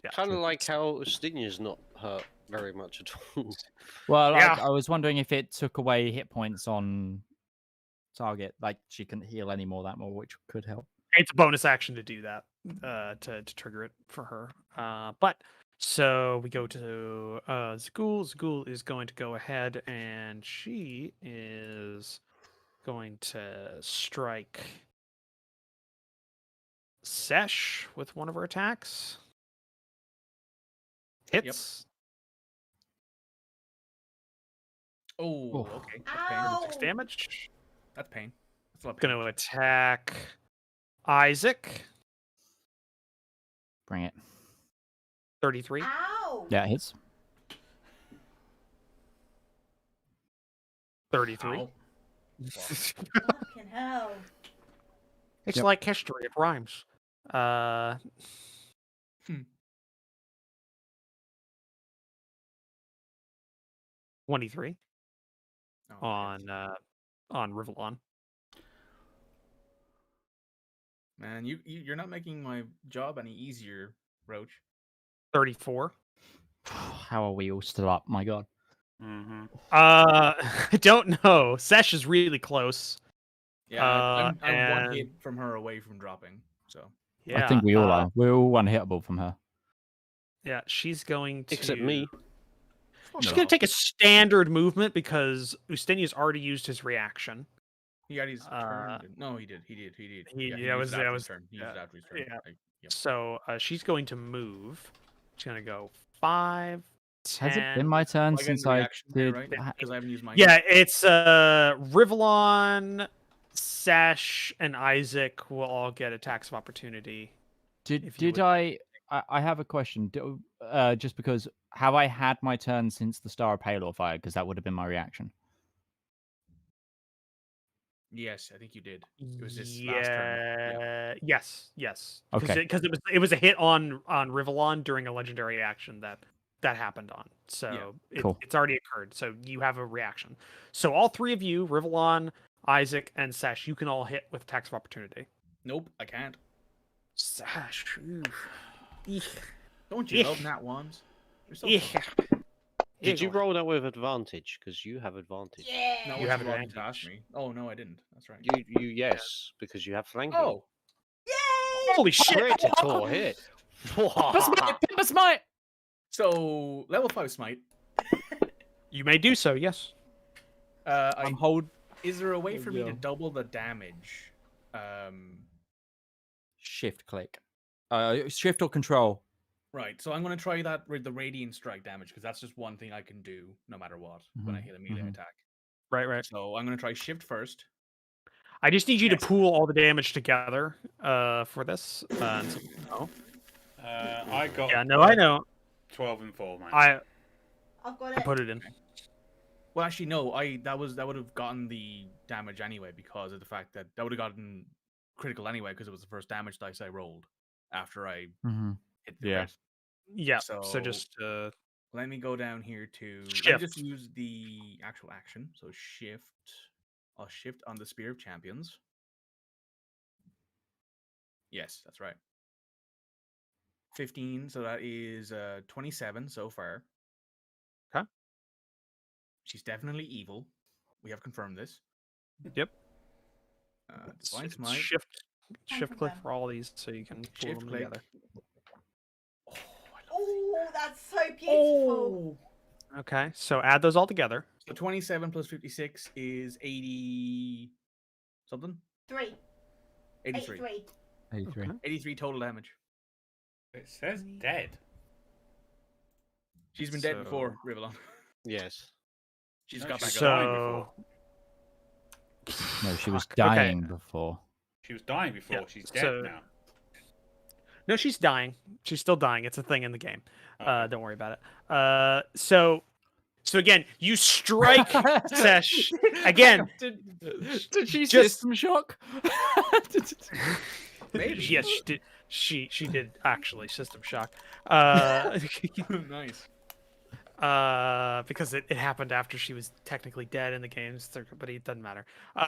Yeah. Kind of like how Stinya's not hurt very much at all. Well, Yeah. I was wondering if it took away hit points on target, like she couldn't heal anymore that more, which could help. It's a bonus action to do that, to trigger it for her. But so we go to Zagul. Zagul is going to go ahead and she is going to strike Sesh with one of her attacks. Hits. Oh, Oof. okay. Ow! 6 damage. That's pain. That's a lot of pain. Going to attack Isaac. Bring it. 33. Ow! Yeah, it hits. 33. Ow. Fucking hell. It's Yep. like history. It rhymes. 23 Oh, on Rivallon. man, you're not making my job any easier, Roach. 34. How are we all still up? My God. Mm-hmm. I don't know. Sesh is really close. Yeah, I'm one and- hit from her away from dropping. So Yeah, I think we all are. We're all unhittable from her. Yeah, she's going to. Except me. She's No. going to take a standard movement because Ustinia's already used his reaction. he had his turn. Uh, didn't- No, he did. he- Yeah, yeah, he it used was- it that after was- his turn. He used it after his turn. yeah. Yep. So she's going to move. She's going to go 5, 10. Has it been my turn I get since a I reaction there, did? right? Because I haven't used my. Yeah, it's Rivallon, Sesh, and Isaac will all get attacks of opportunity. Did if you did I have a question? Just because have I had my turn since the Star of Palor fired? Because that would have been my reaction. Yes, I think you did. It was this last turn. Yeah. Yes. Okay. Because it was a hit on Rivallon during a legendary action that happened on. So Cool. it's already occurred. So you have a reaction. So all three of you, Rivallon, Isaac, and Sesh, you can all hit with attacks of opportunity. Nope, I can't. Sesh. oof. Eek. Don't you love nat ones? You're so Eek. fun. Did you Eek. roll that with advantage? Because you have advantage. Yeah. No, You you have have advantage. to ask me. Oh no, I didn't. That's right. You yes, because you have flanking. Oh, Yay! Holy shit! Critical hit. Pimper Smite! so level 5 smite. You may do so. Yes. I hold Is there a way for me to Yeah. double the damage? shift click. Shift or control. Right. So I'm going to try that with the radiant strike damage because that's just one thing I can do no matter what when I hit a melee attack. Right. So I'm going to try shift first. I just need you Yes. to pool all the damage together for this. So you know. I got. Yeah, no, I know. 12 and 4, man. I've got I it. put it in. Well, actually, no. That would have gotten the damage anyway because of the fact that would have gotten critical anyway because it was the first damage dice I rolled after I hit the Yeah. crit. Yeah. So So- just Let me go down here to let me Shift. just use the actual action. So shift. I'll shift on the Spear of Champions. Yes, that's right. 15, so that is 27 so far. Okay. She's definitely evil. We have confirmed this. Yep. Divine it's Smite. shift click confirm. for all these so you can pool Shift them click. together. Oh, I love Oh, that's so it. beautiful. Okay. So add those all together. So 27 plus 56 is 80 something? 3. 83. 83. 83. Okay. 83 total damage. It says dead. She's been dead So- before, Rivallon. Yes. She's No, got back she's up. died So No, she was Fuck, okay. dying before. She was dying before. Yeah, She's dead so- now. No, she's dying. She's still dying. It's a thing in the game. Okay. Don't worry about it. So again, you strike Sesh again. Did she Just- system shock? Maybe. Yes, she did. She did actually system shock. Nice. Because it happened after she was technically dead in the games, but it doesn't matter.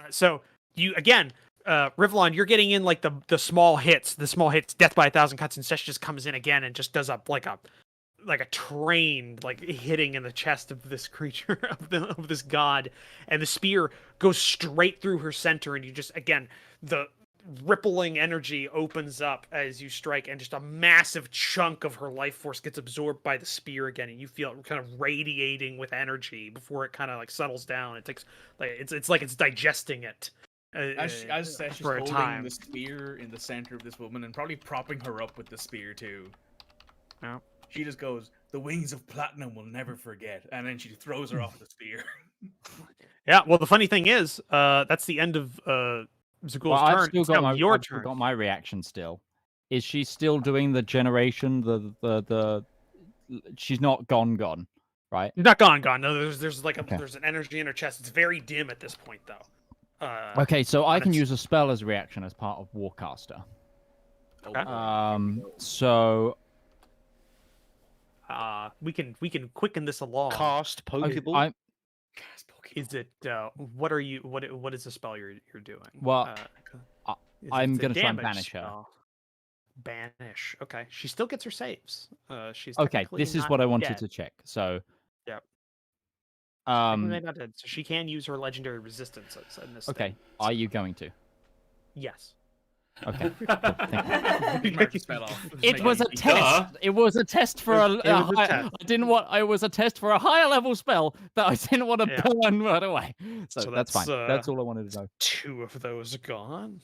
So you again, Rivallon, you're getting in like the small hits, death by 1,000 cuts, and Sesh just comes in again and just does like a train like hitting in the chest of this creature of this god, and the spear goes straight through her center, and you just again the rippling energy opens up as you strike, and just a massive chunk of her life force gets absorbed by the spear again, and you feel it kind of radiating with energy before it kind of like settles down. It takes like it's like it's digesting it. As Sesh is for a holding time. the spear in the center of this woman and probably propping her up with the spear too. Yeah. She just goes, "The wings of platinum will never forget," and then she throws her off the spear. Yeah. Well, the funny thing is, that's the end of Zagul's Well, I've turn. still It's got now my your I've still turn. got my reaction still. Is she still doing the generation? The she's not gone, right? Not gone. No, there's like Okay. there's an energy in her chest. It's very dim at this point, though. Okay, so I can it's- use a spell as reaction as part of Warcaster. Okay. So we can quicken this along. Cast Pokeball. I'm Is it what are you what is the spell you're doing? Well, I'm it's a gonna try and damage banish her. spell. Banish. Okay, she still gets her saves. She's okay. technically This is not what I wanted dead. to check. So Yep. um, Technically not dead, so she can use her legendary resistance in this. okay. thing. Are you going to? Yes. Okay. cool, thank you. Mark the spell off. Just It make was a easy. test. It was a test for It was a high, test. I didn't want. It was a test for a higher level spell that I didn't want to Yeah. burn right away. So, So that's fine. that's, That's all I wanted to know. 2 of those are gone.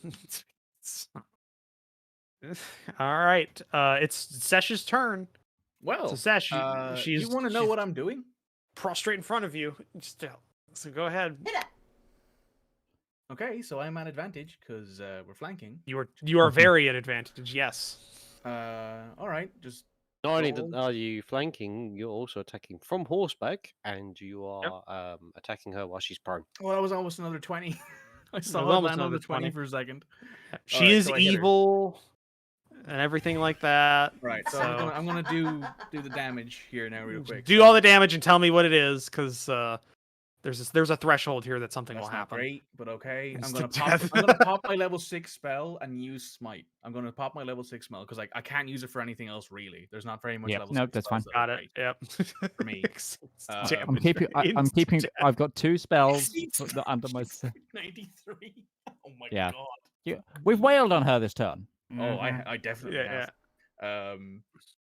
All right. It's Sesh's turn. Well, So Sesh, you she's want to know she's what I'm doing? prostrate in front of you. So go ahead. Hit it. Okay, so I'm at advantage because we're flanking. You are very at advantage. Yes. All right, just Not only roll. are you flanking, you're also attacking from horseback, and you are attacking her while she's prone. Well, that was almost another 20. I saw was that almost land on another the 20 20. for a second. She Alright, is so I hit her. evil and everything like that. Right, so, So I'm gonna do the damage here now real quick. do all the damage and tell me what it is, because there's a threshold here that something That's will not happen. great, but okay. I'm Instant gonna pop. death. I'm gonna pop my level 6 spell and use smite. I'm gonna pop my level 6 spell because I can't use it for anything else really. There's not very much Yep, level nope, 6 that's fine. spells that are Got it. great. Yep. For me. Makes sense. I'm Damage I'm keeping. rate, I'm keeping. instant I've got 2 spells It's under my. 93. Oh my Yeah. god. Yeah, we've wailed on her this turn. Oh, Mhm. I definitely Yeah, have.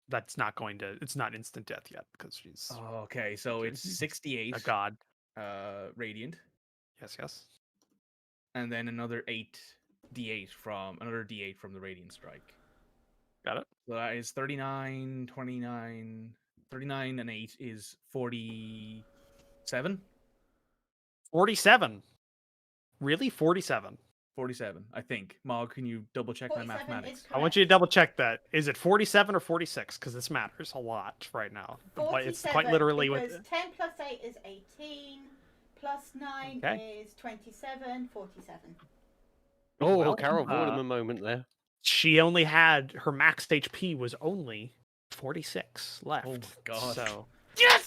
That's not going to. It's not instant death yet because she's Okay, so it's 68 a god. radiant, Yes. and then another 8d8 from the radiant strike. Got it. So that is 39, 29, 39 and 8 is 47. 47. Really? 47. 47, I think. Mog, can you double check my 47 mathematics? is I want you to double check that. Is it 47 or 46? Because this matters a lot right now. It's quite 47, literally because with 10 plus 8 is 18, plus 9 Okay. is 27, 47. Oh, Well, Carol avoided a moment there. she only had her max HP was only 46 left. Oh my god. So yes.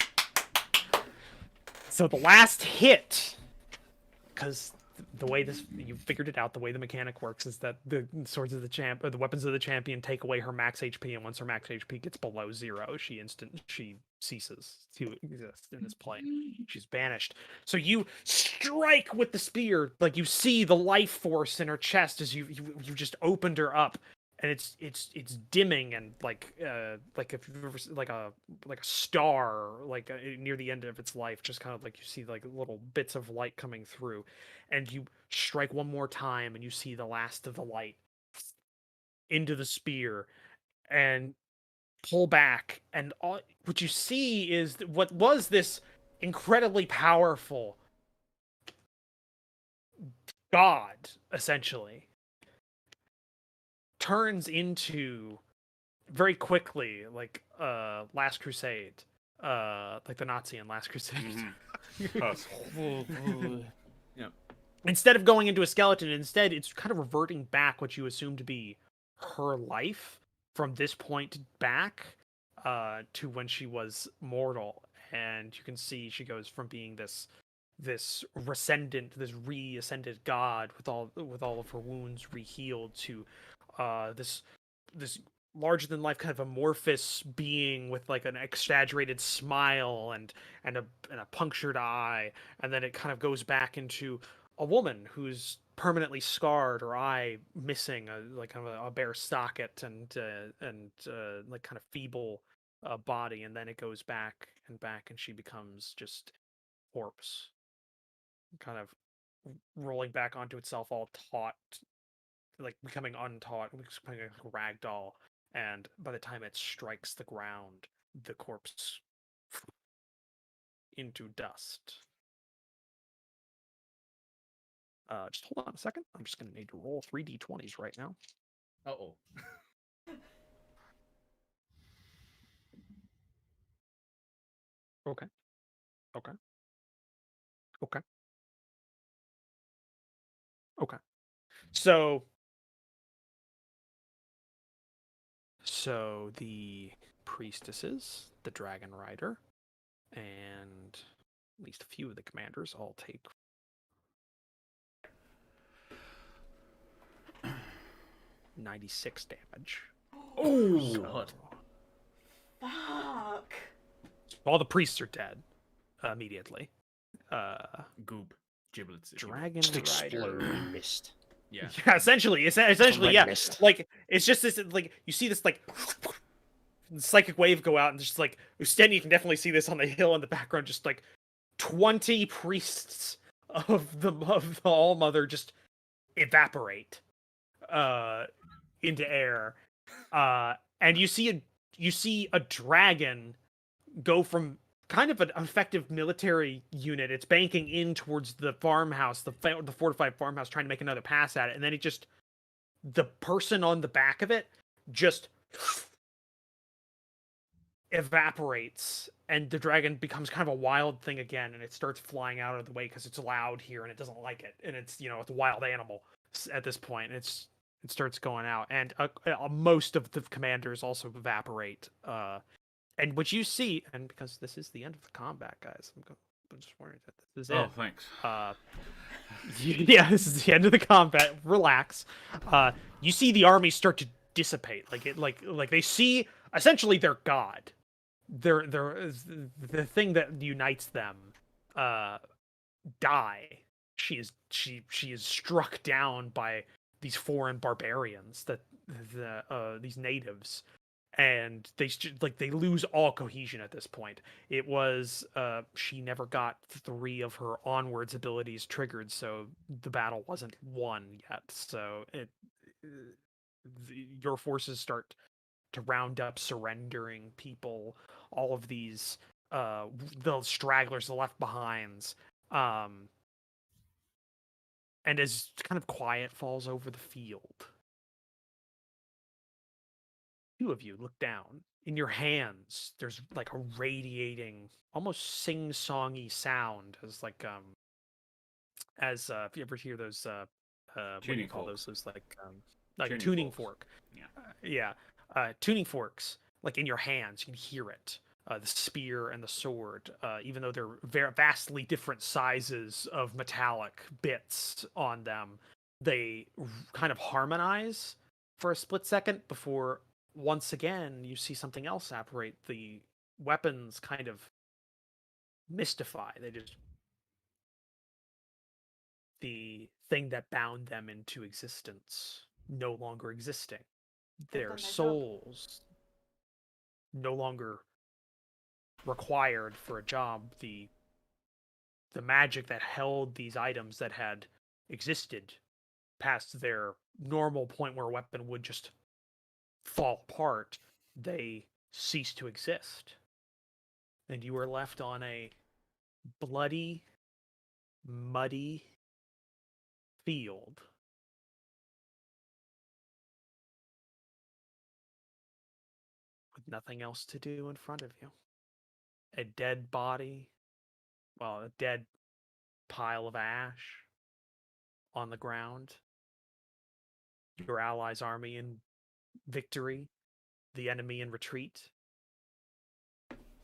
So the last hit, because the way you figured it out, the way the mechanic works is that the swords of the the weapons of the champion take away her max HP, and once her max HP gets below 0, she ceases to exist in this plane. She's banished. So you strike with the spear, like you see the life force in her chest as you just opened her up, and it's dimming, and like if you've ever like a star near the end of its life, just kind of like you see like little bits of light coming through, and you strike one more time and you see the last of the light into the spear and pull back, and what you see is what was this incredibly powerful god essentially turns into very quickly, like Last Crusade, like the Nazi in Last Crusade. Mhm. Instead of going into a skeleton, instead it's kind of reverting back what you assume to be her life from this point back to when she was mortal. And you can see she goes from being this reascended god with all of her wounds rehealed to this larger than life kind of amorphous being with like an exaggerated smile and a punctured eye, and then it kind of goes back into a woman who's permanently scarred, her eye missing, like kind of a bare socket, and like kind of feeble body, and then it goes back and back, and she becomes just corpse, kind of rolling back onto itself, all taut, like becoming untaught, becoming like a rag doll. And by the time it strikes the ground, the corpse into dust. Just hold on a second. I'm just going to need to roll 3d20s right now. Uh-oh. Okay. Okay. Okay. Okay. So the priestesses, the dragon rider, and at least a few of the commanders all take 96 damage. Oh, So, God. Fuck. all the priests are dead immediately. Goop. Giblets. if you will. Dragon Just rider. exploding mist. Yeah. Yeah, essentially, Red yeah. mist. Like it's just this, like you see this like psychic wave go out, and just like Usten, you can definitely see this on the hill in the background. Just like 20 priests of the All Mother just evaporate into air, and you see a dragon go from kind of an effective military unit. It's banking in towards the farmhouse, the fortified farmhouse, trying to make another pass at it, and then the person on the back of it just evaporates, and the dragon becomes kind of a wild thing again, and it starts flying out of the way because it's loud here and it doesn't like it, and it's it's a wild animal at this point. And it starts going out, and most of the commanders also evaporate. And what you see, and because this is the end of the combat, guys, I'm just worried that this is Oh, it. thanks. Yeah, this is the end of the combat. Relax. You see the army start to dissipate. Like they see essentially their god. The thing that unites them die. She is struck down by these foreign barbarians, these natives, and they lose all cohesion at this point. It was she never got 3 of her onwards abilities triggered, so the battle wasn't won yet. So your forces start to round up surrendering people, all of these the stragglers, the left behinds, and as kind of quiet falls over the field, 2 of you look down. In your hands, there's like a radiating, almost sing-songy sound, as like if you ever hear those what do you Tuning call forks. those like tuning fork. Yeah. Tuning forks, like in your hands, you can hear it. The spear and the sword, even though they're vastly different sizes of metallic bits on them, they kind of harmonize for a split second before once again you see something else operate. The weapons kind of mystify. The thing that bound them into existence no longer existing. They've Their done their job. souls no longer required for a job. The magic that held these items that had existed past their normal point where a weapon would just fall apart, they cease to exist. And you are left on a bloody, muddy field. nothing else to do in front of you. A dead body, well, a dead pile of ash on the ground. Your allies' army in victory, the enemy in retreat.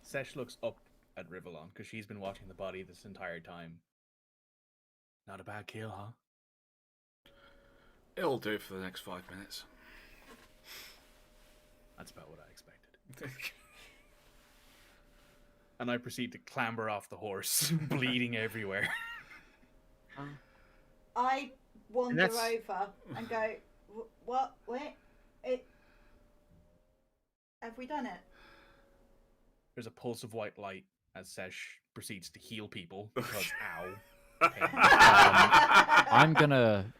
Sesh looks up at Rivallon because she's been watching the body this entire time. Not a bad kill, huh? It'll do for the next 5 minutes. That's about what I expected. And I proceed to clamber off the horse, bleeding everywhere. I wander that's- over and go, what? Wait, it. Have we done it? There's a pulse of white light as Sesh proceeds to heal people because ow. I'm gonna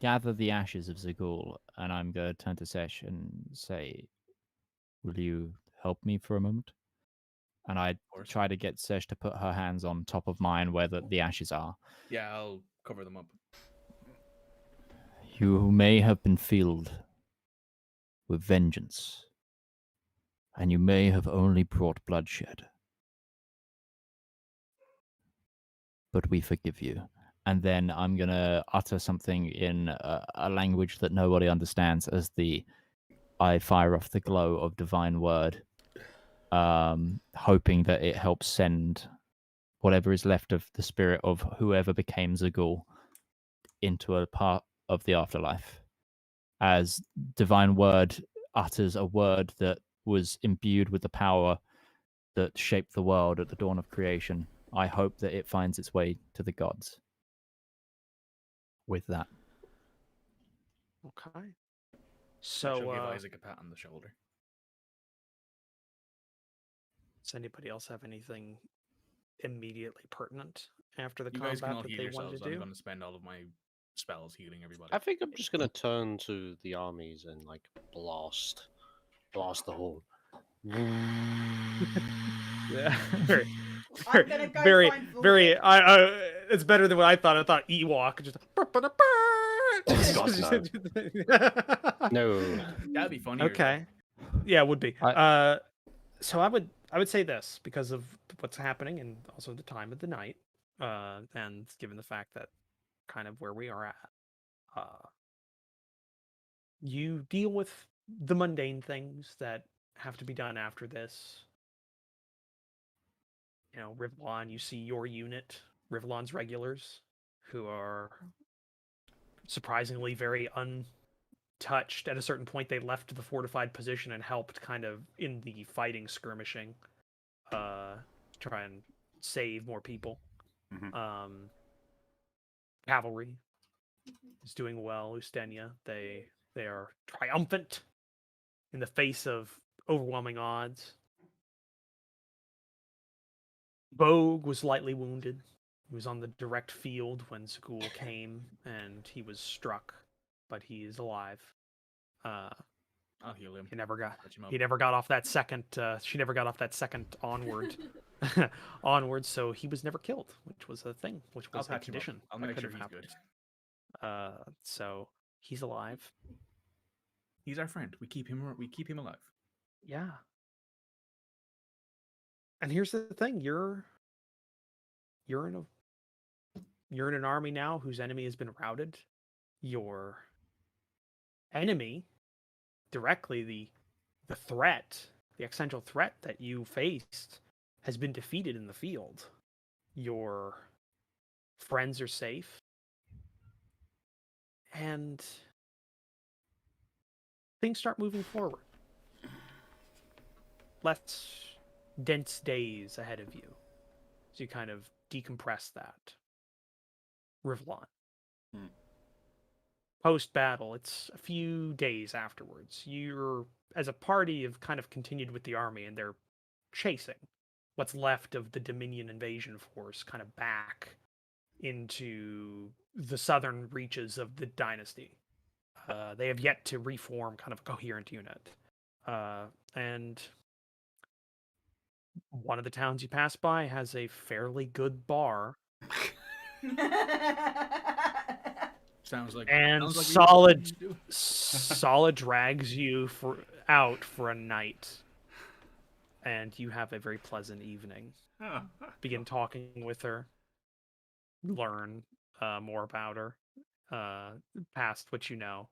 gather the ashes of Zagul, and I'm gonna turn to Sesh and say, "Will you help me for a moment?" And I course. try to get Sesh to put her hands on top of mine where the ashes are. Yeah, I'll cover them up. You may have been filled with vengeance, and you may have only brought bloodshed. But we forgive you. And then I'm going to utter something in a language that nobody understands as I fire off the glow of divine word, hoping that it helps send whatever is left of the spirit of whoever became Zagul into a part of the afterlife. As divine word utters a word that was imbued with the power that shaped the world at the dawn of creation, I hope that it finds its way to the gods. With that. Okay. She'll So, give Isaac a pat on the shoulder. does anybody else have anything immediately pertinent after the You guys can combat all that heal they yourselves. wanted to I'm do? going to spend all of my spells healing everybody. I think I'm just gonna turn to the armies and like blast the hall. Yeah. Very, I'm gonna go very, find Vormir. very. It's better than what I thought. I thought Ewok just. God, no. That'd be funny. Okay. Yeah, it would be. I- So I would say this because of what's happening and also the time of the night, and given the fact that kind of where we are at, you deal with the mundane things that have to be done after this. You know, Rivallon, you see your unit, Rivallon's regulars, who are surprisingly very untouched. At a certain point, they left the fortified position and helped kind of in the fighting skirmishing, try and save more people. Mhm. Cavalry is doing well. Ustenia, they are triumphant in the face of overwhelming odds. Bogue was lightly wounded. He was on the direct field when Zagul came, and he was struck, but he is alive. I'll heal him. He never got. Touch him up. He never got off that second. She never got off that second onward, onward. So he was never killed, which was a thing, which I'll was a patch him up. condition. I'll that make could sure have he's happened. good. So he's alive. He's our friend. We keep him alive. Yeah. And here's the thing: you're in an army now whose enemy has been routed. Your enemy, directly the threat, the essential threat that you faced, has been defeated in the field. Your friends are safe, and things start moving forward. Less dense days ahead of you as you kind of decompress that. Rivallon. Post-battle, it's a few days afterwards. You're, as a party, have kind of continued with the army, and they're chasing what's left of the Dominion invasion force kind of back into the southern reaches of the dynasty. They have yet to reform kind of a coherent unit. And one of the towns you pass by has a fairly good bar Sounds like and sounds like solid we do. solid drags you out for a night and you have a very pleasant evening. Oh, Begin talking with her, learn more about her, past what you know,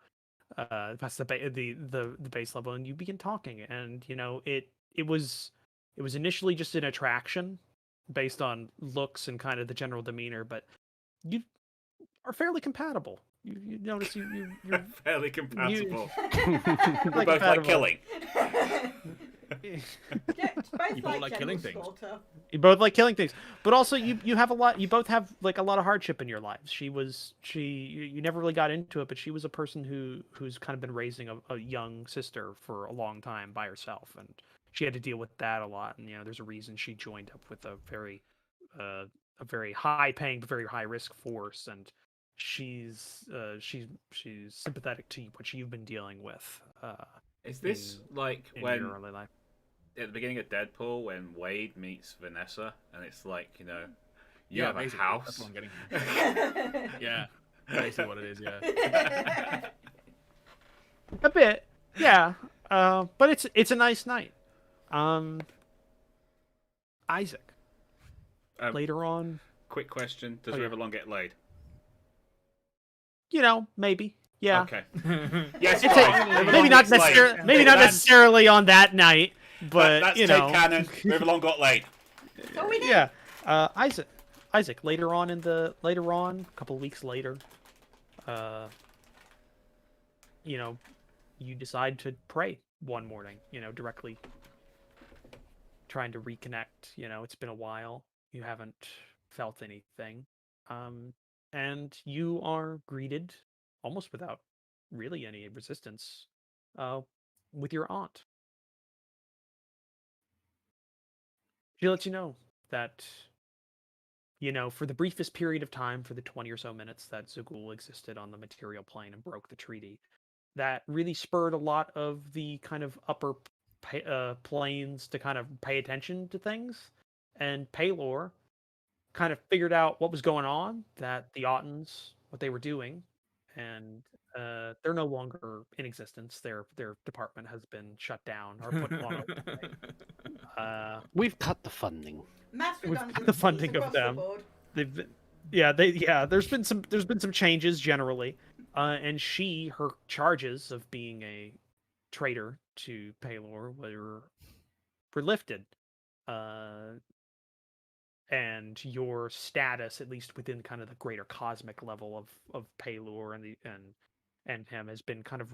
past the base level, and you begin talking. And it was initially just an attraction based on looks and kind of the general demeanor, but you are fairly compatible. You notice you're fairly compatible. like We both like killing. Yeah, You both both like like killing general things. slaughter. You both like killing things, but also you have a lot. You both have like a lot of hardship in your lives. You never really got into it, but she was a person who's kind of been raising a young sister for a long time by herself, and she had to deal with that a lot. And there's a reason she joined up with a very high paying but very high risk force, and she's sympathetic to what you've been dealing with. Is this like in when your early life. at the beginning of Deadpool when Wade meets Vanessa, and it's like you Yeah, have a basically, house. That's what I'm getting. Yeah, basically what it is. Yeah. A bit, yeah. But it's a nice night. Isaac. Later on, Quick question: Does Oh, yeah. Rivallon get laid? Maybe. Yeah. Okay. Yes, It's fine. a, Rivallon maybe not gets laid. necessarily. Maybe not That's- necessarily on that night, but that's you know. canon. Rivallon got laid. So we did. Yeah. Isaac. Later on, a couple of weeks later, you decide to pray one morning. Directly trying to reconnect. It's been a while. You haven't felt anything, and you are greeted almost without really any resistance, with your aunt. She lets you know that, for the briefest period of time, for the 20 or so minutes that Zagul existed on the material plane and broke the treaty, that really spurred a lot of the kind of upper planes to kind of pay attention to things. And Paylor kind of figured out what was going on, that the Ottons, what they were doing, and they're no longer in existence. Their department has been shut down or put on a We've cut the funding. Mass We've got the redundancies funding of across the them. board. There's been some changes generally, and her charges of being a traitor to Paylor were lifted, and your status, at least within kind of the greater cosmic level of Paylor and him, has been kind of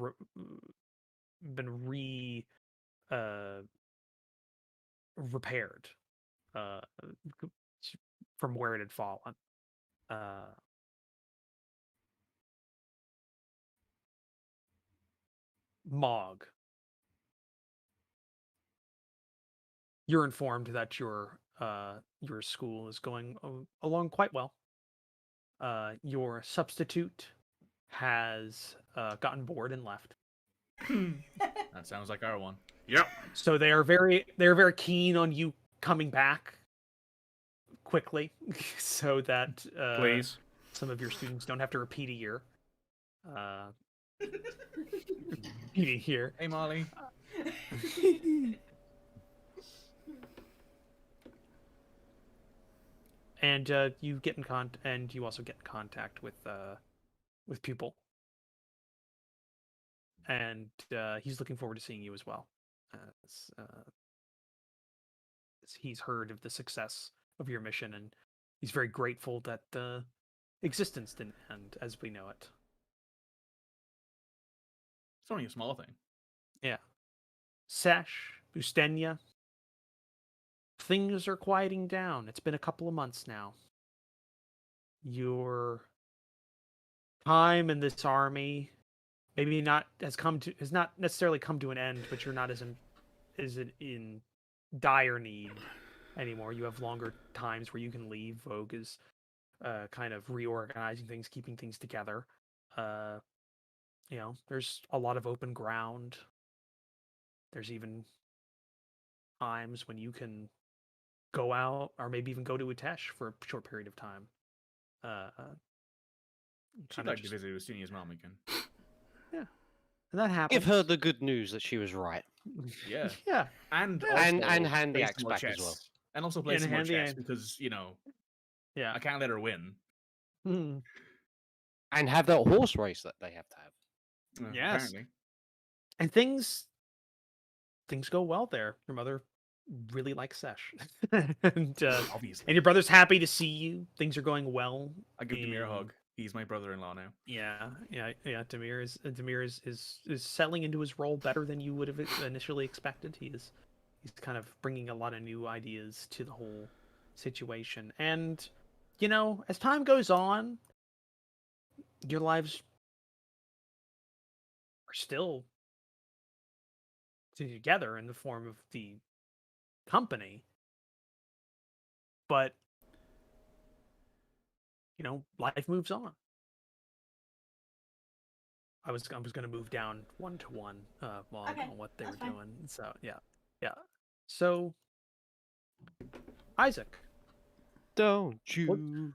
repaired, uh, from where it had fallen. Mog, you're informed that your school is going along quite well. Your substitute has gotten bored and left. That sounds like our one. Yep. So they are very keen on you coming back quickly, so that Please. some of your students don't have to repeat a year. Repeating here. Hey, Molly. And you get and you also get in contact with Pupil, and he's looking forward to seeing you as well. He's heard of the success of your mission, and he's very grateful that the existence didn't end as we know it. It's only a small thing. Yeah. Sesh, Ustenya, things are quieting down. It's been a couple of months now. Your time in this army maybe has not necessarily come to an end, but you're not in dire need anymore. You have longer times where you can leave. Vogue is kind of reorganizing things, keeping things together. There's a lot of open ground. There's even times when you can go out or maybe even go to Utesh for a short period of time. She'd like to visit Ustinia's mom again. Yeah. And that happens. Give her the good news that she was right. Yeah. Yeah. And And also hand the play axe some more back as chess. well. And also play And some more hand the chess axe. because Yeah. I can't let her win. Hmm. And have that horse race that they have to have. Yes. Apparently. And things go well there. Your mother really likes Sesh. and Obviously. your brother's happy to see you. Things are going well. I give Demir a and- hug. He's my brother-in-law now. Yeah. Demir is settling into his role better than you would have initially expected. He's kind of bringing a lot of new ideas to the whole situation. And as time goes on, your lives are still together in the form of the company, but life moves on. I was going to move down 1-to-1 Okay, on what they were that's fine. doing. So yeah. So Isaac, Don't you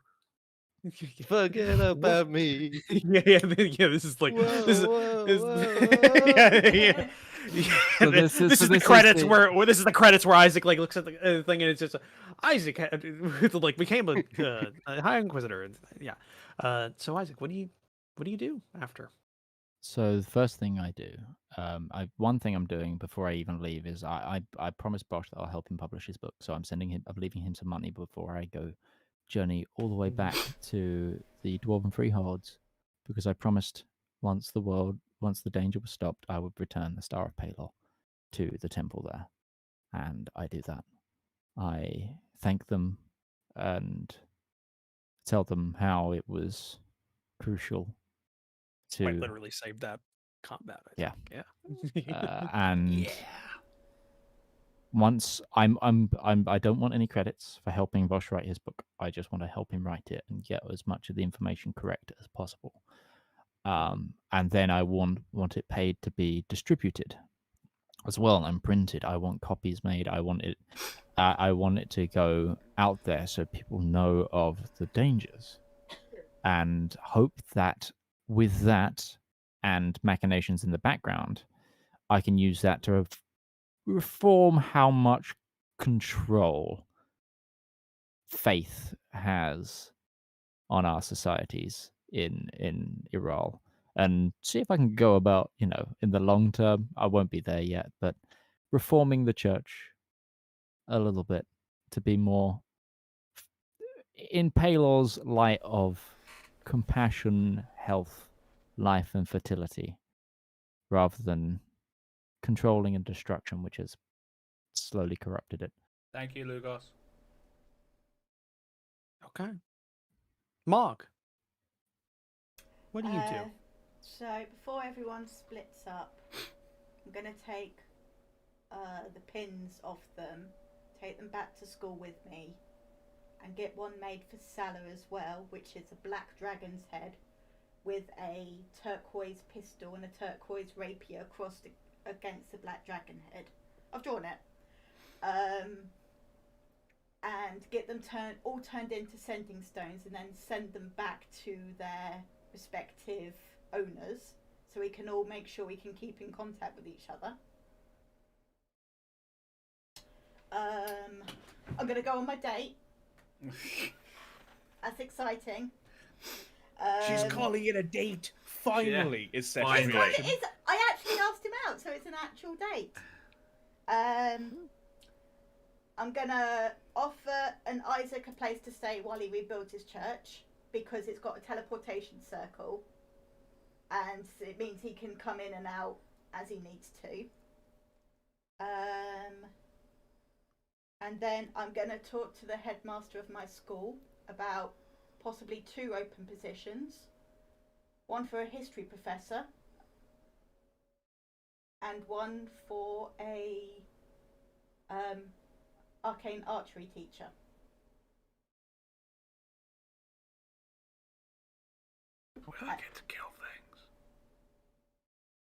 forget about me. yeah. This is like Whoa, this is whoa, this- whoa, yeah. So This this is- is so the this is credits the- where this is the credits where Isaac like looks at the thing and it's just Isaac like became a High Inquisitor. Yeah. So Isaac, what do you do after? So the first thing I do, one thing I'm doing before I even leave is I promised Bosch that I'll help him publish his book. So I'm leaving him some money before I go journey all the way back to the Dwarven Freeholds, because I promised once the danger was stopped, I would return the Star of Palor to the temple there, and I do that. I thank them and tell them how it was crucial to Quite literally saved that combat. I think. Yeah. and once I don't want any credits for helping Vosh write his book. I just want to help him write it and get as much of the information correct as possible. And then I want it paid to be distributed as well and printed. I want copies made. I want it to go out there so people know of the dangers, and hope that with that and machinations in the background, I can use that to reform how much control faith has on our societies in Iral, and see if I can go about, in the long term, I won't be there yet, but reforming the church a little bit to be more in Palor's light of compassion, health, life, and fertility, rather than controlling and destruction, which has slowly corrupted it. Thank you, Lugos. Okay. Mog, what do you do? So before everyone splits up, I'm gonna take the pins off them, take them back to school with me, and get one made for Salah as well, which is a black dragon's head with a turquoise pistol and a turquoise rapier crossed against the black dragon head. I've drawn it. And get them all turned into sending stones, and then send them back to their respective owners, so we can all make sure we can keep in contact with each other. I'm gonna go on my date. That's exciting. She's calling it a date. Finally, is Seth's finally. reaction. I actually asked him out, so it's an actual date. I'm gonna offer an Isaac a place to stay while he rebuilds his church, because it's got a teleportation circle, and it means he can come in and out as he needs to. And then I'm gonna talk to the headmaster of my school about possibly 2 open positions, one for a history professor and one for a arcane archery teacher. Will I get to kill things?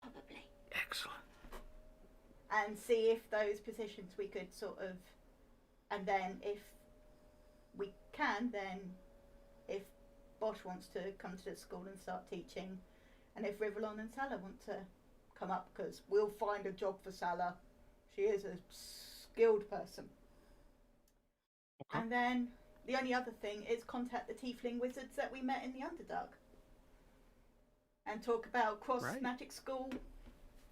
Probably. Excellent. And see if those positions we could sort of, and then if we can, then if Bosch wants to come to the school and start teaching, and if Rivallon and Salah want to come up, because we'll find a job for Salah She is a skilled person. Okay. And then the only other thing is contact the tiefling wizards that we met in the Underdark. And talk about cross magic school,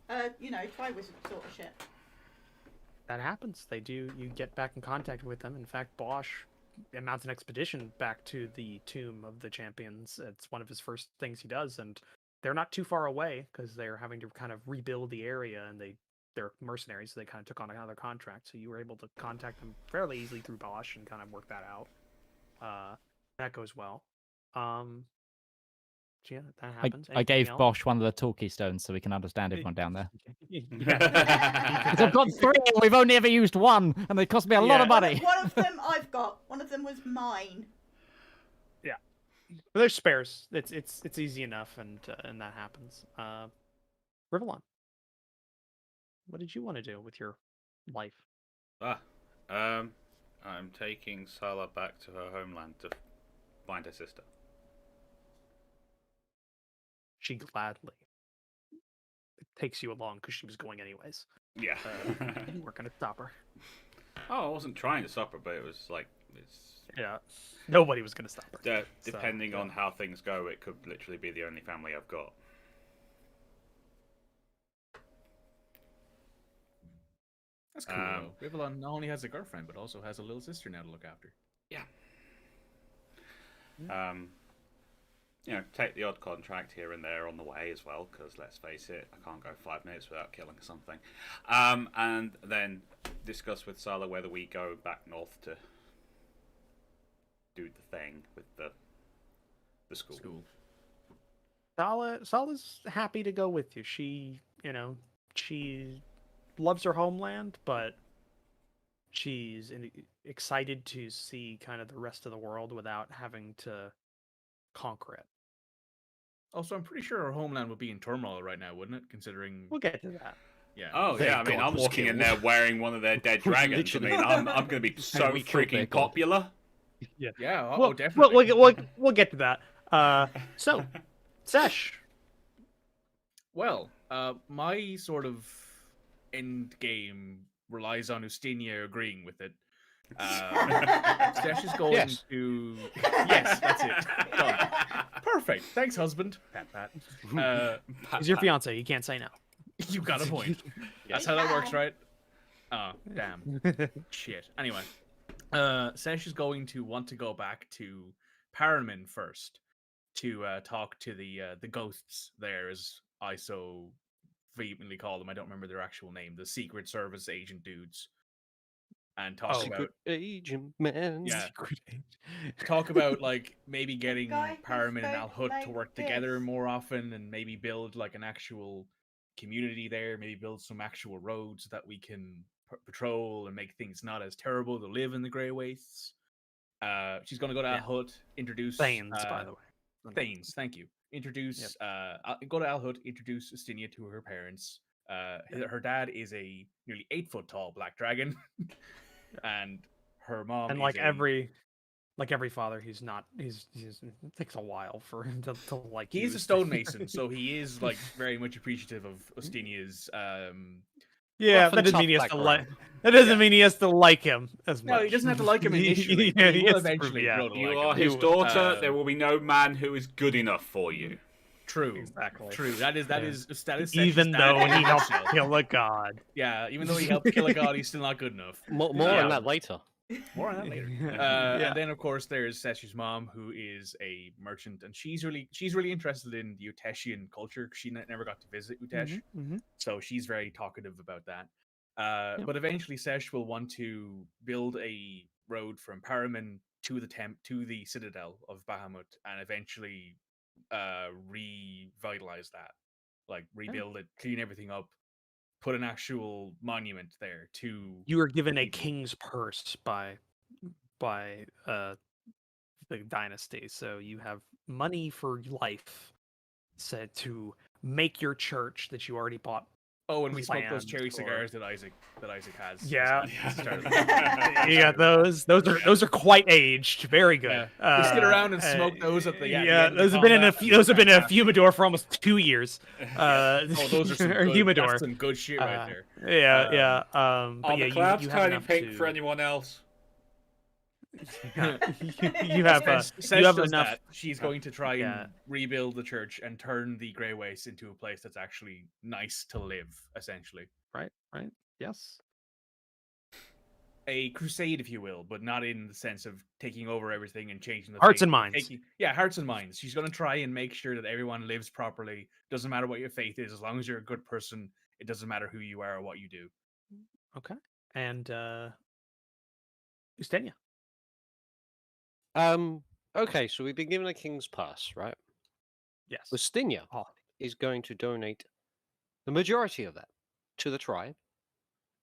tri-wizard sort of shit. That happens. They do. You get back in contact with them. In fact, Bosch mounts an expedition back to the Tomb of the Champions. It's one of his first things he does, and they're not too far away because they're having to kind of rebuild the area, and they're mercenaries, so they kind of took on another contract. So you were able to contact them fairly easily through Bosch and kind of work that out. That goes well. Yeah, that happens. I gave Anything else? Bosch one of the talkie stones so we can understand everyone down there. Yeah. 'Cause I've got 3 and we've only ever used 1, and they cost me a lot of Yeah. money. One of them I've got. One of them was mine. But there's spares. It's easy enough, and that happens. Rivallon, what did you want to do with your life? I'm taking Sala back to her homeland to find her sister. She gladly takes you along because she was going anyways. Yeah. You weren't gonna stop her. Oh, I wasn't trying to stop her, but it was like Yeah, nobody was gonna stop her. depending on how things go, it could literally be the only family I've got. That's cool. Though. Rivallon not only has a girlfriend, but also has a little sister now to look after. Yeah. Take the odd contract here and there on the way as well, because let's face it, I can't go 5 minutes without killing something. And then discuss with Sala whether we go back north to do the thing with the school. Sala's happy to go with you. She loves her homeland, but she's excited to see kind of the rest of the world without having to conquer it. Also, I'm pretty sure our homeland would be in turmoil right now, wouldn't it? Considering. We'll get to that. Yeah. Oh yeah, I mean, I'm walking in there wearing one of their dead dragons. I mean, I'm going to be so we killed their freaking god. popular. Yeah. Well, Definitely. we'll get to that. So, Sesh. Well, my sort of end game relies on Ustinia agreeing with it. Sesh is going to. Yes, that's it. Done. Perfect. Thanks, husband. Pat, pat. He's your fiance. You can't say no. You got a point. That's how that works, right? Oh, damn. Shit. Anyway, Sesh is going to want to go back to Paramin first to talk to the ghosts there, as I so vehemently call them. I don't remember their actual name. The Secret Service agent dudes. And talk about Secret agent man. Yeah. talk about like maybe getting Guy who Paramin and Al spoke Hut to like work together this. more often, and maybe build like an actual community there. Maybe build some actual roads that we can patrol and make things not as terrible to live in the Grey Wastes. She's going to go to Al Hut, introduce Thanes, by the way. Thanes, thank you. Introduce go to Al Hut, introduce Ustinia to her parents. Her dad is a nearly 8-foot tall black dragon. And her mom And is like a- every father, he's it takes a while for him to like. He is you. a stonemason, so he is like very much appreciative of Ustinia's. Yeah, Rough that and doesn't tough mean he has to like. background. That doesn't mean he has to like him as much. No, he doesn't have to like him initially. Yeah, He he will has to eventually prove- yeah. grow to You like are him. his daughter. There will be no man who is good enough for you. True, Exactly. true. That is Sesh's Even dad though in a he helped nutshell. kill a god. Yeah, even though he helped kill a god, he's still not good enough. More Yeah. on that later. More on that later. Yeah. And then of course there's Sesh's mom, who is a merchant, and she's really interested in the Uteshian culture. She never got to visit Utesh, so she's very talkative about that. But eventually Sesh will want to build a road from Paramin to the citadel of Bahamut, and eventually revitalize that, like rebuild it, clean everything up, put an actual monument there to. You were given a people. king's purse by the dynasty, so you have money for life said to make your church that you already bought Oh, and we smoked those land cherry or- cigars that Isaac has. Yeah. Yeah. You got those. Those are quite aged. Very good. Yeah. We sit around and smoke those at the yeah. end of the Those have been in a combat, and those have been in a fantastic. humidor for almost 2 years. Oh, those are some or good, humidor. that's some good shit right there. Yeah. But Are yeah, the clouds you have turning enough pink to, for anyone else? you have Sesh you have does enough. that. She's going to try yeah. and rebuild the church and turn the Grey Waste into a place that's actually nice to live, essentially. Right. Yes. A crusade, if you will, but not in the sense of taking over everything and changing the Hearts faith, and but minds. hearts and minds. She's going to try and make sure that everyone lives properly. Doesn't matter what your faith is, as long as you're a good person. It doesn't matter who you are or what you do. Okay. And Ustenia. Okay, so we've been given a king's pass, right? Yes. Ustinia Oh. is going to donate the majority of that to the tribe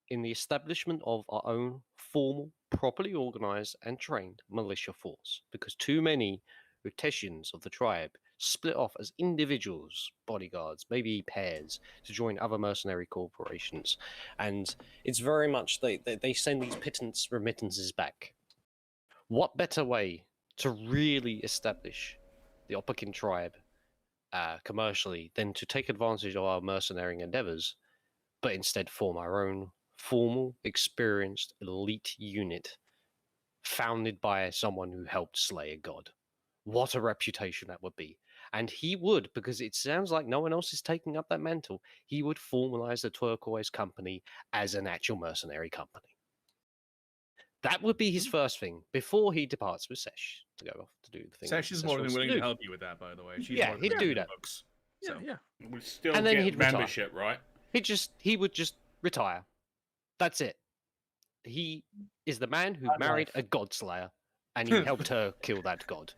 in the establishment of our own formal, properly organized and trained militia force, because too many Rutetians of the tribe split off as individuals, bodyguards, maybe pairs, to join other mercenary corporations, and it's very much they send these pittance remittances back. What better way to really establish the Opakin tribe commercially than to take advantage of our mercenary endeavors, but instead form our own formal, experienced, elite unit founded by someone who helped slay a god? What a reputation that would be. And he would, because it sounds like no one else is taking up that mantle, he would formalize the Turquoise Company as an actual mercenary company. That would be his first thing before he departs with Sesh to go off to do the thing. Sesh is more than willing to help you with that, by the way. She's Yeah, more than he'd willing do to that. books, Yeah. so. Yeah. We still And then get he'd retire. membership, right? He would just retire. That's it. He is the man who Bad married life. a god slayer, and he helped her kill that god.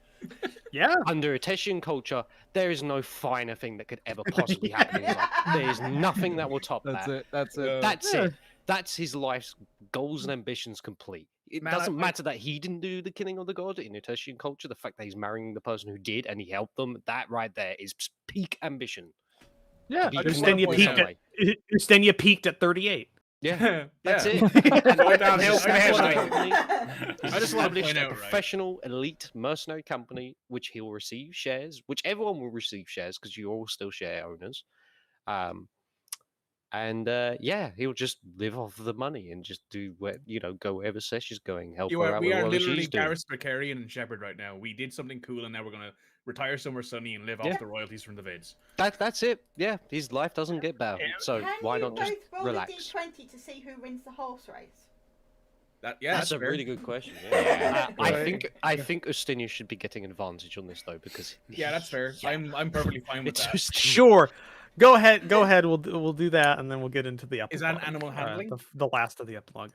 Yeah. Under Etesian culture, there is no finer thing that could ever possibly happen in his life. There is nothing that will top that. it. That's it. That's it. That's his life's goals and ambitions complete. It Man, doesn't matter that he didn't do the killing of the god in Etesian culture. The fact that he's marrying the person who did and he helped them, that right there is peak ambition. Yeah. Be Ustenia cool in peaked some at- way. Ustenia peaked at 38. Yeah, that's it. Go downhill from here, Establish a mate. company- I just want to establish point a out, right? professional, elite mercenary company, which he'll receive shares, which everyone will receive shares because you're all still share owners. Yeah, he'll just live off the money and just do where go wherever Sesh is going, help her out We with are whatever literally she's doing. Garrus Bakarian and Shepard right now. We did something cool, and now we're gonna retire somewhere sunny and live Yeah. off the royalties from the vids. That's it. Yeah, his life doesn't get better. So Can why you not just both roll relax? a d20 to see who wins the horse race? That's a fair. really good question. Yeah. I think Ustinia should be getting advantage on this though because Yeah, that's fair. Yeah. I'm perfectly fine with It's that. just Sure. Go ahead. We'll do that, and then we'll get into the epilogue. Is that an animal handling? The last of the epilogue.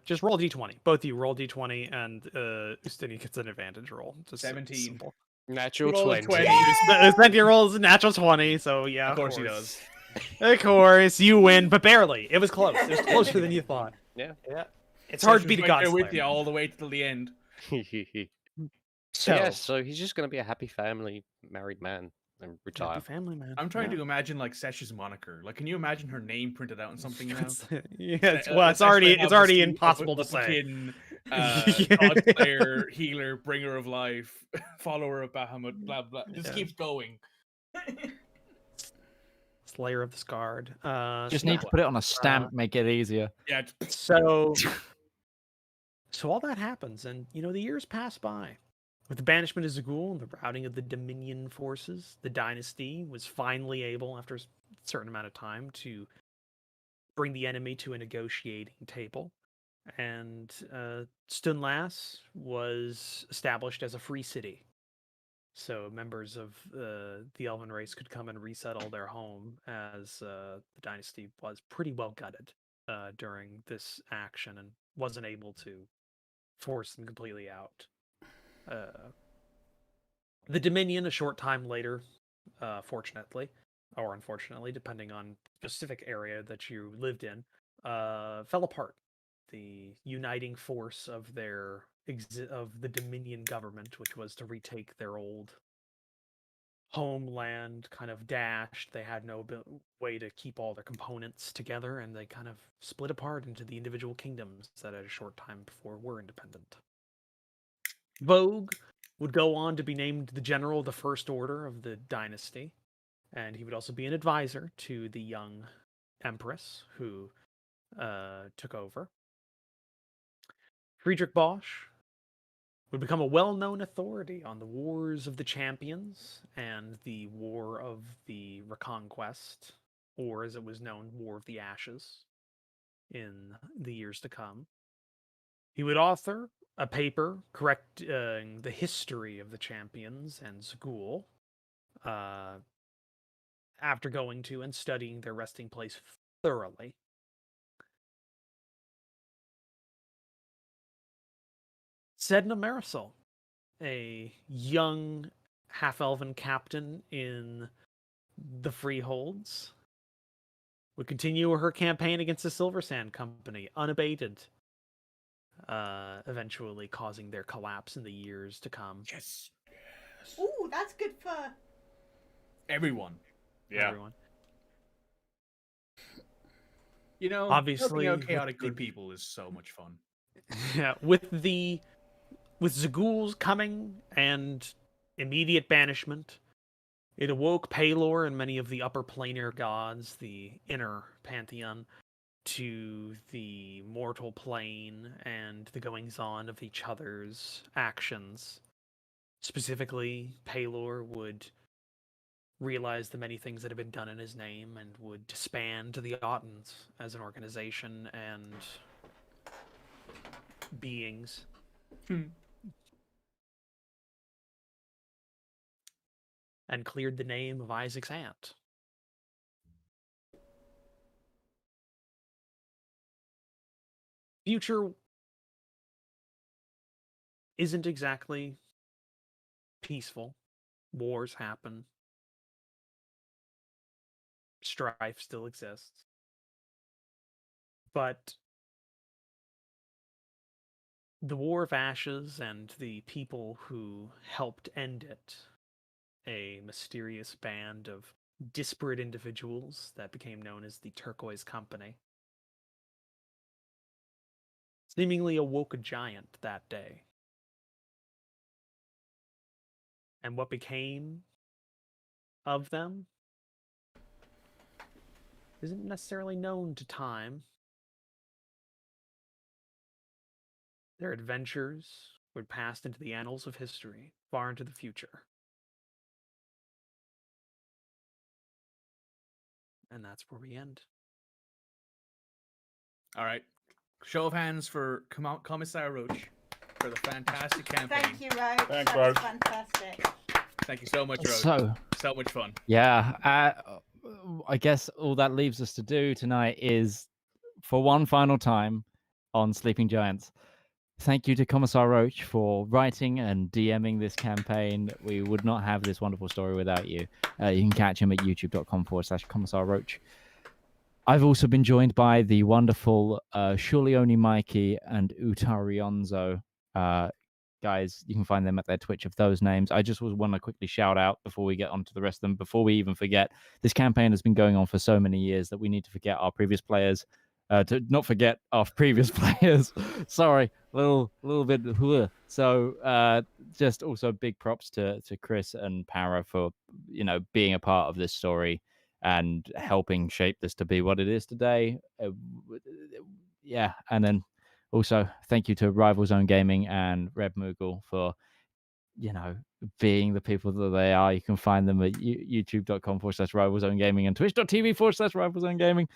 Just roll d20. Both of you roll d20, and Ustenia gets an advantage roll. Just 17. simple. natural Roll a 20. 20. Ustenia rolls a natural 20, so yeah. Of course he does. Of course, you win, but barely. It was close. It was closer than you thought. Yeah. It's hard to Sesh beat a was right god there with you slayer. all the way till the end. So, Yeah, so he's just gonna be a happy family, married man, and happy retire. family, man. I'm trying to imagine like Sesh's moniker. Like, can you imagine her name printed out on something now? It's already impossible to say. God Slayer, healer, bringer of life, follower of Bahamut, blah blah. Just Yeah. keeps going. Slayer of the Scarred. Just so need to put it on a stamp, make it easier. Yeah, So all that happens, and the years pass by. With the banishment of Zagul and the routing of the Dominion forces, the dynasty was finally able, after a certain amount of time, to bring the enemy to a negotiating table. And Stunlass was established as a free city. So members of the Elven race could come and resettle their home, as the dynasty was pretty well gutted during this action and wasn't able to force them completely out. The Dominion, a short time later, fortunately, or unfortunately, depending on specific area that you lived in, fell apart. The uniting force of the Dominion government, which was to retake their old homeland kind of dashed. They had no way to keep all their components together, and they kind of split apart into the individual kingdoms that at a short time before were independent. Vogue would go on to be named the general of the First Order of the dynasty, and he would also be an advisor to the young empress who took over. Friedrich Bosch would become a well-known authority on the Wars of the Champions and the War of the Reconquest, or as it was known, War of the Ashes, in the years to come. He would author a paper correcting the history of the champions and Zagul, after going to and studying their resting place thoroughly. Sedna Marisol, a young half-elven captain in the Freeholds, would continue her campaign against the Silver Sand Company unabated, eventually causing their collapse in the years to come. Yes. Ooh, that's good for Everyone. Yeah. Everyone. You know, Obviously, helping out chaotic with good the- people is so much fun. Yeah, with Zagul's coming and immediate banishment, it awoke Pelor and many of the upper planar gods, the inner pantheon, to the mortal plane and the goings-on of each other's actions. Specifically, Pelor would realize the many things that have been done in his name and would disband the Ottens as an organization and beings. And cleared the name of Isaac's aunt. Future isn't exactly peaceful. Wars happen. Strife still exists. But the War of Ashes and the people who helped end it, a mysterious band of disparate individuals that became known as the Turquoise Company, seemingly awoke a giant that day. And what became of them isn't necessarily known to time. Their adventures would pass into the annals of history, far into the future. And that's where we end. All right. Show of hands for Commissar Roach for the fantastic campaign. Thank you, Roach. Thanks, That was Roach. fantastic. Thank you so much, Roach. So, So much fun. yeah, I guess all that leaves us to do tonight is, for one final time on Sleeping Giants, thank you to Commissar Roach for writing and DMing this campaign. We would not have this wonderful story without you. You can catch him at youtube.com/Commissar Roach. I've also been joined by the wonderful Shulioni Mikey and Utarionzo. Guys, you can find them at their Twitch of those names. I just want to quickly shout out before we get on to the rest of them, before we even forget, this campaign has been going on for so many years that we need to forget our previous players. To not forget our previous players. Sorry, a little bit. So just also big props to Chris and Para for being a part of this story and helping shape this to be what it is today. Yeah, and then also thank you to Rival Zone Gaming and Reb Moogle for being the people that they are. You can find them at youtube.com/Rival Zone Gaming and twitch.tv/Rival Zone Gaming.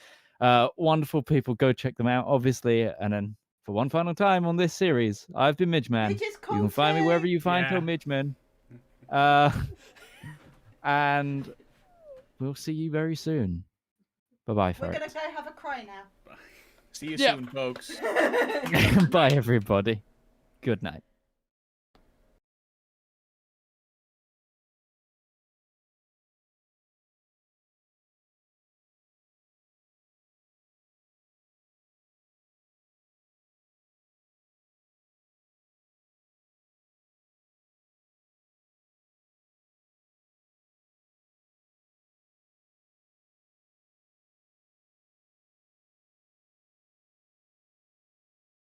Wonderful people. Go check them out, obviously. And then for one final time on this series, I've been Midgeman. Midge's You can find me wherever you find Yeah. Till Midgeman. And we'll see you very soon. Bye-bye, We're folks. gonna go have a cry now. See you Yeah. soon, folks. Bye, everybody. Good night.